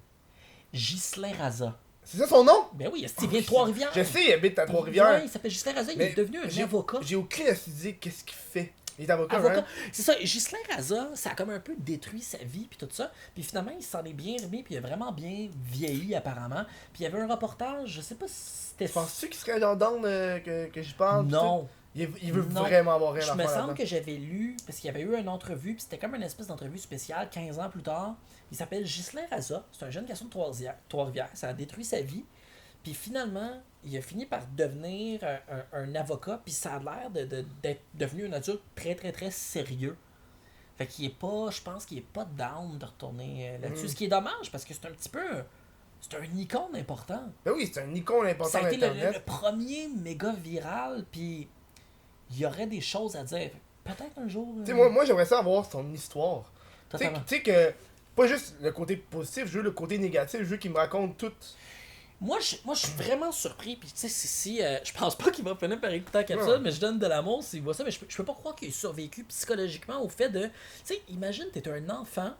Ghislain Raza. C'est ça son nom? Ben oui, il vient de Trois-Rivières. Je sais, il habite à Trois-Rivières. Ouais, il s'appelle Ghislain Raza, il est devenu un avocat. J'ai aucune idée qu'est-ce qu'il fait. Il est avocat. Hein? C'est ça, Ghislain Raza, ça a comme un peu détruit sa vie puis tout ça. Puis finalement, il s'en est bien remis puis il a vraiment bien vieilli apparemment. Puis il y avait un reportage, je sais pas si c'était... Penses-tu qu'il serait genre down que j'y parle? Non. Il veut vraiment avoir rien à faire. Je me semble que j'avais lu, parce qu'il y avait eu une entrevue, puis c'était comme une espèce d'entrevue spéciale 15 ans plus tard. Il s'appelle Ghislain Raza, c'est un jeune garçon de Trois-Rivières, ça a détruit sa vie. Puis finalement, il a fini par devenir un avocat, puis ça a l'air d'être devenu un adulte très très très sérieux. Fait qu'il est pas, je pense qu'il est pas down de retourner là-dessus. Ce qui est dommage, parce que c'est un petit peu... C'est un icône important. Ben oui, c'est un icône important. Ça a été le premier méga viral, puis il y aurait des choses à dire. Peut-être un jour... Tu sais, moi j'aimerais ça avoir son histoire. Tu sais que, pas juste le côté positif, je veux le côté négatif, je veux qu'il me raconte tout. Moi, je suis vraiment surpris, puis tu sais, si je pense pas qu'il va finir par écouter la capsule, mais je donne de l'amour s'il voit ça, mais je peux pas croire qu'il ait survécu psychologiquement au fait de... Tu sais, imagine, t'es un enfant,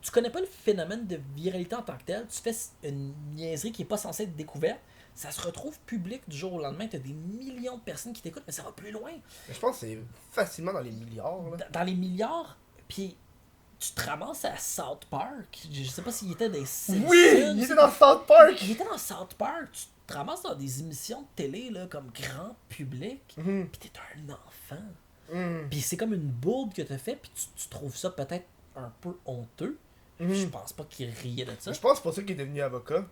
tu connais pas le phénomène de viralité en tant que tel, tu fais une niaiserie qui est pas censée être découverte, ça se retrouve public du jour au lendemain, t'as des millions de personnes qui t'écoutent, mais ça va plus loin. Je pense que c'est facilement dans les milliards. Là. Dans les milliards, puis tu te ramasses à South Park. Je sais pas s'il était des Simpsons. Oui, il était dans South Park. Il était dans South Park. Tu te ramasses dans des émissions de télé là, comme grand public, puis t'es un enfant. Puis c'est comme une bourde que t'as fait, puis tu trouves ça peut-être un peu honteux. Je pense pas qu'il riait de ça. Je pense que c'est pour ça qu'il est devenu avocat.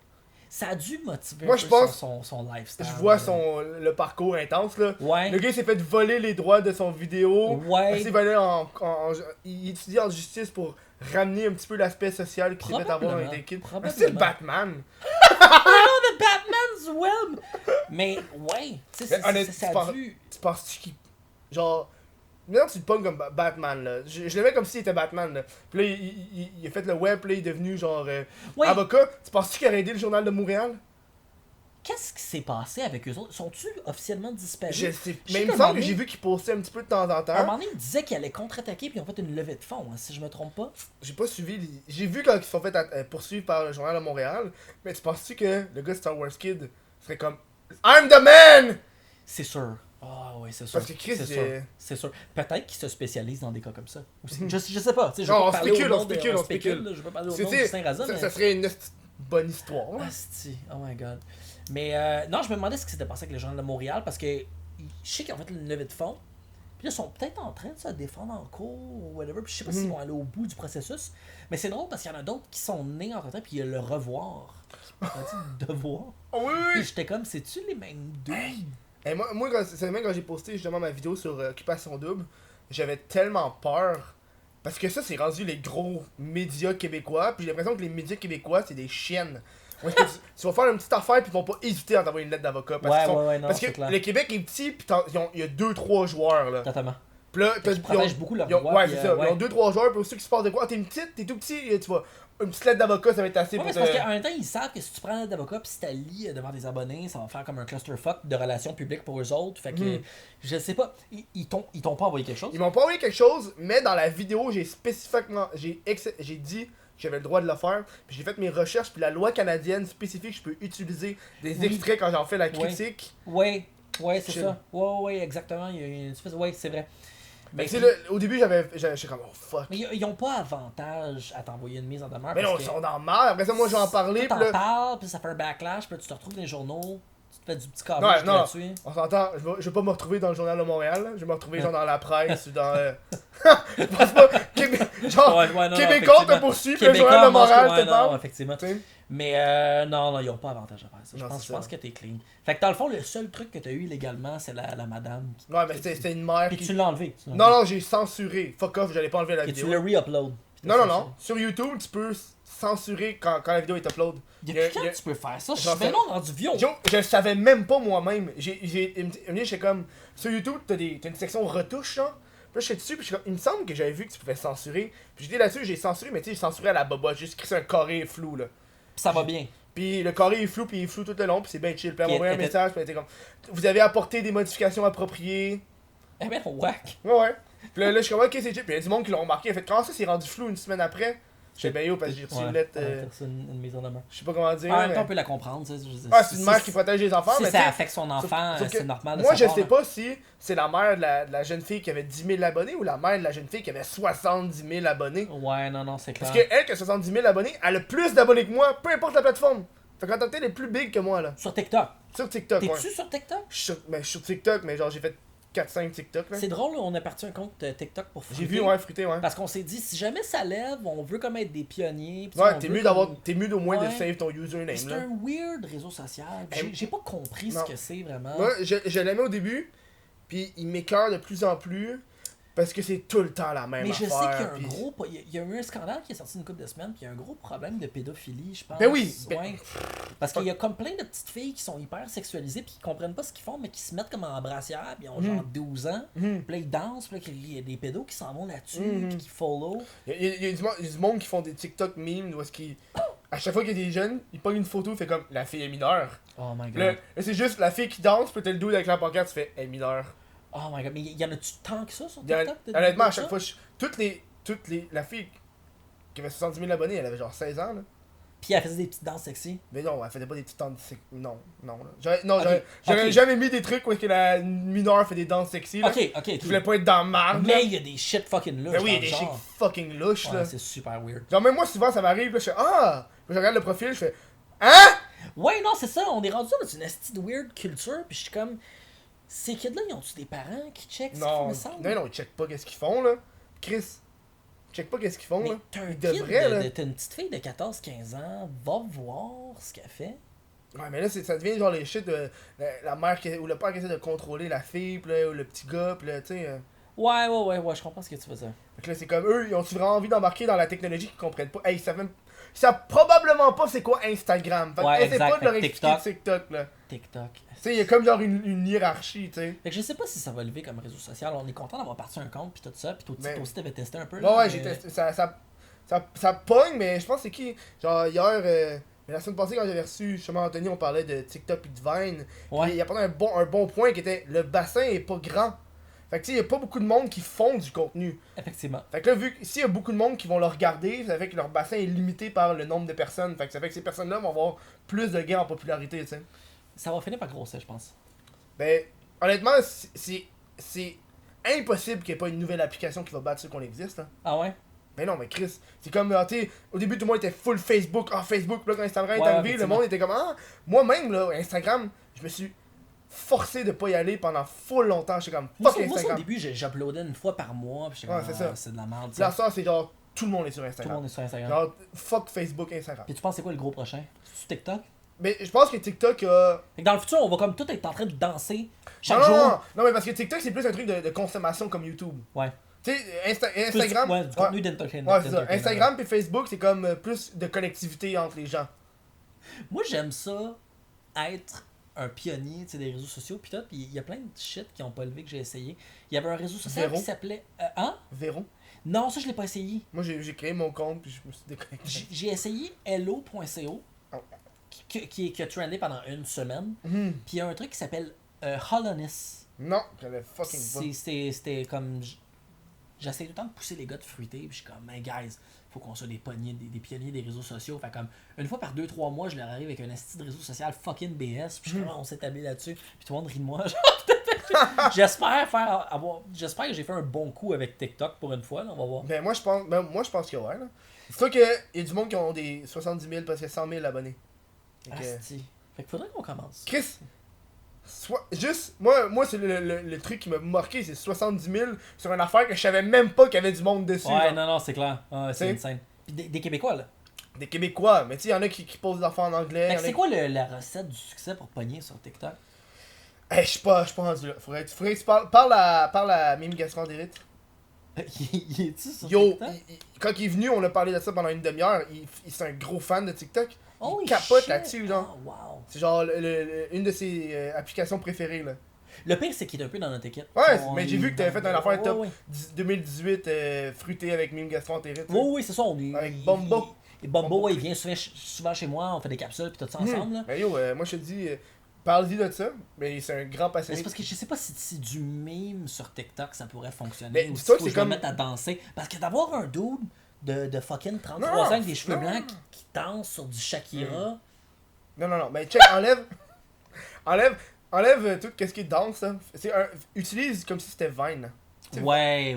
Ça a dû motiver moi, un peu son lifestyle. Je vois le parcours intense. Là. Ouais. Le gars s'est fait voler les droits de son vidéo. Ouais. Il étudie en justice pour ramener un petit peu l'aspect social qu'il s'est fait avoir avec des kids. C'est le Batman. The Batman's web. Mais ouais, tu sais, ça a dû... Tu penses-tu qu'il... Genre... Maintenant, tu le pognes comme Batman, là. Je le mets comme s'il était Batman, là. Puis là, il a fait le web, puis là, il est devenu, genre, avocat. Tu penses-tu qu'il a aidé le Journal de Montréal? Qu'est-ce qui s'est passé avec eux autres? Sont-ils officiellement disparus? Je sais. Mais il me semble que j'ai vu qu'ils postaient un petit peu de temps en temps. À un moment donné, ils disaient qu'ils allaient contre-attaquer, puis ils ont fait une levée de fonds, hein, si je me trompe pas. J'ai pas suivi. J'ai vu quand ils se sont fait poursuivre par le Journal de Montréal. Mais tu penses-tu que le gars de Star Wars Kid serait comme I'm the man? C'est sûr. Ah oui, c'est sûr. Parce que Chris, c'est sûr. Peut-être qu'il se spécialise dans des cas comme ça. Je sais pas. Non, on spécule. Je veux parler au nom de Saint-Razan. Ça serait une bonne histoire. Asti, oh my god. Mais non, je me demandais ce qui s'était passé avec les gens de Montréal parce que je sais qu'ils ont fait une levée de fonds. Puis là, ils sont peut-être en train de se défendre en cours ou whatever. Puis je sais pas s'ils vont aller au bout du processus. Mais c'est drôle parce qu'il y en a d'autres qui sont nés en retard. Puis il y a le revoir. Devoir. Oh, oui. Puis j'étais comme, c'est-tu les mêmes deux? Et moi quand j'ai posté justement ma vidéo sur Occupation Double, j'avais tellement peur. Parce que ça, c'est rendu les gros médias québécois. Puis j'ai l'impression que les médias québécois, c'est des chiennes. Où est-ce que tu vas faire une petite affaire, puis ils vont pas hésiter à t'envoyer une lettre d'avocat. Non, parce c'est que clair. le Québec est petit, puis il y a 2-3 joueurs, là. Totalement. Puis là, Ils protègent beaucoup leurs droits. Ouais, puis, c'est ça. ouais. Ils ont 2-3 joueurs, puis ceux qui se passent de quoi, t'es tout petit, tu vois. Une petite lettre d'avocat, ça va être assez Ouais, mais pour c'est parce qu'en même temps, ils savent que si tu prends un d'avocat puis si t'allies devant des abonnés, ça va faire comme un clusterfuck de relations publiques pour eux autres. Fait que, je sais pas, ils t'ont pas envoyé quelque chose? Ils m'ont pas envoyé quelque chose, mais dans la vidéo, j'ai spécifiquement. J'ai dit que j'avais le droit de le faire. Puis j'ai fait mes recherches, puis la loi canadienne spécifie que je peux utiliser des extraits quand j'en fais la critique. Ouais, c'est Je- ça. Ouais, exactement. Il y a une espèce... Ouais, c'est vrai. Mais Mais tu sais, au début, j'étais comme, oh fuck. mais ils ont pas avantage à t'envoyer une mise en demeure. Mais non, parce ils que sont dans le mal. Après ça, moi, je vais en parler. T'en Puis là, parles, puis ça fait un backlash, puis là, tu te retrouves dans les journaux, tu te fais du petit Ouais, câblage non. là-dessus. On s'entend, je vais pas me retrouver dans le journal de Montréal. Là. Je vais me retrouver genre dans la presse ou dans. Je pense pas. Genre, Non, Québécois te poursuit, puis le journal de Montréal te non, parle. effectivement. Tu sais. Mais non, ils ont pas avantage à faire ça. Non, Je c'est pense ça. que t'es clean. Fait que dans le fond, le seul truc que t'as eu illégalement, c'est la madame. Ouais, mais c'était une mère Puis qui. tu l'as enlevé. Non, j'ai censuré. Fuck off, j'allais pas enlever la Et tu vidéo. le re-upload. Non. Sur YouTube, tu peux censurer quand la vidéo est upload. Depuis quand tu peux faire ça? Je J'en suis sais- bien rendu vieux. Je le savais même pas moi-même. J'étais comme. Sur YouTube, t'as une section retouche, genre. Puis là, je suis dessus, puis je suis comme, il me semble que j'avais vu que tu pouvais censurer. Puis j'étais là-dessus, j'ai censuré, mais tu sais, j'ai censuré à la boba. J'ai juste écrit sur un carré flou, là. Puis ça va bien. Puis le carré est flou, puis il est flou tout le long, puis c'est bien chill. Puis elle m'a Puis envoyé un elle était- message, puis elle était comme, vous avez apporté des modifications appropriées. Eh ben, whack. Ouais. Puis là, je suis comme, ok, c'est chill. Puis il y a du monde qui l'ont remarqué. Elle fait, comment ça, c'est rendu flou une semaine après? J'étais bien yo, parce que j'ai reçu une lettre. C'est une mise en demeure. Je sais pas comment dire. En même mais- temps, on peut la comprendre. Tu sais, je veux dire, Ah, c'est une mère qui protège les enfants, Si mais ça tu sais, affecte son enfant, sauf que c'est normal de moi, je savoir, sais là. pas si c'est la mère de la jeune fille qui avait 10 000 abonnés ou la mère de la jeune fille qui avait 70 000 abonnés. Ouais, non, c'est clair. Parce qu'elle qui a 70 000 abonnés, elle a plus d'abonnés que moi, peu importe la plateforme. Fait qu'en tant que telle, elle est plus big que moi, là. Sur TikTok. Sur TikTok, ouais. T'es-tu sur TikTok? Je suis sur TikTok, mais genre, j'ai fait 4-5 TikTok, là. C'est drôle, là, on a parti un compte TikTok pour J'ai fruiter. vu, ouais, fruité, ouais. Parce qu'on s'est dit, si jamais ça lève, on veut comme être des pionniers. puis Ouais, on t'es veut mieux comme- t'es mieux au moins de Ouais. save ton username, C'est là. un weird réseau social. J'ai pas compris Non. ce que c'est vraiment. Moi, je l'aimais au début, puis il m'écœure de plus en plus, parce que c'est tout le temps la même Mais je sais affaire. qu'il y a un puis- gros. Il y a eu un scandale qui est sorti une couple de semaines, puis il y a un gros problème de pédophilie, je pense. Ben oui, Ouais. Parce qu'il y a comme plein de petites filles qui sont hyper sexualisées, puis qui comprennent pas ce qu'ils font, mais qui se mettent comme en brassière, puis ils ont genre 12 ans. Mhm. Puis là, ils dansent, puis là, il y a des pédos qui s'en vont là-dessus, Mhm. puis qui follow. Il y a du monde qui font des TikTok memes où est-ce qu'ils. À chaque fois qu'il y a des jeunes, ils pognent une photo, fait comme la fille est mineure. Oh my god. Là, c'est juste la fille qui danse, puis t'as le dude avec la pancarte, tu fais elle est mineure. Oh my god. Mais y en a-tu tant que ça sur Il y a- TikTok? Honnêtement, à de chaque ça? fois, la fille qui avait 70 000 abonnés, elle avait genre 16 ans, là. Puis elle faisait des petites danses sexy. Mais non, elle faisait pas des petites danses. Non, là. J'aurais Ok, ok. jamais mis des trucs où est-ce que la mineure fait des danses sexy, là. Ok. Je voulais pas être dans le marde, là. Mais il y a des shit fucking louches. Mais oui, il y a dans des le shit genre. fucking louches, là. Ouais, c'est super weird. Genre, même moi, souvent, ça m'arrive, là, je fais ah! Puis je regarde le profil, je fais hein? Ouais, non, c'est ça. On est rendu dans une esti de weird culture. Puis je suis comme. Ces kids-là, ils ont-tu des parents qui checkent ce qu'ils font, Non, me semble? non, ils checkent pas qu'est-ce qu'ils font, là. Chris, ils checkent pas qu'est-ce qu'ils font, Mais là. t'as un Ils kid, devraient, là. t'as une petite fille de 14-15 ans, va voir ce qu'elle fait. Ouais, mais là, ça devient genre les shit de la mère ou le père qui essaie de contrôler la fille, pis là, ou le petit gars, pis là, tu sais. Ouais, je comprends ce que tu veux dire. Fait que là, c'est comme eux, ils ont-tu vraiment envie d'embarquer dans la technologie qu'ils comprennent pas? Hey, ils savent probablement pas c'est quoi Instagram. Fait que Ouais, essaie exact. pas de leur Fait que expliquer TikTok, là. TikTok. Tu sais, il y a comme genre une hiérarchie, tu sais. Fait que je sais pas si ça va lever comme réseau social. On est content d'avoir parti un compte pis tout ça. Pis toi Mais- aussi t'avais testé un peu. Ouais, là, ouais, mais- j'ai testé. Ça pogne, mais je pense que c'est qui? Genre, hier, mais la semaine passée, quand j'avais reçu justement Anthony, on parlait de TikTok et de Vine. Ouais. Puis il apportait un bon point qui était le bassin est pas grand. Fait que tu sais, il y a pas beaucoup de monde qui font du contenu. Effectivement. Fait que là, vu que s'il y a beaucoup de monde qui vont le regarder, ça fait que leur bassin est limité par le nombre de personnes. Fait que ça fait que ces personnes-là vont avoir plus de gains en popularité, tu sais. Ça va finir par grossir, je pense. Ben, honnêtement, c'est impossible qu'il n'y ait pas une nouvelle application qui va battre ceux qu'on existe, là. Ah ouais? Mais non, mais Chris, c'est comme, tu sais, au début tout le monde était full Facebook, Facebook, puis là quand Instagram est Ouais, arrivé, le effectivement. monde était comme, ah, moi-même, là, Instagram, je me suis forcé de pas y aller pendant full longtemps, j'étais comme, Moi, fuck ça, au Instagram. début, j'uploadais une fois par mois. Pis j'étais Ouais, comme, c'est ça. c'est de la merde. Puis là, ça. ça, c'est genre, tout le monde est sur Tout le Instagram. monde est sur Instagram. Genre, fuck Facebook, Instagram. Puis tu penses c'est quoi le gros prochain? C'est TikTok? Mais je pense que TikTok a... Fait que dans le futur, on va comme tout être en train de danser chaque non, jour. non, mais parce que TikTok, c'est plus un truc de consommation comme YouTube. Ouais. Tu sais, Instagram... Ouais, du contenu d'entertainment. Ouais, c'est ça. Instagram puis Facebook, c'est comme plus de connectivité entre les gens. Moi, j'aime ça, être un pionnier des réseaux sociaux. Puis il y a plein de shit qui ont pas levé que j'ai essayé. Il y avait un réseau social Véro. qui s'appelait. Hein? Véro. Non, ça, je l'ai pas essayé. Moi, j'ai créé mon compte, puis je me suis déconnecté. J'ai essayé hello.co, Oh. qui a trendé pendant une semaine. Mhm. Puis il y a un truc qui s'appelle Hollowness. Non, j'avais fucking pas. C'était comme. J'essaie tout le temps de pousser les gars de fruiter. Puis je suis comme, man, guys, faut qu'on soit des pionniers des réseaux sociaux. Fait comme, une fois par 2-3 mois, je leur arrive avec un esti de réseau social fucking BS. Puis je suis comme, on s'établit là-dessus. Puis tout le monde rit de moi. J'espère que j'ai fait un bon coup avec TikTok pour une fois. Là, on va voir. Ben, moi, je pense que ouais, là. C'est sûr qu'il y a du monde qui ont des 70 000, presque 100 000 abonnés. Fait que, Asti. Fait qu'il faudrait qu'on commence. Chris, juste, moi c'est le truc qui m'a marqué, c'est 70 000 sur une affaire que je savais même pas qu'il y avait du monde dessus. Ouais, genre. non, c'est clair. Ouais, c'est T'sais? insane. Puis des Québécois, là. Des Québécois, mais tu sais, il y en a qui posent des affaires en anglais. Fait y que en a c'est qui- quoi la recette du succès pour pogner sur TikTok? Hey, je suis pas rendu là. Faudrait que tu parle à Mime Gastrand-Dérite. Il est-tu sur Yo, TikTok? quand il est venu, on a parlé de ça pendant une demi-heure. C'est un gros fan de TikTok. Holy Il capote shit. là-dessus, genre. Oh, wow. C'est genre une de ses applications préférées, là. Le pire, c'est qu'il est un peu dans notre équipe. Ouais, On mais j'ai est vu que t'avais fait une dans- affaire top Ouais. 2018 fruité avec Mime Gastrand-Dérite. Oui, oui, c'est ça. On est, Avec Bombo. Et Bombo, ouais, il vient souvent chez moi, on fait des capsules, puis tout ça ensemble. Là. Mais yo, moi je te dis, parle-y de ça. Mais c'est un grand Mais passionné. c'est parce que je sais pas si du meme sur TikTok ça pourrait fonctionner. Mais Ou dis-toi si que faut c'est que je me comme- mette à danser. Parce que d'avoir un dude de fucking 33 Non, ans avec des cheveux non. blancs qui danse sur du Shakira. Non, mais check, enlève tout ce qui est danse, là. Utilise comme si c'était Vine. C'est Ouais.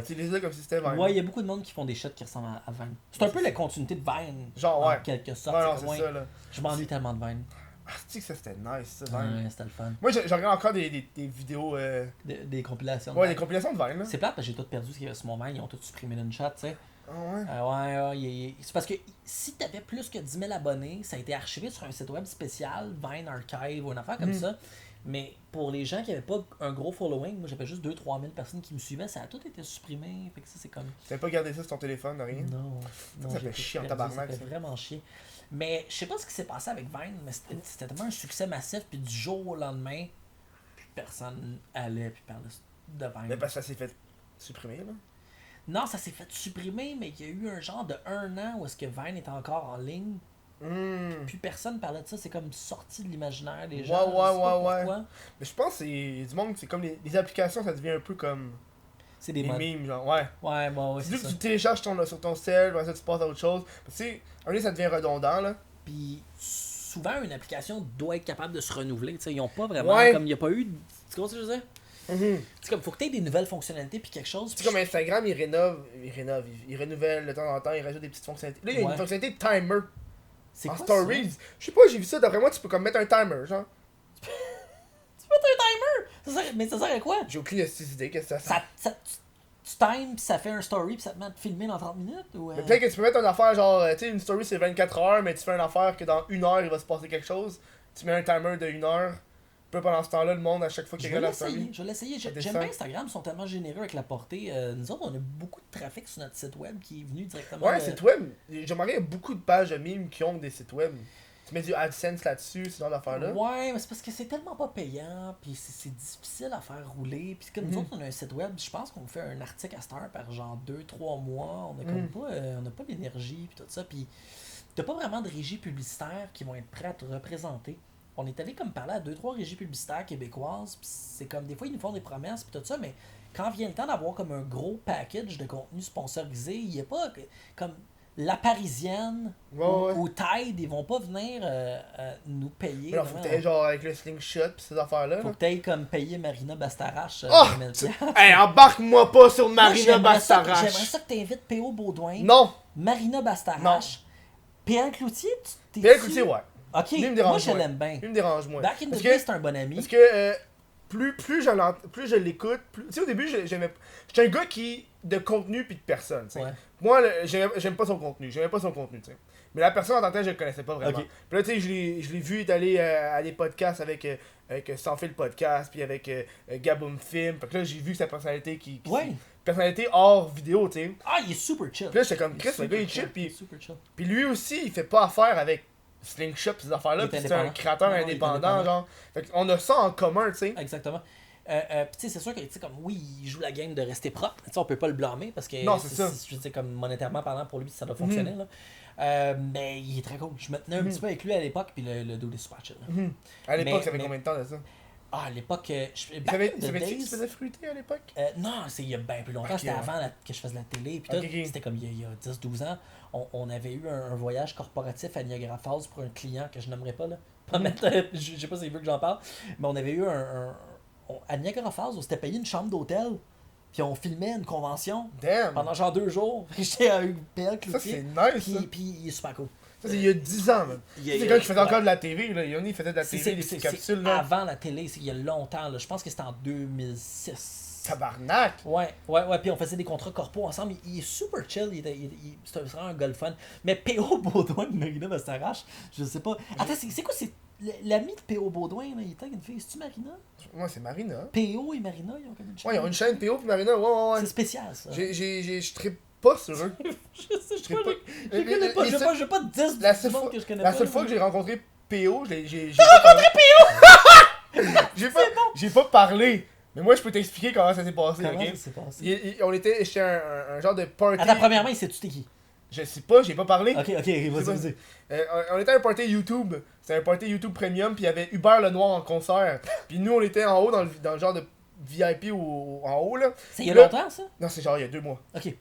Utilise-le comme si c'était Vine. Ouais, il y a beaucoup de monde qui font des shots qui ressemblent à Vine. C'est un peu la continuité de Vine. Genre, en ouais. quelque Ouais, sorte. non, c'est c'est comme, ça, ouais, là. je m'ennuie tellement de Vine. Ah, tu sais que ça c'était nice, ça, Vine. Ouais, c'était le fun. Moi, je regarde encore des vidéos. Des compilations. de Ouais, Vine. des compilations de Vine, là. C'est plate parce que j'ai tout perdu ce qu'il y avait sur mon Vine. Ils ont tout supprimé d'une shot, tu sais. Ah ouais. C'est parce que si t'avais plus que 10 000 abonnés, ça a été archivé sur un site web spécial, Vine Archive ou une affaire comme ça. Mais pour les gens qui avaient pas un gros following, moi j'avais juste 2-3 000 personnes qui me suivaient, ça a tout été supprimé. Fait que ça, c'est comme. T'avais pas gardé ça sur ton téléphone, rien. Non, Ça j'ai fait tout chier en perdu, tabarnak, Ça fait ça. vraiment chier. Mais je sais pas ce qui s'est passé avec Vine, mais c'était tellement un succès massif, puis du jour au lendemain, plus personne allait puis parlait de Vine. Mais parce que ça s'est fait supprimer, là. Non, ça s'est fait supprimer, mais il y a eu un genre de 1 an où est-ce que Vine était encore en ligne. Puis personne parlait de ça, c'est comme sorti de l'imaginaire des gens. Ouais, je sais pas ouais. pourquoi. Mais je pense que c'est du monde, c'est comme les applications, ça devient un peu comme C'est des des modes. memes, genre, ouais. Ouais, bon, ouais, C'est c'est que ça. tu télécharges sur ton cell, après ça tu passes à autre chose. Tu sais, un moment, ça devient redondant, là. Puis souvent, une application doit être capable de se renouveler. Tu sais, ils ont pas vraiment. Ouais. Comme il n'y a pas eu. Tu comprends ce que je veux dire? C'est comme, faut que tu aies des nouvelles fonctionnalités puis quelque chose. C'est puis comme Instagram, il renouvelle de temps en temps, il rajoute des petites fonctionnalités. Là, il y a Ouais. une fonctionnalité de timer c'est en quoi stories. ça? Je sais pas, j'ai vu ça, d'après moi, tu peux comme mettre un timer, genre. Tu peux mettre un timer! Mais ça sert à quoi? J'ai aucune idée, qu'est-ce que ça Tu times, puis ça fait un story, puis ça te met à te filmer dans 30 minutes? Ou, Mais peut-être que tu peux mettre une affaire genre, tu sais, une story c'est 24 heures, mais tu fais une affaire que dans 1 heure il va se passer quelque chose. Tu mets un timer de 1 heure. Peu pendant ce temps-là, le monde, à chaque fois qu'il Je vais regarde la l'essayer, story. je vais l'essayer. Ça J'aime descend. bien Instagram, ils sont tellement généreux avec la portée. Nous autres, on a beaucoup de trafic sur notre site web qui est venu directement. Ouais, site web. J'ai remarqué qu'il y a beaucoup de pages de mimes qui ont des sites web. Tu mets du AdSense là-dessus, ce genre d'affaires-là. Ouais, mais c'est parce que c'est tellement pas payant, puis c'est difficile à faire rouler. Puis comme nous autres, on a un site web, je pense qu'on fait un article à cette heure par genre 2-3 mois. On a comme pas, on n'a pas l'énergie, puis tout ça. Puis t'as pas vraiment de régies publicitaires qui vont être prêts à te représenter. On est allé comme parler à 2-3 régies publicitaires québécoises, puis c'est comme des fois ils nous font des promesses, puis tout ça, mais quand vient le temps d'avoir comme un gros package de contenu sponsorisé, il n'y a pas comme La Parisienne Ouais, ouais. ou Tide, ils vont pas venir nous payer. Mais non, faut que vraiment. t'aies genre avec le slingshot pis ces affaires-là. Faut là. que t'ailles comme payer Marina Bastarache Oh! 2000 piastres. Hey, embarque-moi pas sur Moi, Marina j'aimerais ça Bastarache. que t'invites P.O. Baudouin, Non! Marina Bastarache, Pierre Cloutier, tu t'es. Pierre Cloutier, ouais. Ok, Lui, il me moi dérange je moins. l'aime bien. Lui me dérange moins. Back in the Parce day, que, c'est un bon ami. parce que plus je l'écoute, tu sais, au début, j'aimais. J'étais un gars qui. De contenu puis de personne, tu sais. Ouais. Moi, j'aime pas son contenu. J'aimais pas son contenu, tu sais. Mais la personne en tant que telle, je le connaissais pas vraiment. Ok. Puis là, tu sais, je l'ai vu d'aller à des podcasts avec Sans Fil Podcast, puis avec Gaboum Film. Fait que là, j'ai vu sa personnalité qui Ouais. personnalité hors vidéo, tu sais. Ah, il est super chill. Puis là, j'étais comme Il est Chris, le super gars, il chill, puis Super chill. lui aussi, il fait pas affaire avec Slingshot pis ces affaires-là, Il pis est c'est un indépendant. créateur Ouais, il est indépendant, indépendant. genre. Fait qu'on a ça en commun, tu sais. Exactement. Puis tu sais, c'est sûr que, tu sais, comme, oui, il joue la game de rester propre. Tu sais, on peut pas le blâmer parce que, Non, c'est ça. je sais, comme, monétairement parlant, pour lui, ça doit fonctionner, là. Mais il est très cool. Je me tenais un petit peu avec lui à l'époque, puis le dude est super chill. Là. À l'époque, ça fait mais- combien de temps de ça? Ah, à l'époque, Savais-tu qui se faisait fruiter à l'époque? Non, c'est il y a bien plus longtemps. Ok, C'était ouais. avant que je fasse la télé. Puis Ok, tout. ok. C'était comme il y a 10-12 ans. On avait eu un voyage corporatif à Niagara Falls pour un client que je n'aimerais pas. Là. Pas mettre, je sais pas si il veut que j'en parle. Mais on avait eu à Niagara Falls, on s'était payé une chambre d'hôtel. Puis on filmait une convention Damn! pendant genre 2 jours. J'étais avec PL Ça, Cloutier. c'est nice, ça. Puis il est super cool. Ça, c'est il y a 10 ans, man. C'est quand il faisait encore de la TV, là. Yoni, il faisait de la TV, des petites capsules, là. Avant la télé, c'est il y a longtemps. Là. Je pense que c'était en 2006. Tabarnak! Ouais, puis on faisait des contrats corpo ensemble. Il est super chill, c'est vraiment un gars le fun. Mais P.O. Baudouin de Marina Bastarache, je sais pas. Attends, c'est quoi, c'est l'ami de P.O. Baudouin, là, il était avec une fille, c'est-tu Marina? Ouais, c'est Marina. P.O. et Marina, ils ont comme une chaîne. Ouais, ils ont une chaîne PO pis Marina, ouais. C'est spécial, ça. Je trippe pas sur eux. Je trippe pas. je connais pas, je vais pas te dire La du seule monde fois, que je connais la pas. seule là. fois que j'ai rencontré PO, j'ai pas rencontré PO! J'ai pas parlé. Mais moi, je peux t'expliquer comment ça s'est passé, Comment ok? ça s'est passé? On était chez un genre de party. Attends, premièrement, il sait-tu t'es qui? Je sais pas, j'ai pas parlé. Ok, vas-y, pas- vas-y. On était à un party YouTube. C'était un party YouTube Premium, puis il y avait Hubert Lenoir en concert. Puis nous, on était en haut dans le genre de VIP ou en haut, là. C'est il y a Là- longtemps, ça? Non, c'est genre il y a 2 mois. Ok.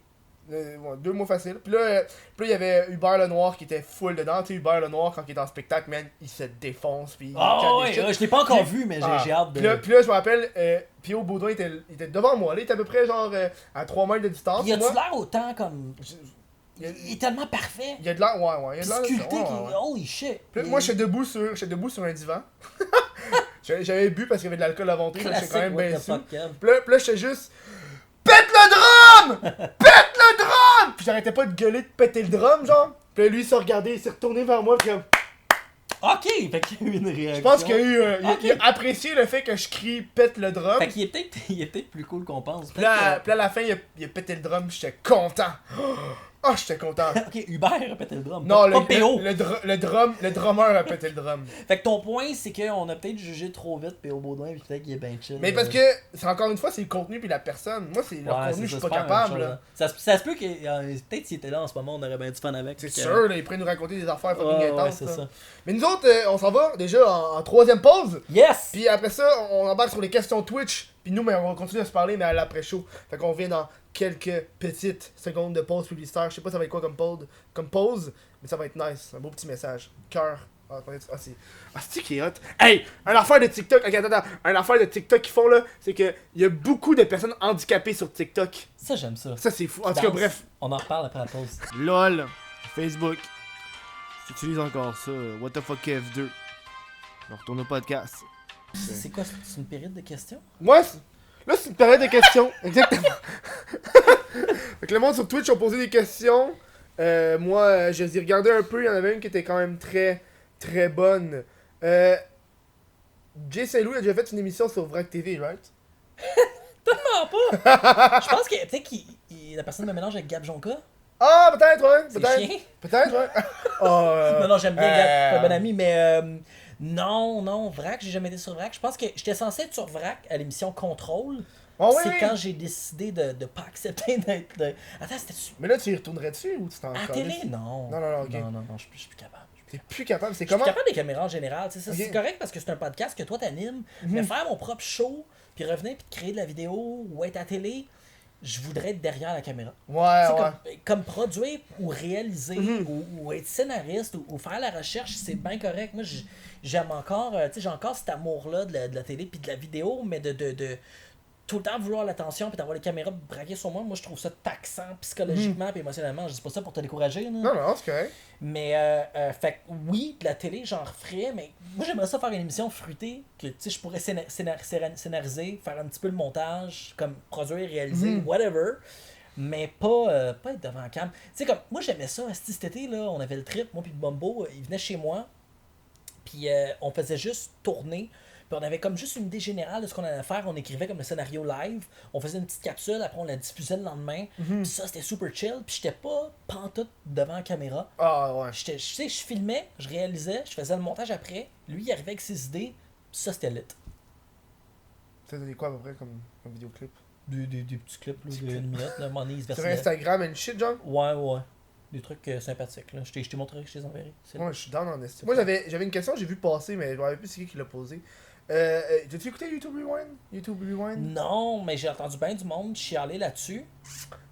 Ouais, 2 mois facile. Puis là, il y avait Hubert Lenoir qui était full dedans. Tu sais, Hubert Lenoir, quand il est en spectacle, man, il se défonce. Puis il Ah cale des ouais, shit. je l'ai pas encore Puis- vu, mais Ah. j'ai hâte de. Puis là, je me rappelle, Pio Baudouin était devant moi. Là, il était à peu près genre à 3 mètres de distance. Il a-tu moi. l'air autant comme. Il y a- Il est tellement parfait. Il y a de l'air, ouais. Il y a de l'air de ça, Sculpté, ouais, qui... ouais. holy shit. Puis là, moi, j'étais debout sur un divan. J'avais bu parce qu'il y avait de l'alcool à ventre. J'étais quand même bien sous. Puis là, j'étais juste. Pète le drum! Pète le drum! Puis j'arrêtais pas de gueuler de péter le drum, genre. Puis là, lui, il s'est regardé, il s'est retourné vers moi, puis comme. Ok, fait qu'il y a eu une réaction. Je pense qu'il a eu. Ok. Il a apprécié le fait que je crie pète le drum. Fait qu'il est peut-être plus cool qu'on pense. Puis là, à la fin, il a pété le drum, puis j'étais content. Oh, j'étais content. Ok, Hubert a pété le drum. Non, pas PO. le drummer a pété le drum. Fait que ton point, c'est qu'on a peut-être jugé trop vite PO Baudouin, puis peut-être qu'il est bien chill. Mais parce que, c'est encore une fois, c'est le contenu puis la personne. Moi, c'est le contenu, je suis pas capable, là. Ça se peut que. Peut-être s'il était là en ce moment, on aurait bien du fun avec. C'est puis que- sûr, là, il pourrait nous raconter des affaires fucking Ouais, intenses. c'est là. ça. Mais nous autres, on s'en va déjà en 3ème pause. Yes! Puis après ça, on embarque sur les questions Twitch. Puis nous, mais on va continuer à se parler, mais à l'après-show. Fait qu'on vient dans quelques petites secondes de pause publicitaire. Je sais pas ça va être quoi comme pause, mais ça va être nice. Un beau petit message. Cœur. C'est qui est hot. Hey! Un affaire de TikTok. Ok, attends. Un affaire de TikTok qu'ils font là, c'est que il y a beaucoup de personnes handicapées sur TikTok. Ça, j'aime ça. Ça, c'est fou. En tout cas, Danse. bref. On en reparle après la pause. LOL. Facebook. Si tu utilises encore ça, what the fuck F2. On retourne au podcast. C'est quoi? C'est une période de questions? Moi, là, c'est une période de questions. Exactement. Fait que le monde sur Twitch ont posé des questions. Moi, je les ai regardées un peu. Il y en avait une qui était quand même très, très bonne. Jay Saint-Louis a déjà fait une émission sur VRAC TV, right? Non, pas! Je pense que, tu sais, la personne me mélange avec Gab Jonka. Ah, peut-être, ouais. C'est Peut-être. chien. Peut-être, ouais. Non, j'aime bien Gab, c'est un bon ami, mais non, Vrac, j'ai jamais été sur Vrac. Je pense que j'étais censé être sur Vrac à l'émission Contrôle. Oh, oui, C'est oui. quand j'ai décidé de pas accepter d'être. Attends, c'était Mais là, tu y retournerais dessus ou tu t'en à la calisses? télé? Non. Non, ok. Non, je suis plus capable. T'es plus capable. C'est Je suis comment? capable des caméras en général. Tu sais, ça, Ok. c'est correct parce que c'est un podcast que toi t'animes. Mais faire mon propre show, puis revenir puis créer de la vidéo ou être à la télé, je voudrais être derrière la caméra. Ouais, Tu sais, ouais. comme produire ou réaliser ou être scénariste ou faire la recherche, c'est bien correct. Moi, j'aime encore, tu sais, j'ai encore cet amour-là de la télé puis de la vidéo, mais de tout le temps vouloir l'attention puis d'avoir les caméras braquées sur moi, je trouve ça taxant psychologiquement puis émotionnellement. Je dis pas ça pour te décourager, là. Non, c'est correct. Mais, fait que oui, de la télé, j'en referais, mais moi, j'aimerais ça faire une émission fruitée, que, tu sais, je pourrais scénariser, faire un petit peu le montage, comme produire, réaliser, whatever, mais pas être devant la cam. Tu sais, comme, moi, j'aimais ça, cet été, là, on avait le trip, moi puis Bumbo, il venait chez moi, puis on faisait juste tourner, puis Puis on avait comme juste une idée générale de ce qu'on allait faire. On écrivait comme le scénario live. On faisait une petite capsule, après on la diffusait le lendemain. Puis ça, c'était super chill. Puis j'étais pas pantoute devant la caméra. Ah, ouais. Tu sais, je filmais, je réalisais, je faisais le montage après. Lui, il arrivait avec ses idées. Puis ça, c'était lit. Ça donné quoi à peu près comme vidéoclip? Des petits clips là, de 1 minute, là, mon il se Sur versait. Instagram and shit, genre? Ouais. Des trucs sympathiques, là. Je t'ai montré, je t'ai enverrai. Moi, je suis down en estime. Moi, j'avais une question, j'ai vu passer, mais je me rappelle plus c'est qui l'a posé. T'as-tu écouté YouTube Rewind? Non, mais j'ai entendu bien du monde chialer là-dessus.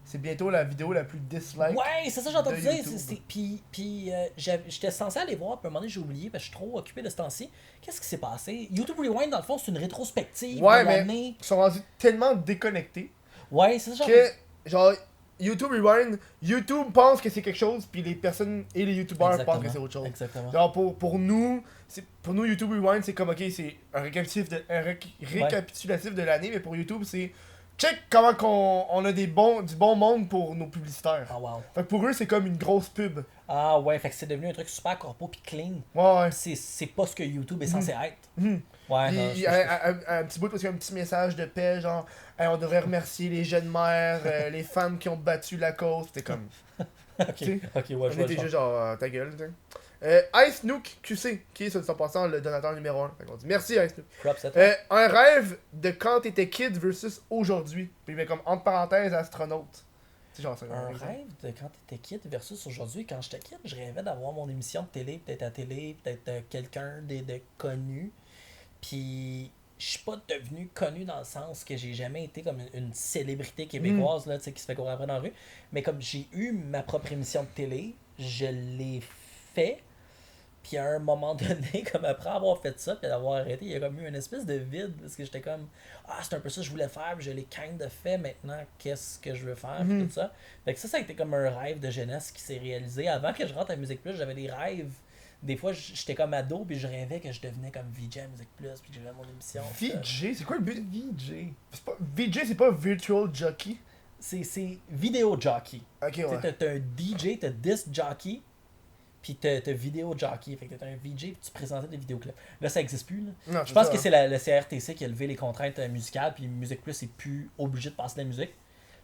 C'est bientôt la vidéo la plus dislike. Ouais, c'est ça que j'ai entendu de dire. YouTube. Puis j'étais censé aller voir, puis à un moment donné, j'ai oublié, parce que je suis trop occupé de ce temps-ci. Qu'est-ce qui s'est passé? YouTube Rewind, dans le fond, c'est une rétrospective Ouais, de mais l'année. ils sont rendus tellement déconnectés Ouais, c'est ça, que, genre, YouTube Rewind, YouTube pense que c'est quelque chose, puis les personnes et les YouTubers pensent que c'est autre chose. Exactement. Genre, pour nous, YouTube Rewind, c'est comme, ok, c'est un récapitulatif de l'année, mais pour YouTube, c'est check comment on a du bon monde pour nos publicitaires. Ah, wow. Fait que pour eux, c'est comme une grosse pub. Ah, ouais, fait que c'est devenu un truc super corpo puis clean. Ouais. C'est pas ce que YouTube est censé être. Mhm. Ouais, Puis, non, un petit bout parce qu'il y a un petit message de paix, genre hey, on devrait remercier les jeunes mères, les femmes qui ont battu la cause. C'était comme. ok, t'sais, ok, ouais, je on vois était le juste genre. genre ta gueule, tu Ice Nook QC, qui est sur son passant le donateur numéro 1. Fait qu'on dit merci Ice Nook. Props à toi. Un rêve de quand t'étais kid versus aujourd'hui. Puis il met comme entre parenthèses astronaute. C'est genre ça. Un rêve de quand t'étais kid versus aujourd'hui. Quand j'étais kid, je rêvais d'avoir mon émission de télé, peut-être à la télé, peut-être quelqu'un de connu. Puis je suis pas devenu connu dans le sens que j'ai jamais été comme une célébrité québécoise là, tu sais, qui se fait courir après dans la rue. Mais comme j'ai eu ma propre émission de télé, je l'ai fait. Puis à un moment donné, comme après avoir fait ça, puis d'avoir arrêté, il y a comme eu une espèce de vide. Parce que j'étais comme, c'est un peu ça que je voulais faire, puis je l'ai kind of fait. Maintenant, qu'est-ce que je veux faire, puis tout ça. Fait que ça a été comme un rêve de jeunesse qui s'est réalisé. Avant que je rentre à Musique Plus, j'avais des rêves. Des fois, j'étais comme ado, puis je rêvais que je devenais comme VJ à Musique Plus, puis que j'avais mon émission. VJ, c'est quoi le but de VJ? VJ, c'est pas Virtual Jockey? C'est vidéo jockey. Ok, ouais. T'as un DJ, t'as disc jockey, puis t'as vidéo jockey. Fait que t'as un VJ, puis tu présentais des vidéoclips. Là, ça existe plus. Là. Non, Je pense ça, que c'est le CRTC qui a levé les contraintes musicales, puis Musique Plus est plus obligé de passer de la musique.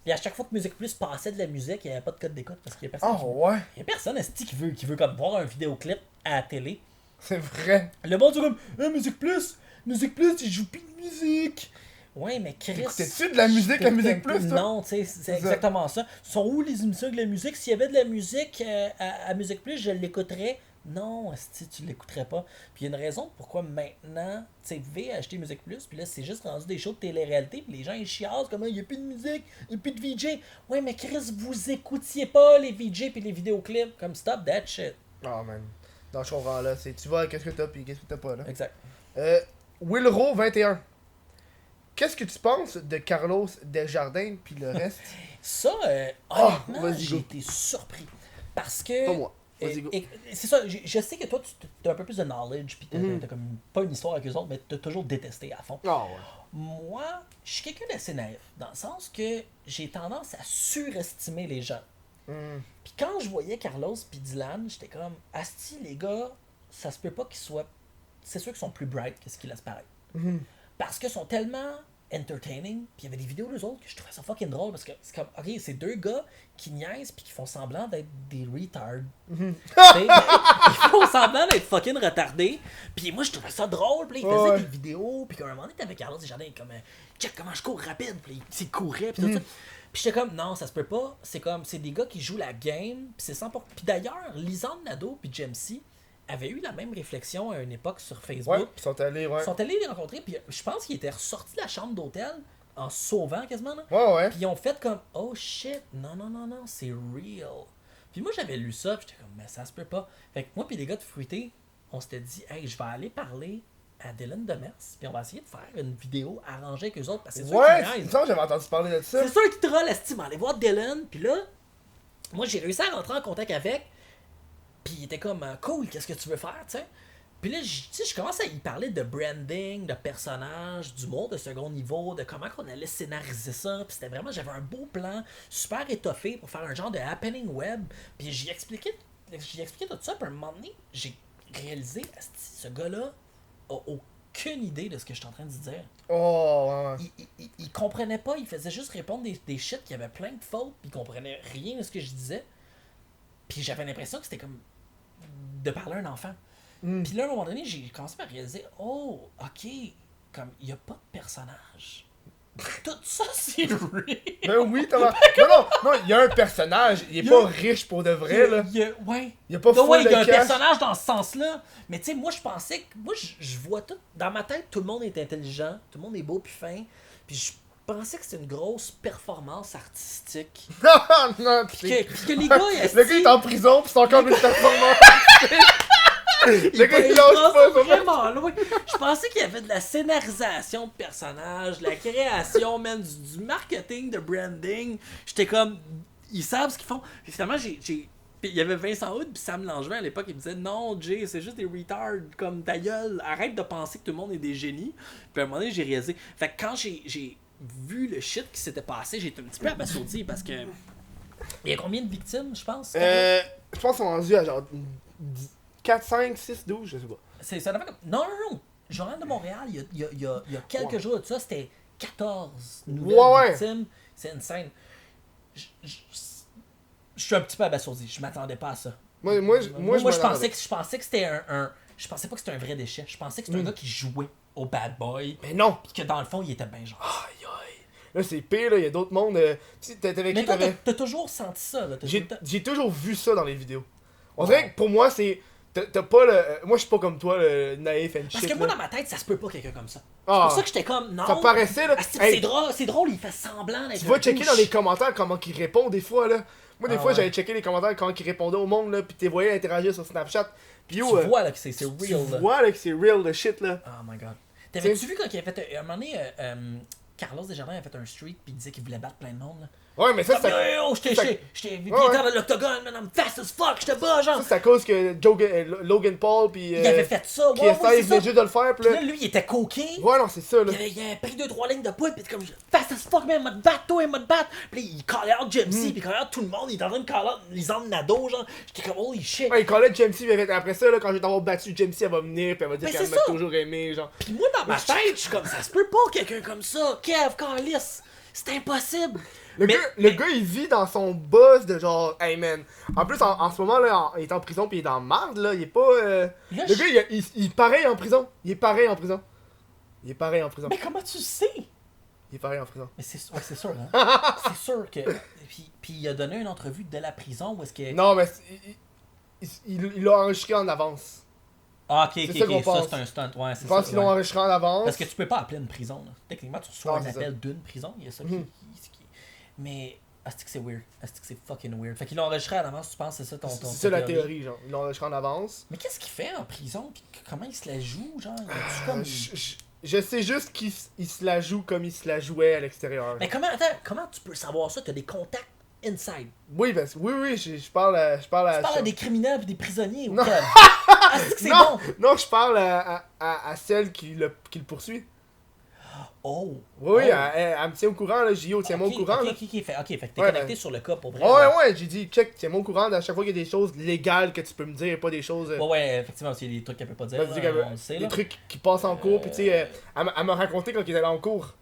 Puis à chaque fois que Musique Plus passait de la musique, il n'y avait pas de code d'écoute parce qu'il y a personne. Ouais. Il y a personne esti, qui veut comme voir un vidéoclip à la télé. C'est vrai. Le monde dit comme Musique Plus, il joue plus de musique. Ouais, mais Chris. T'écoutes-tu de la musique, la Musique Plus, toi? Non, tu sais, c'est exactement ça. Sont où les émissions de la musique? S'il y avait de la musique à Musique Plus, je l'écouterais. Non, si tu l'écouterais pas. Puis il y a une raison pourquoi maintenant, tu sais, V a acheté Musique Plus, puis là, c'est juste rendu des shows de télé-réalité, puis les gens, ils chialent comme, il n'y a plus de musique, il n'y a plus de VJ. Ouais, mais Chris, vous écoutiez pas les VJ puis les vidéoclips, comme stop that shit. Oh, man. Non, je comprends, là. Tu vois, qu'est-ce que t'as, puis qu'est-ce que t'as pas, là. Exact. Willrow 21. Qu'est-ce que tu penses de Carlos Desjardins, puis le reste? Ça, honnêtement, vas-y, j'ai go. été surpris. Parce que. Pas moi. Vas-y, go. C'est ça, je sais que toi, tu as un peu plus de knowledge, puis t'as comme pas une histoire avec eux autres, mais t'as toujours détesté à fond. Ah, ouais. Moi, je suis quelqu'un d'assez naïf, dans le sens que j'ai tendance à surestimer les gens. Puis quand je voyais Carlos puis Dylan, j'étais comme, asti, les gars, ça se peut pas qu'ils soient. C'est sûr qu'ils sont plus bright que ce qu'ils laissent paraître. Parce qu'ils sont tellement entertaining, puis il y avait des vidéos d'eux autres que je trouvais ça fucking drôle, parce que c'est comme, ok, c'est deux gars qui niaisent puis qui font semblant d'être des retards. T'sais, ils font semblant d'être fucking retardés, puis moi je trouvais ça drôle, puis là, ils faisaient des vidéos, puis qu'à un moment donné, t'avais Carlos Desjardins comme, check comment je cours rapide, puis il courait, puis tout ça. Puis j'étais comme, non, ça se peut pas, c'est comme, c'est des gars qui jouent la game, puis c'est 100%. Puis d'ailleurs, Lisanne Nadeau puis Jamesy avaient eu la même réflexion à une époque sur Facebook. Ouais, ils sont allés, ouais. Ils sont allés les rencontrer, puis je pense qu'ils étaient ressortis de la chambre d'hôtel en se sauvant quasiment, là. Ouais. Puis ils ont fait comme, oh shit, non, c'est real. Puis moi j'avais lu ça, puis j'étais comme, mais ça se peut pas. Fait que moi puis les gars de Fruité, on s'était dit, hey, je vais aller parler à Dylan Demers, puis on va essayer de faire une vidéo arrangée avec eux autres, parce que c'est sûr Ouais, qu'ils niaisent. ça, j'avais entendu parler de ça. C'est sûr qu'ils trollent, estime, aller voir Dylan, puis là, moi j'ai réussi à rentrer en contact avec, puis il était comme, cool, qu'est-ce que tu veux faire, tu sais. Puis là, je commence à y parler de branding, de personnages, d'humour de second niveau, de comment qu'on allait scénariser ça. Puis c'était vraiment, j'avais un beau plan, super étoffé pour faire un genre de happening web. Puis j'y expliquais tout ça, puis à un moment donné, j'ai réalisé, ce gars-là a aucune idée de ce que je suis en train de dire. Oh, ouais, ouais. Il comprenait pas, il faisait juste répondre des shit qui avaient plein de fautes, puis il comprenait rien de ce que je disais. Puis j'avais l'impression que c'était comme de parler à un enfant. Puis là, à un moment donné, j'ai commencé à réaliser, oh, ok, comme il n'y a pas de personnage. Tout ça, c'est real. Ben oui, Thomas. Non, il y a un personnage, il est pas riche pour de vrai, là. Ouais. Il y a pas Donc, full ouais, il y a de un cash. personnage dans ce sens-là. Mais tu sais, moi, je pensais que. Moi, je vois tout. Dans ma tête, tout le monde est intelligent, tout le monde est beau puis fin. Puis je pensais que c'était une grosse performance artistique. Non, Puis que les gars, le gars est en prison, pis c'est encore une performance. Le gars, il il lâche pense pas, ça. vraiment loin. Je pensais qu'il y avait de la scénarisation de personnages, la création, man, du marketing, de branding. J'étais comme, ils savent ce qu'ils font. Puis finalement, puis il y avait Vincent Hood puis Sam Langevin à l'époque, ils me disaient non, Jay, c'est juste des retards comme ta gueule, arrête de penser que tout le monde est des génies. Puis à un moment donné, j'ai réalisé. Fait que quand j'ai vu le shit qui s'était passé, j'étais un petit peu abasourdi parce que. Il y a combien de victimes, je pense? Je pense qu'on est rendu à genre 4, 5, 6, 12, je sais pas. Ça devait comme. Non. Journal de Montréal, il y a quelques jours de ça, c'était 14 nouvelles victimes. C'est insane. Je suis un petit peu abasourdi. Je m'attendais pas à ça. Moi, je pensais que c'était un. Je pensais pas que c'était un vrai déchet. Je pensais que c'était un gars qui jouait au bad boy. Mais non! Pis que dans le fond, il était bien genre. Aïe aïe. Là, c'est pire, là, il y a d'autres mondes. Tu sais, t'avais Mais qui toi, t'avais. t'as toujours senti ça, là. J'ai toujours vu ça dans les vidéos. On dirait que pour moi, c'est. T'as pas le. Moi, je suis pas comme toi, le naïf and shit. Parce que moi, dans ma tête, ça se peut pas quelqu'un comme ça. C'est Ah. pour ça que j'étais comme. Non. Ça paraissait, là. C'est drôle, il fait semblant d'être. Tu vas checker dans les commentaires comment ils répondent des fois, là. Moi, des fois, ouais. j'allais checker les commentaires comment ils répondaient au monde, là. Pis t'es voyais interagir sur Snapchat. Pis Tu vois là que c'est real. Tu là. vois là que c'est real de shit, là. Oh my god. T'avais-tu vu quand il a fait. À un moment donné, Carlos Desjardins a fait un streak puis il disait qu'il voulait battre plein de monde, là. Ouais, mais ça, c'est. J'étais militaire de l'octogone, man, I'm fast as fuck, j'étais bas, genre. Ça, c'est à cause que Logan Paul pis. Il avait fait ça, KSI, il venait juste de le faire, pis Puis là. là, lui, il était coqué. Ouais, non, c'est ça, là. Il avait pris 2-3 lignes de poudre, pis comme fast as fuck, man, m'a te battre, toi, m'a te battre. Pis là, il call out Jamesy, pis il call out tout le monde, il est en train de call out Lisande Nadeau, genre. J'étais comme, holy shit. Ouais, il callait Jamesy, mais après ça, là, quand je vais t'avoir battu, Jamesy, elle va venir, pis elle va dire Mais qu'elle c'est m'a ça. toujours aimé, genre. Pis moi, dans ma tête, je suis comme, ça se peut pas quelqu'un comme ça. Kev, Carlis, c'est impossible. Le gars, il vit dans son buzz de genre, hey man. En plus, en ce moment, là, il est en prison pis il est dans marde, là. Il est pas. Le gars, il est pareil en prison. Il est pareil en prison. Mais comment tu sais? Il est pareil en prison. Mais c'est sûr, hein? C'est sûr que. Puis il a donné une entrevue de la prison où est-ce que. Non, mais il l'a enregistré en avance. Ah, ok, C'est ça qu'on pense. ça c'est un stunt, ouais, c'est ça. Je pense qu'ils l'ont ouais. enregistré en avance. Parce que tu peux pas appeler une prison, là. Techniquement, tu reçois Non, un c'est appel d'une prison, il y a ça Mhm. qui. Mais. Est-ce que c'est weird? Est-ce que c'est fucking weird? Fait qu'ils l'ont enregistré à l'avance, tu penses, c'est ça ton C'est ça la théorie, genre. Ils l'ont enregistré en avance. Mais qu'est-ce qu'il fait en prison? Comment il se la joue, genre? Y a-tu comme. Je sais juste qu'il se la joue comme il se la jouait à l'extérieur. Mais comment tu peux savoir ça? T'as des contacts inside. Oui, parce que oui, je parle à. Tu parles à des criminels et des prisonniers ou Non. quoi? Est-ce que c'est non, bon? non, je parle à celle qui le poursuit. Oh! Oui, Oh. elle me tient au courant, là. J.O. tiens-moi au courant. là. Ok, fait que t'es Ouais, connecté sur le cas pour vrai. Ouais, j'ai dit, check, tiens-moi au courant. À chaque fois qu'il y a des choses légales que tu peux me dire, et pas des choses. Ouais, effectivement, il y a des trucs qu'elle peut pas dire. Vas-y, Là, qu'elle- on le sait, des là. trucs qui passent en cours, puis tu sais, elle m'a raconté quand il était en cours.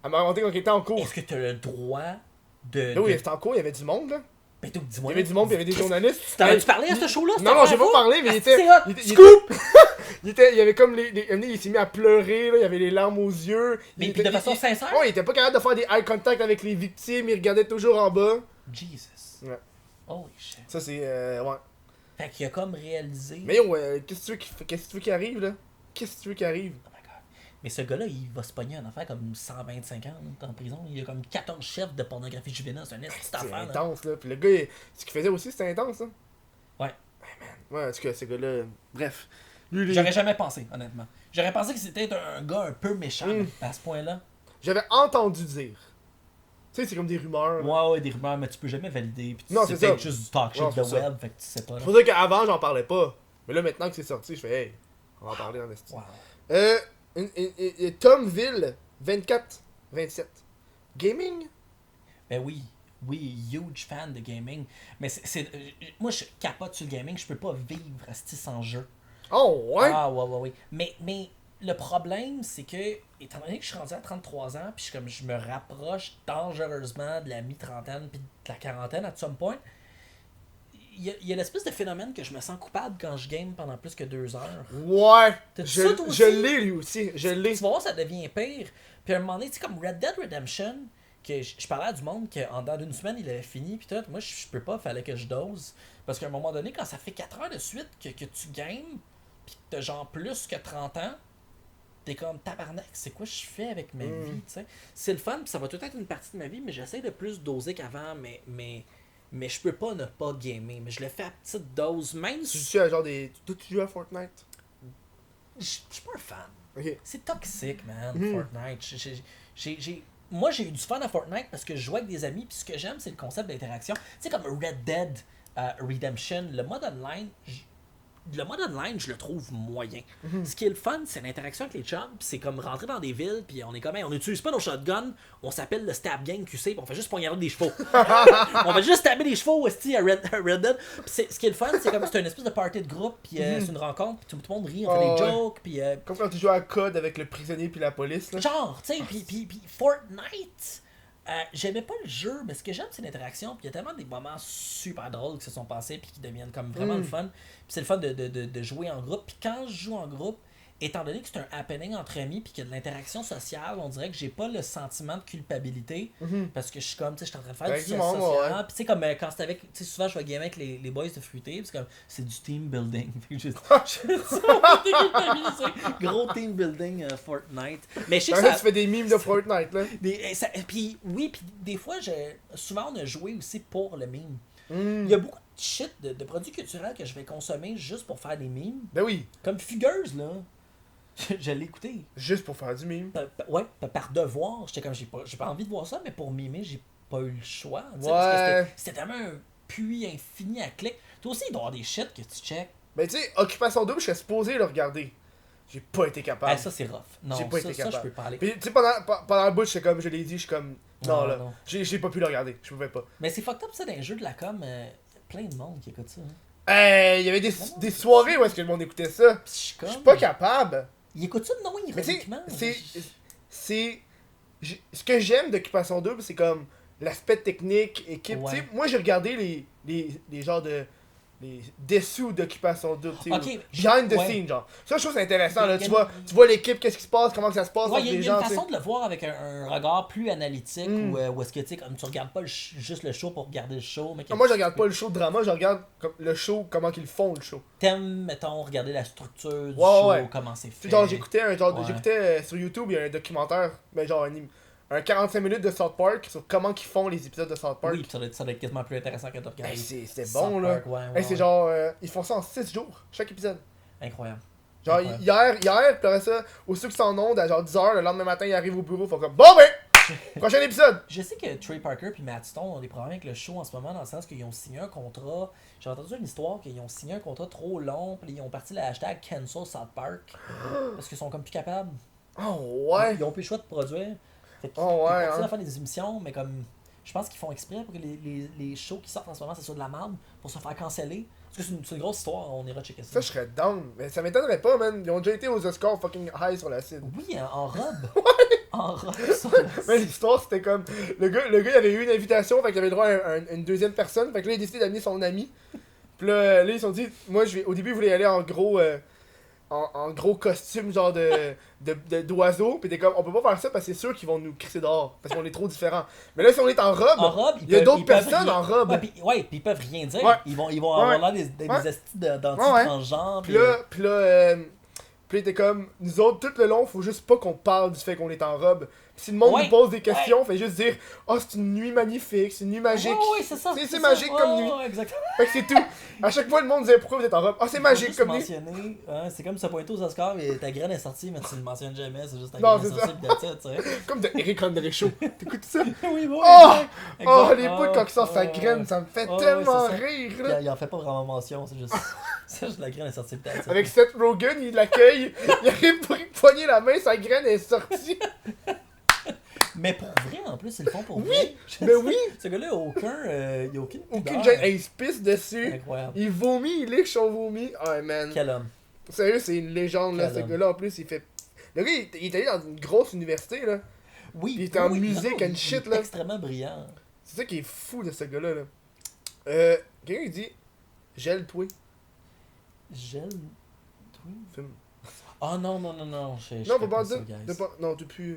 Elle m'a raconté quand il était en cours. Est-ce que t'as le droit de. Là, oui, il était en cours, il y avait du monde, là. Ben, Il dis-moi. y avait du monde, puis il y avait des journalistes. T'en Hey, as-tu parlé à ce show-là? Non, j'ai pas parlé, mais il était. C'est hot! il Scoop! il y avait comme il s'est mis à pleurer, là, il avait les larmes aux yeux. Mais Il puis de était- façon sincère? Ouais, il était pas capable de faire des eye contact avec les victimes, il regardait toujours en bas. Jesus. Ouais. Holy shit. Ça, c'est. Ouais. Fait qu'il a comme réalisé. Mais yo, qu'est-ce que tu veux qu'il arrive, là? Qu'est-ce que tu veux qu'il arrive? Oh my god. Mais ce gars-là, il va se pogner en affaire comme 125 ans là, en prison. Il a comme 14 chefs de pornographie juvénile. C'est un petite C'est affaire. Là. intense, là. Puis le gars, ce qu'il faisait aussi, c'était intense, hein. Ouais. Ouais, en tout cas, ce gars-là. Bref. Lui, J'aurais jamais pensé, honnêtement. J'aurais pensé que c'était un gars un peu méchant à ce point-là. J'avais entendu dire. Tu sais, c'est comme des rumeurs. là. Ouais, des rumeurs, mais tu peux jamais valider. Puis Non, c'est c'est peut-être ça. juste du talk shit Non, de c'est ça. web, fait que tu sais pas. Là. C'est pour ça qu'avant, j'en parlais pas. Mais là, maintenant que c'est sorti, je fais, hey, on va en parler en esti. Wow. Tomville, 24-27. Gaming? Ben oui, huge fan de gaming. Mais moi, je capote sur le gaming, je peux pas vivre asti sans jeu. Oh, ouais? Ah, ouais. Mais le problème, c'est que, étant donné que je suis rendu à 33 ans, puis je me rapproche dangereusement de la mi-trentaine, puis de la quarantaine, à some point, il y a l'espèce de phénomène que je me sens coupable quand je game pendant plus que 2 heures. Ouais! T'as-tu Je, ça, toi aussi? je l'ai, lui aussi. Je Tu l'ai. vas voir, ça devient pire. Puis à un moment donné, tu sais, comme Red Dead Redemption, que je parlais à du monde qu'en dans une semaine, il avait fini, puis tout. Moi, je peux pas, fallait que je dose. Parce qu'à un moment donné, quand ça fait 4 heures de suite que tu games, puis que t'as genre plus que 30 ans, t'es comme tabarnak, c'est quoi je fais avec ma vie, tu sais. C'est le fun, puis ça va tout être une partie de ma vie, mais j'essaie de plus doser qu'avant, mais je peux pas ne pas gamer. Mais je le fais à petite dose, même Tu si suis à genre des. Toi, tu joues à Fortnite? je suis pas un fan. Ok. C'est toxique, man, Mhm. Fortnite. Moi, j'ai eu du fun à Fortnite parce que je jouais avec des amis, puis ce que j'aime, c'est le concept d'interaction. Tu sais, comme Red Dead Redemption, le mode online, je le trouve moyen. Ce qui est le fun, c'est l'interaction avec les chums, puis c'est comme rentrer dans des villes, puis on est comme, hey, on n'utilise pas nos shotguns, on s'appelle le Stab Gang QC, puis on fait juste poignarder des chevaux. On va juste stabber des chevaux aussi à Red Dead. Puis ce qui est le fun, c'est comme c'est une espèce de party de groupe, puis c'est une rencontre, puis tout le monde rit, on fait des Ouais. jokes, puis Comme quand tu joues à Code avec le prisonnier puis la police, là. genre, tu sais, puis Fortnite, j'aimais pas le jeu, mais ce que j'aime, c'est l'interaction. Puis il y a tellement des moments super drôles qui se sont passés, puis qui deviennent comme vraiment le fun. Puis c'est le fun de jouer en groupe. Puis quand je joue en groupe, étant donné que c'est un happening entre amis, puis qu'il y a de l'interaction sociale, on dirait que j'ai pas le sentiment de culpabilité. Parce que je suis comme, tu sais, je suis en train de faire Avec du du monde, social. ouais. Puis tu sais, comme quand c'était avec, tu sais, souvent je vais gamer avec les boys de Fruité, puis c'est comme, c'est du team building. Fait que gros team building Fortnite. Mais je sais que Là, ça. tu fais des mimes de Fortnite, là. Puis oui, puis des fois, souvent on a joué aussi pour le meme. Mm. Il y a beaucoup de shit, de produits culturels que je vais consommer juste pour faire des memes. Ben oui, Comme Fugueuse, là. Je l'ai écouté. juste pour faire du mime. Ouais, par devoir. J'étais comme, j'ai pas envie de voir ça, mais pour mimer, j'ai pas eu le choix. Tu sais, Ouais. Parce que c'était tellement un puits infini à clic. Toi aussi, il doit y avoir des shit que tu check. Ben tu sais, Occupation Double, je serais supposé le regarder. J'ai pas été capable. Ah, ça, c'est rough. Non, J'ai pas ça, été ça, je capable. peux pas aller. Puis tu sais, pendant le bout, j'étais comme, je l'ai dit, je suis comme, non, Non, là, non. j'ai pas pu le regarder, je pouvais pas. Mais c'est fucked up, ça, dans les jeux de la com. Plein de monde qui écoute ça. Hein. Il y avait des soirées où est-ce que le monde écoutait ça. Puis je suis Je comme. suis pas capable. Il écoute ça, non, Mais tu sais, ironiquement. ce que j'aime d'Occupation Double, c'est comme l'aspect technique, équipe. Ouais. Tu sais, moi j'ai regardé les genres de. Les dessous d'Occupation Double, tu sais. Ok, Behind the ouais. scene, genre. Ça, je trouve que c'est intéressant, là. Il y a Tu vois l'équipe, qu'est-ce qui se passe, comment que ça se passe Ouais, entre il y a les une gens, tu sais. façon de le voir avec un regard plus analytique Mm. où est-ce que tu sais, comme tu regardes pas juste le show pour regarder le show, mais que Ah, moi, je regarde pas le show de drama, je regarde comme le show, comment qu'ils font le show. t'aimes, mettons, regarder la structure du Ouais, show, ouais. comment c'est Tu sais, fait. genre, j'écoutais Ouais. sur YouTube, il y a un documentaire, mais genre un 45 minutes de South Park sur comment ils font les épisodes de South Park. Oui, puis ça doit être quasiment plus intéressant que de regarder. Hey, c'était South bon, là. Park, ouais, Hey, c'est ouais. genre, ils font ça en 6 jours, chaque épisode. Incroyable. Genre, Incroyable. hier, puis après ça, aussitôt qu'ils sont en onde, à genre 10h, le lendemain matin, ils arrivent au bureau, ils font comme, bon ben, prochain épisode. Je sais que Trey Parker puis Matt Stone ont des problèmes avec le show en ce moment, dans le sens qu'ils ont signé un contrat. J'ai entendu une histoire qu'ils ont signé un contrat trop long, puis ils ont parti le hashtag Cancel South Park. Parce qu'ils sont comme plus capables. Oh ouais. Ils ont plus le choix de produire. Fait qu'ils Oh, ouais, ils continuent hein. à faire des émissions, mais comme. Je pense qu'ils font exprès pour que les shows qui sortent en ce moment, c'est sur de la merde, pour se faire canceller. Parce que c'est une grosse histoire, on ira checker ça. Ça, je serais down. Mais ça m'étonnerait pas, man. Ils ont déjà été aux Oscars fucking high sur la scène. Oui, en robe. En robe, ça. Mais l'histoire, c'était comme. Le gars, il avait eu une invitation, fait qu'il avait le droit à une deuxième personne. Fait que là, il a décidé d'amener son ami. Puis là, ils se sont dit, moi, au début, il voulait aller en gros. En gros costume, genre d'oiseau. Puis t'es comme, on peut pas faire ça parce que c'est sûr qu'ils vont nous crisser dehors. Parce qu'on est trop différents. Mais là, si on est en robe, En robe, il y a d'autres ils peuvent personnes rien- en robe. Ouais, puis ils peuvent rien dire. Ouais. Ils vont Ouais. avoir l'air des Ouais. estis d'anti-transgenres. Puis là, t'es comme, nous autres, tout le long, faut juste pas qu'on parle du fait qu'on est en robe. Puis si le monde Ouais. nous pose des questions, fait juste dire, oh, c'est une nuit magnifique, c'est une nuit magique. Ouais, c'est ça. C'est ça. magique comme nuit. Ouais, exactement. Fait que c'est tout. À chaque fois, le monde disait, pourquoi vous êtes en robe? Ah, c'est magique Juste comme nuit. mentionner, hein, c'est comme se pointer aux Oscars et ta graine est sortie, mais tu ne le mentionnes jamais, c'est juste ta Non, graine est c'est sortie, pis that's it, tu sais. Comme de Eric André Show. T'écoutes ça? Oui, bon. Oh! exact. Oh, Exact. les bouts quand il sort sa graine, ça me fait Ouais, tellement c'est ça. rire, là. Il en fait pas vraiment mention, c'est juste. C'est juste la graine est sortie, pis that's it. Avec Seth Rogen, il l'accueille, il arrive pour lui poigner la main, sa graine est sortie. Mais pour vrai, en plus, ils le font pour Oui, vrai. ben oui. Ce gars-là, il a aucune Aucune pudeur. gêne, hey, il se pisse dessus. Incroyable. Il vomit, il liche son vomi. Oh man. Quel homme. Sérieux, c'est une légende là, Quel ce homme. gars-là en plus, il fait. Le gars, il est allé dans une grosse université, là. Oui, Puis il était en oui, musique non, and il shit, est là. extrêmement brillant. C'est ça qui est fou de ce gars-là, là. Quelqu'un il dit gèle-toi. Gel. Fume. Oh non, non, non, non. Je Non, fais pas ça, dire. guys. Non, depuis.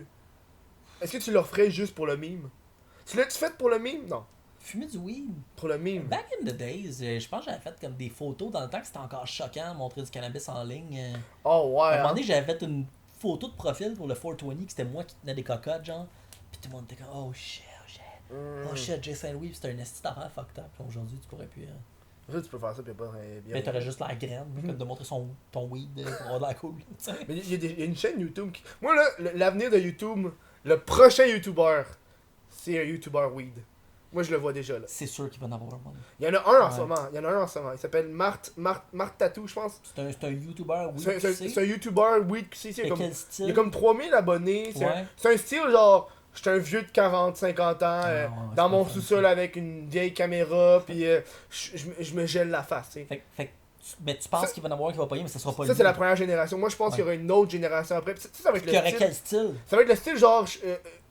Est-ce que tu le referais juste pour le meme? Tu l'as-tu fait pour le meme? Non. Fumer du weed. Pour le meme. Back in the days, je pense que j'avais fait comme des photos dans le temps que c'était encore choquant, montrer du cannabis en ligne. Oh ouais. À un moment Hein? donné, j'avais fait une photo de profil pour le 420, que c'était moi qui tenais des cocottes, genre. Puis tout le monde était comme, oh shit, oh shit. Oh shit, Jay Saint-Louis, c'était un esti d'affaire fucked up. Puis aujourd'hui, tu pourrais plus. Ça, tu peux faire ça, puis pas bien. Mais t'aurais juste la graine, comme de montrer ton weed pour avoir de la cool. Tu sais. Mais il y a une chaîne YouTube qui. Moi, là, l'avenir de YouTube, le prochain YouTuber, c'est un YouTuber weed. Moi, je le vois déjà, là. C'est sûr qu'il va en avoir un. Il y en a un en Ouais. ce moment. Il y en a un en ce moment. Il s'appelle Marthe Tattoo, je pense. C'est un YouTuber weed. C'est un YouTuber weed qui Et quel style? il y a comme 3000 abonnés. Ouais. C'est un style genre. J'étais un vieux de 40, 50 ans, ouais, dans c'est mon pas sous-sol fun, avec une vieille caméra, puis je me gèle la face, tu sais. Mais tu penses Ça- qu'il va en avoir un qui va payer, mais ça sera pas Ça, lui. c'est la première génération. Moi, je pense Ouais. qu'il y aura une autre génération après. Puis ça va être Qui aurait le quel style. style? Ça va être le style genre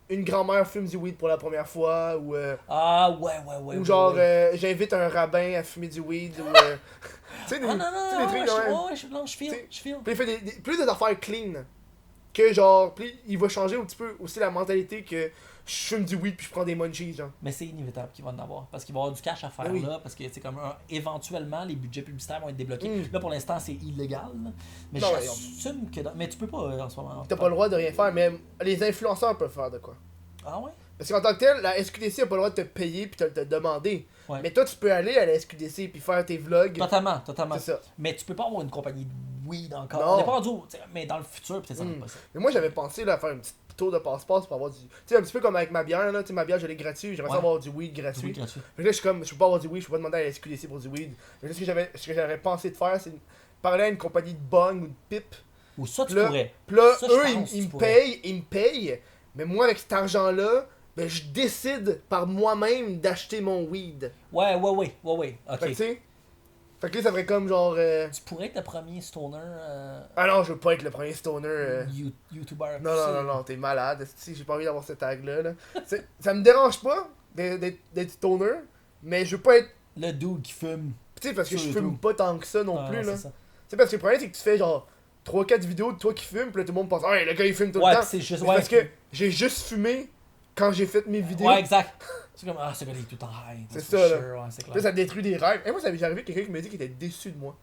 une grand-mère fume du weed pour la première fois, ou Ah, ouais. ou genre ouais. j'invite un rabbin à fumer du weed, ou tu sais, des, Ah, non, tu sais, non, des trucs non, de même. non, je file. Puis il fait plus des affaires clean. Que genre, puis il va changer un petit peu aussi la mentalité que je fume du weed puis je prends des munchies, genre. Mais c'est inévitable qu'il va en avoir. Parce qu'il va y avoir du cash à faire Ben oui. là. Parce que c'est comme éventuellement, les budgets publicitaires vont être débloqués. Mm. Là, pour l'instant, c'est illégal. Là. Mais Non, j'assume que. Mais tu peux pas en ce moment. T'as pas le droit de rien faire, mais les influenceurs peuvent faire de quoi. Ah ouais? Parce qu'en tant que tel, la SQDC a pas le droit de te payer puis de te demander. Ouais. Mais toi, tu peux aller à la SQDC puis faire tes vlogs. Totalement. C'est ça. Mais tu peux pas avoir une compagnie de weed encore. Non. On n'est pas rendu au- mais dans le futur, peut-être ça va Mm. être possible. Mais moi, j'avais pensé là, à faire un petit tour de passe-passe pour avoir du. Tu sais, un petit peu comme avec ma bière, là. Tu sais, ma bière, je l'ai gratuit. J'aimerais ça Ouais. avoir du weed Du gratuit. weed gratuit. Fait que là, je suis comme, je peux pas avoir du weed, je peux pas demander à la SQDC pour du weed. Fait que là, ce que j'avais pensé de faire, c'est de parler à une compagnie de bong ou de pipe. Ou ça, tu Là, pourrais. Puis là, Ça, je eux, pense ils tu me pourrais. payent. Mais moi, avec cet argent-là, ben, je décide par moi-même d'acheter mon weed. Ouais. Fait que, tu Ok. sais. Fait que là, ça ferait comme genre. Tu pourrais être le premier stoner Ah non, je veux pas être le premier stoner. YouTuber. Non, t'es malade. Si, j'ai pas envie d'avoir ce tag-là. Là. Ça me dérange pas d'être stoner, mais je veux pas être. Le dude qui fume. Tu sais, parce que Sur je fume YouTube. pas tant que ça non Ah, plus. c'est Là. ça. Tu sais, parce que le problème, c'est que tu fais genre 3-4 vidéos de toi qui fumes, puis là, tout le monde pense, ah, le gars il fume tout Ouais, le temps. pis c'est juste. C'est Ouais, parce que j'ai juste fumé quand j'ai fait mes vidéos. ouais, exact. C'est comme, ah, ce gars-là il est tout en high. C'est for ça, là. sure, ouais, c'est Là, clair. ça détruit des rêves. Et moi, ça m'est arrivé quelqu'un qui m'a dit qu'il était déçu de moi.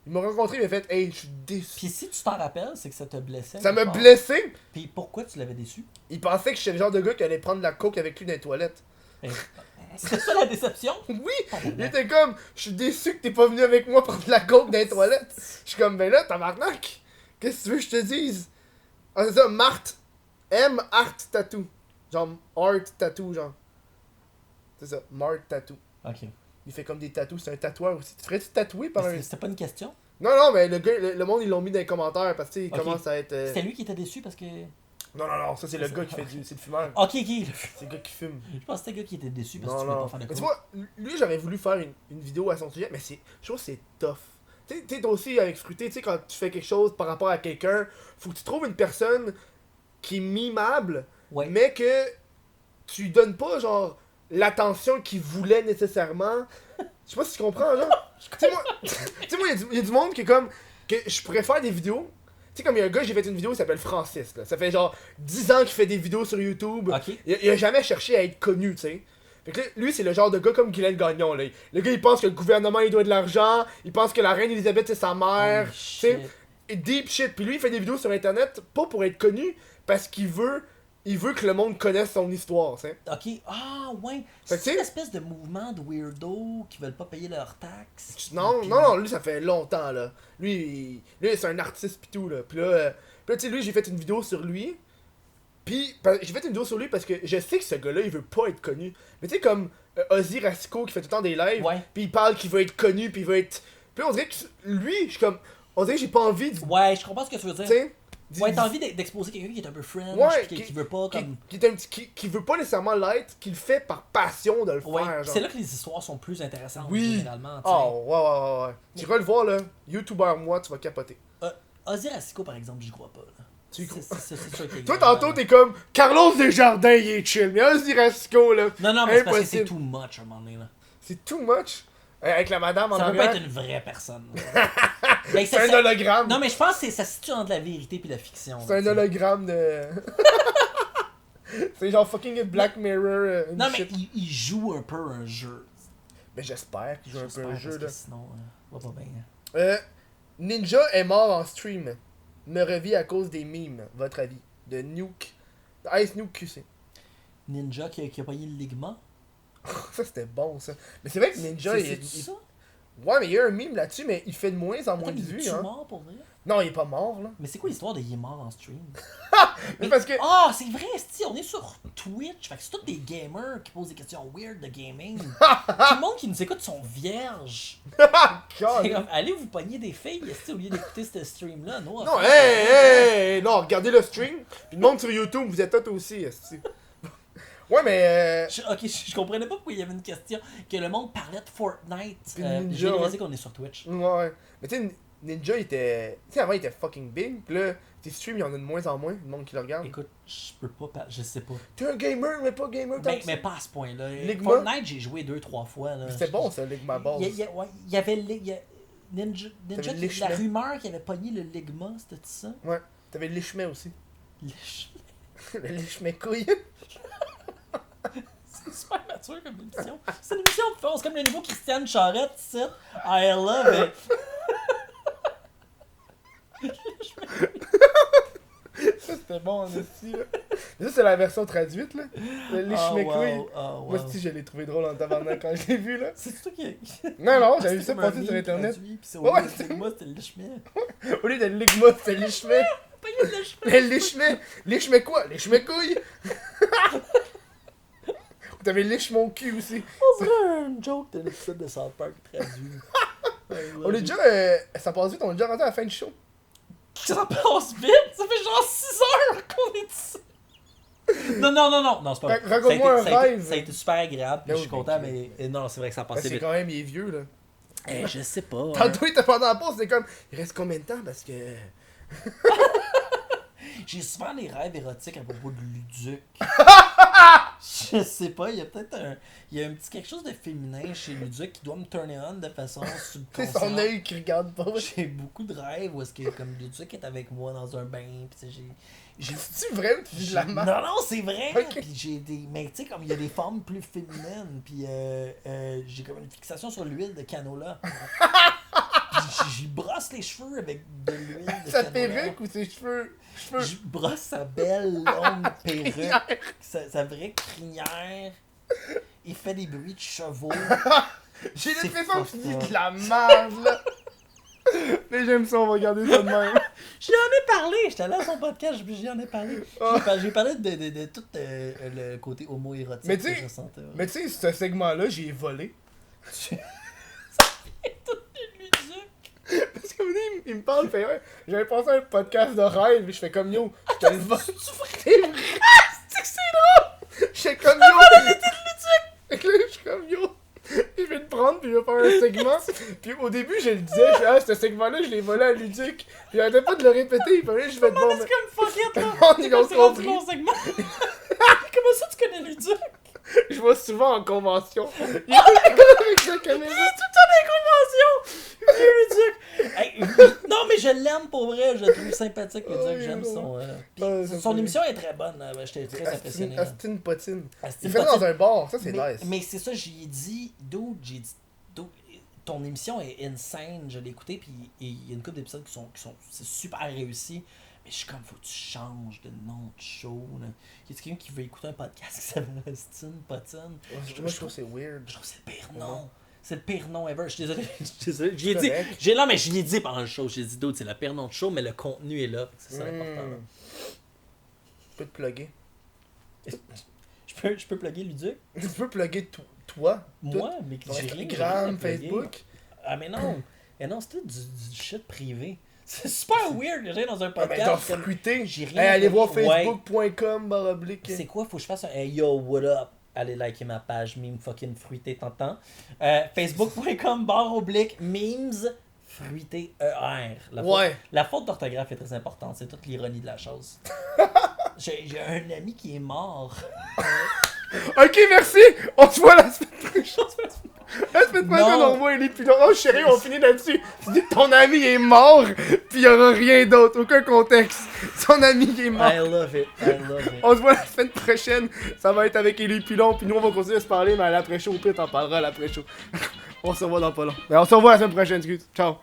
Il m'a rencontré, il m'a fait, hey, je suis déçu. Puis si tu t'en rappelles, c'est que ça te blessait. Ça m'a quelque part. blessé. Puis pourquoi tu l'avais déçu? Il pensait que j'étais le genre de gars qui allait prendre la coke avec lui dans les toilettes. Ben, c'est ça la déception? Oui! Il était comme, je suis déçu que t'es pas venu avec moi prendre la coke dans les toilettes. Je suis comme, ben là, tabarnak! Qu'est-ce que tu veux que je te dise? Ah, c'est ça, Marthe. Art Tattoo. Genre, Art Tattoo, genre. C'est ça, Mart Tattoo. Ok. Il fait comme des tatous, c'est un tatoueur aussi. Tu ferais-tu tatouer par un. C'était pas une question? Non, mais le gars, le monde, ils l'ont mis dans les commentaires parce que, tu sais, il Ok. commence à être. C'était lui qui était déçu parce que. Non, ça c'est le gars qui fait du. C'est le fumeur. Ok. C'est le gars qui fume. Je pense que c'était le gars qui était déçu parce que Non, tu voulais non. pas faire de Mais tu coke. vois, lui, j'aurais voulu faire une vidéo à son sujet, mais je trouve que c'est tough. Tu sais, toi aussi, avec Fruité, tu sais, quand tu fais quelque chose par rapport à quelqu'un, faut que tu trouves une personne qui est mimable, Ouais. mais que tu lui donnes pas, genre, l'attention qu'il voulait nécessairement. Je sais pas si tu comprends, genre. Tu sais, moi, il y a du monde qui est comme. Que je pourrais faire des vidéos. Tu sais, comme il y a un gars, j'ai fait une vidéo qui s'appelle Francis, là. Ça fait genre 10 ans qu'il fait des vidéos sur YouTube. Ok. Il a jamais cherché à être connu, tu sais. Fait que là, lui, c'est le genre de gars comme Guylaine Gagnon, là. Le gars, il pense que le gouvernement, il doit de l'argent. Il pense que la reine Elisabeth, c'est sa mère. Holy Tu sais, shit. et deep shit. Puis lui, il fait des vidéos sur Internet, pas pour être connu, parce qu'il veut que le monde connaisse son histoire, tu sais. Ok. Ah, ouais. Fait que C'est tu une sais- espèce de mouvement de weirdo qui veulent pas payer leurs taxes. Non, Puis- non, lui, ça fait longtemps, là. Lui, c'est un artiste pis tout, là. Pis là, tu sais, lui, j'ai fait une vidéo sur lui. Puis, j'ai fait une vidéo sur lui parce que je sais que ce gars-là, il veut pas être connu. Mais tu sais, comme Ozzy Rastico qui fait tout le temps des lives, Ouais. puis il parle qu'il veut être connu, puis il veut être. Puis là, on dirait que lui, je suis comme. On dirait que j'ai pas envie de. Ouais, je comprends ce que tu veux Tu dire. sais. Ouais, t'as envie d'exposer quelqu'un qui est un peu French, Ouais, puis qui veut pas comme. qui veut pas nécessairement l'être, qui le fait par passion de le Ouais, faire, genre. c'est là que les histoires sont plus intéressantes, Oui. généralement. tu sais. Oh, ouais. Tu vas le voir, là. YouTuber, moi, tu vas capoter. Ozzy Rastico, par exemple, j'y crois pas. Là. C'est sûr qu'il Toi, tantôt, t'es comme Carlos Desjardins, il est chill. Mais Ozzy Rasco, là. Non, mais c'est parce que c'est impossible. too much à un moment donné, là. C'est too much. Avec la madame en Ça peut arrière. pas être une vraie personne. Ben, C'est un hologramme. Non, mais je pense que ça se situe entre la vérité et la fiction. C'est un hologramme de. C'est genre fucking Black Mirror. Non, mais il joue un peu un jeu. Mais j'espère qu'il joue un peu un jeu, là. Sinon, va pas bien. Ninja est mort en stream. Me revit à cause des memes. Votre avis? De Nuke. Ice Nuke QC. Ninja qui a payé le ligament. Ça, c'était bon, ça. Mais c'est vrai que Ninja, C'est ça? Ouais, mais il y a un meme là-dessus, mais il fait de moins en moins de vues, hein. mort pour vrai? Non, il est pas mort, là. Mais c'est quoi l'histoire de il est mort en stream? Mais parce que. Ah, c'est vrai, on est sur Twitch. Fait que c'est tous des gamers qui posent des questions weird de gaming. Tout le monde qui nous écoute sont vierges. C'est comme, allez vous pogner des filles au lieu d'écouter ce stream-là. Non, Non, regardez le stream. Puis le monde sur YouTube, vous êtes tous aussi, esti. Ouais, mais. Je comprenais pas pourquoi il y avait une question. Que le monde parlait de Fortnite. Puis Ninja, J'ai réalisé ouais. qu'on est sur Twitch. Ouais. Mais tu sais, Ninja, il était. Tu sais, avant, il était fucking big. Puis là, tes streams, il y en a de moins en moins. Le monde qui le regarde. Écoute, je peux pas, je sais pas. T'es un gamer, mais pas gamer tant que ça. Mais pas à ce point-là. Ligma. Fortnite, j'ai joué 2-3 fois. Là. C'était bon, ça, Ligma Balls. Il y avait Ninja T'avais la Lichmet. rumeur qu'il avait pogné le Ligma, c'était ça? Ouais. T'avais le Lichmet aussi. Le Lichmet couille. C'est super mature comme émission. C'est une émission de fond, c'est comme le nouveau Christiane Charette, c'est I love it. Ça, c'était bon en esti, là. Mais ça, c'est la version traduite, là. Le Lichmet couille. Moi, si je l'ai trouvé drôle en tabarnak quand je l'ai vu, là. C'est toi qui. Non, j'avais vu ça passer sur internet. Ouais, c'était moi, c'était le Lichmet. Au lieu de Ligma, c'était le Lichmet. Pogné le Lichmet. Le Lichmet. Lichmet quoi? Lichmet couille. T'avais liche mon cul aussi. On dirait un joke d'un épisode de South Park traduit. On est déjà. Ça passe vite, on est déjà rendu à la fin du show. Ça passe vite! Ça fait genre 6 heures qu'on est ici! Non, c'est pas vrai. Raconte-moi un rêve. Ça a été super agréable, puis Ben je suis oui, content, mais- mais non, c'est vrai que ça a passé C'est vite. quand même, il est vieux, là. Je sais pas. hein. Tantôt, il était pendant la pause, c'était comme. Il reste combien de temps? Parce que. J'ai souvent des rêves érotiques à propos de Luduc. Je sais pas, il y a peut-être un petit quelque chose de féminin chez Luduc qui doit me turner on de façon C'est subconsciente. son œil qui regarde pas. J'ai beaucoup de rêves où est-ce que comme Luduc est avec moi dans un bain, pis tu sais, j'ai C'est-tu vrai ou tu dis de la merde? Non, c'est vrai. Ok. Puis j'ai des, mais tu sais comme il y a des formes plus féminines, puis j'ai comme une fixation sur l'huile de canola. Puis j'y brosse les cheveux avec de l'huile de Sa canola. perruque ou ses cheveux? Je brosse sa belle longue perruque, sa vraie crinière. Il fait des bruits de chevaux. J'ai C'est l'impression que tu dis fucked de la merde, là. Mais j'aime ça, on va garder ça de même. J'y en ai parlé, j'étais allé à son podcast, puis j'y en ai parlé. J'ai parlé de tout le côté homo-érotique Mais tu que sais- je sentais. Ouais. Mais tu sais, ce segment-là, j'ai volé. Tout de Luduc. Parce que il me parle, fait ouais, j'avais pensé à un podcast de rêve, et je fais comme yo, je te le vole. C'est vrai! C'est que c'est drôle! Je fais comme yo! Fait que là, je suis comme yo! Il vient de prendre, puis il va faire un segment. Puis au début, je le disais, je fais, ah, ce segment-là, je l'ai volé à Luduc. Puis il arrêtait pas de le répéter, il fallait que je fais de bon. C'est comme fuck it, là. On est Comme c'est rendu compris. mon segment. Comment ça, tu connais Luduc? Je vois souvent en convention. Il est avec sa caméra. Tout le temps des conventions! Vieux Luduc! Hey, non, mais je l'aime pour vrai, je le trouve sympathique, Luduc. oui, J'aime oui. son. Puis Ça son fait- émission est très bonne, j'étais très impressionné. là. Astine Potine. Asti Il une fait ça dans potine. un bar, ça c'est mais, nice. mais c'est ça, j'ai dit, dude, ton émission est insane, je l'ai écouté, puis il y a une couple d'épisodes qui sont c'est super réussi. Mais je suis comme, faut que tu changes de nom de show. Là. Y a quelqu'un qui veut écouter un podcast qui s'appelle Astine Potine? Moi je trouve que c'est weird. Je trouve que c'est le pire Ouais. nom. C'est le pire nom ever. Je suis désolé. Je suis désolé. J'y ai dit. Correct. Non, mais j'y ai dit pendant le show. J'ai dit, dude, c'est le pire nom de show, mais le contenu est là. C'est ça l'important. là. Je peux te plugger. Je peux plugger Luduc? Tu peux plugger toi. Moi? Mais Ton j'ai rien Instagram, à plugger. Facebook. Ah, mais non. Et non, c'est tout du shit privé. C'est super weird que j'ai dans un Ah, mais t'as podcast. comme- fruité. j'ai Hey, rien allez voir plugger. Ouais. facebook.com/. C'est quoi? Faut que je fasse un hey, yo, what up? Allez liker ma page meme fucking fruité, t'entends? Facebook.com/memes Fruité ER. Ouais. La faute d'orthographe est très importante, c'est toute l'ironie de la chose. J'ai un ami qui est mort. Ok, merci! On se voit la semaine prochaine. La semaine prochaine, on revoit Ellie puis oh chérie, on finit là-dessus. Tu dis que ton ami est mort, pis y aura rien d'autre, aucun contexte. Son ami est mort. I love it. On se voit la semaine prochaine, ça va être avec Ellie Pilon, puis nous on va continuer à se parler, mais à l'après-show, au pire t'en parleras à l'après-show. On se revoit dans pas long. Mais on se revoit la semaine prochaine, excuse. Ciao.